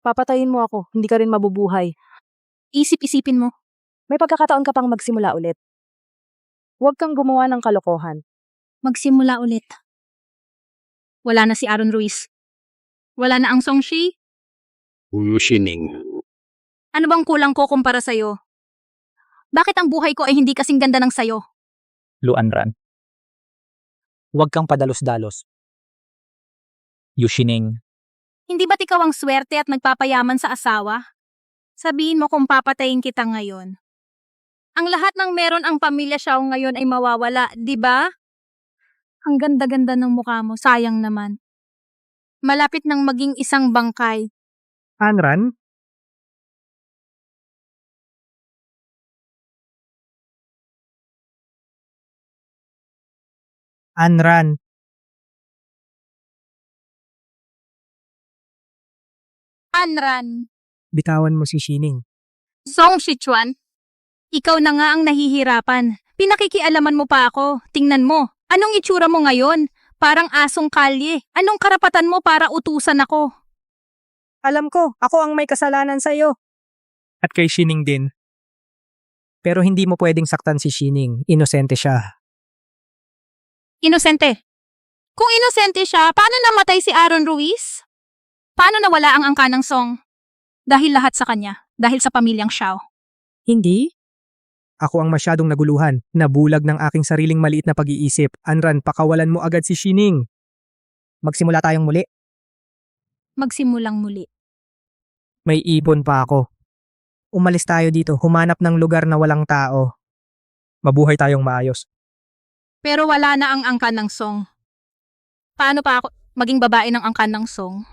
papatayin mo ako. Hindi ka rin mabubuhay. Isip-isipin mo. May pagkakataon ka pang magsimula ulit. Huwag kang gumawa ng kalokohan. Magsimula ulit. Wala na si Aaron Ruiz. Wala na ang Songshi. Yushining. Ano bang kulang ko kumpara sa'yo? Bakit ang buhay ko ay hindi kasing ganda ng sayo? Luanran. Huwag kang padalos-dalos. Yushining. Hindi ba't ikaw ang swerte at nagpapayaman sa asawa? Sabihin mo kung papatayin kita ngayon. Ang lahat ng meron ang pamilya Xiao ngayon ay mawawala, di ba? Ang ganda-ganda ng mukha mo, sayang naman. Malapit nang maging isang bangkay. Anran? Anran. Anran. Bitawan mo si Shining. Song Sichuan. Ikaw na nga ang nahihirapan. Pinakikialaman mo pa ako. Tingnan mo. Anong itsura mo ngayon? Parang asong kalye. Anong karapatan mo para utusan ako? Alam ko, ako ang may kasalanan sa iyo. At kay Shining din. Pero hindi mo pwedeng saktan si Shining. Inosente siya. Inosente. Kung inosente siya, paano namatay si Aaron Ruiz? Paano nawala ang angka ng Song? Dahil lahat sa kanya. Dahil sa pamilyang Xiao. Hindi? Ako ang masyadong naguluhan. Nabulag ng aking sariling maliit na pag-iisip. Anran, pakawalan mo agad si Shining. Magsimula tayong muli. Magsimulang muli. May ibon pa ako. Umalis tayo dito. Humanap ng lugar na walang tao. Mabuhay tayong maayos. Pero wala na ang angkan ng Song. Paano pa ako maging babae ng angkan ng Song?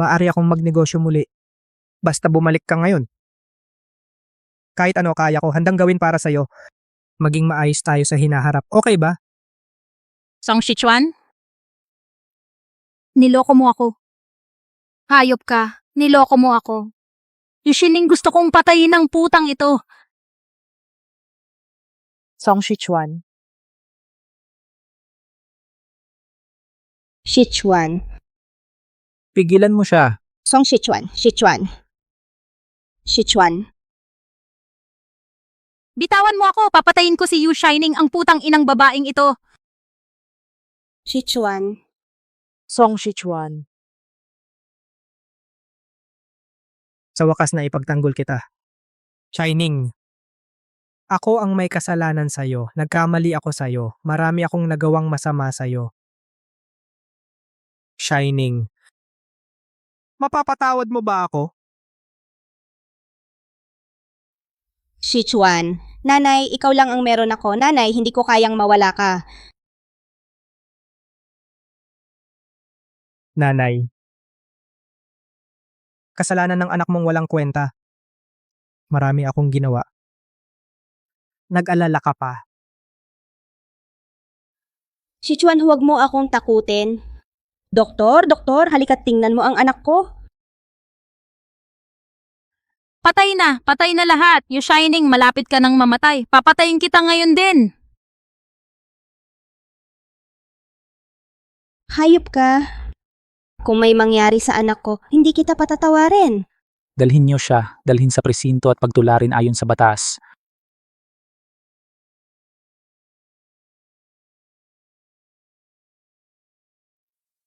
Maaari akong magnegosyo muli. Basta bumalik ka ngayon. Kahit ano kaya ko, handang gawin para sa'yo. Maging maayos tayo sa hinaharap. Okay ba? Song Sichuan? Niloko mo ako. Hayop ka. Niloko mo ako. Yushining, gusto kong patayin ng putang ito. Song Sichuan. Sichuan. Pigilan mo siya. Song Sichuan, Sichuan. Sichuan. Bitawan mo ako, papatayin ko si Yu Shining, ang putang inang babaeng ito. Sichuan. Song Sichuan. Sa wakas na ipagtanggol kita. Shining. Ako ang may kasalanan sa'yo. Nagkamali ako sa'yo. Marami akong nagawang masama sa'yo. Shining. Mapapatawad mo ba ako? Sichuan. Nanay, ikaw lang ang meron ako. Nanay, hindi ko kayang mawala ka. Nanay. Kasalanan ng anak mong walang kwenta. Marami akong ginawa. Nag-alala ka pa. Sichuan, huwag mo akong takutin. Doktor, halika't tingnan mo ang anak ko. Patay na lahat. Yu Shining, malapit ka nang mamatay. Papatayin kita ngayon din. Hayop ka. Kung may mangyari sa anak ko, hindi kita patatawarin. Dalhin niyo siya, dalhin sa presinto at pagtularin ayon sa batas.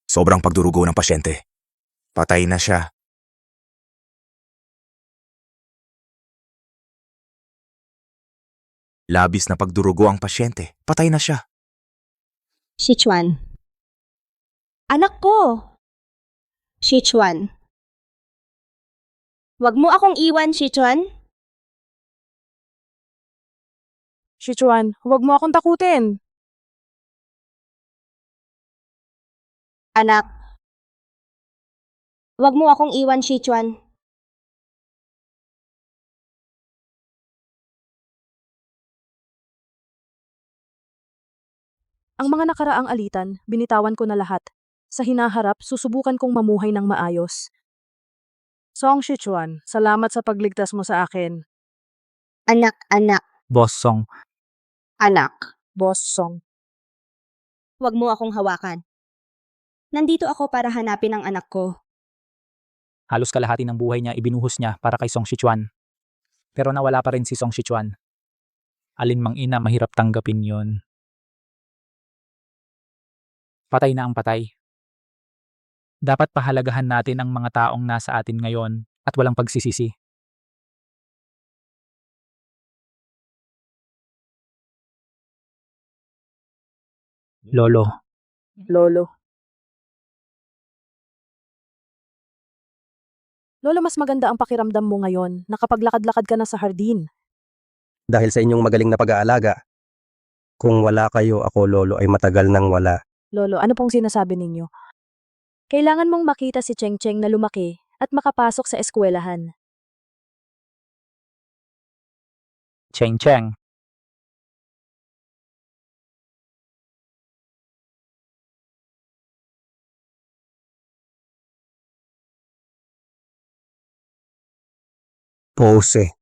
Sobrang pagdurugo ng pasyente. Patay na siya. Labis na pagdurugo ang pasyente. Patay na siya. Sichuan. Anak ko. Sichuan. Wag mo akong iwan, Sichuan. Sichuan, huwag mo akong takutin. Anak. Wag mo akong iwan, Sichuan. Ang mga nakaraang alitan, binitawan ko na lahat. Sa hinaharap, susubukan kong mamuhay ng maayos. Song Sichuan, salamat sa pagligtas mo sa akin. Anak. Boss Song, Anak. Boss Song. Wag mo akong hawakan. Nandito ako para hanapin ang anak ko. halos kalahati ng buhay niya ibinuhos niya para kay Song Sichuan. Pero nawala pa rin si Song Sichuan. Alin mang ina, mahirap tanggapin yon. Patay na ang patay. Dapat pahalagahan natin ang mga taong nasa atin ngayon at walang pagsisisi. Lolo. Lolo, mas maganda ang pakiramdam mo ngayon. Nakapaglakad-lakad ka na sa hardin. Dahil sa inyong magaling na pag-aalaga. Kung wala kayo, ako lolo ay matagal nang wala. Lolo, ano pong sinasabi ninyo? Kailangan mong makita si Cheng Cheng na lumaki at makapasok sa eskwelahan. Cheng Cheng. Pose.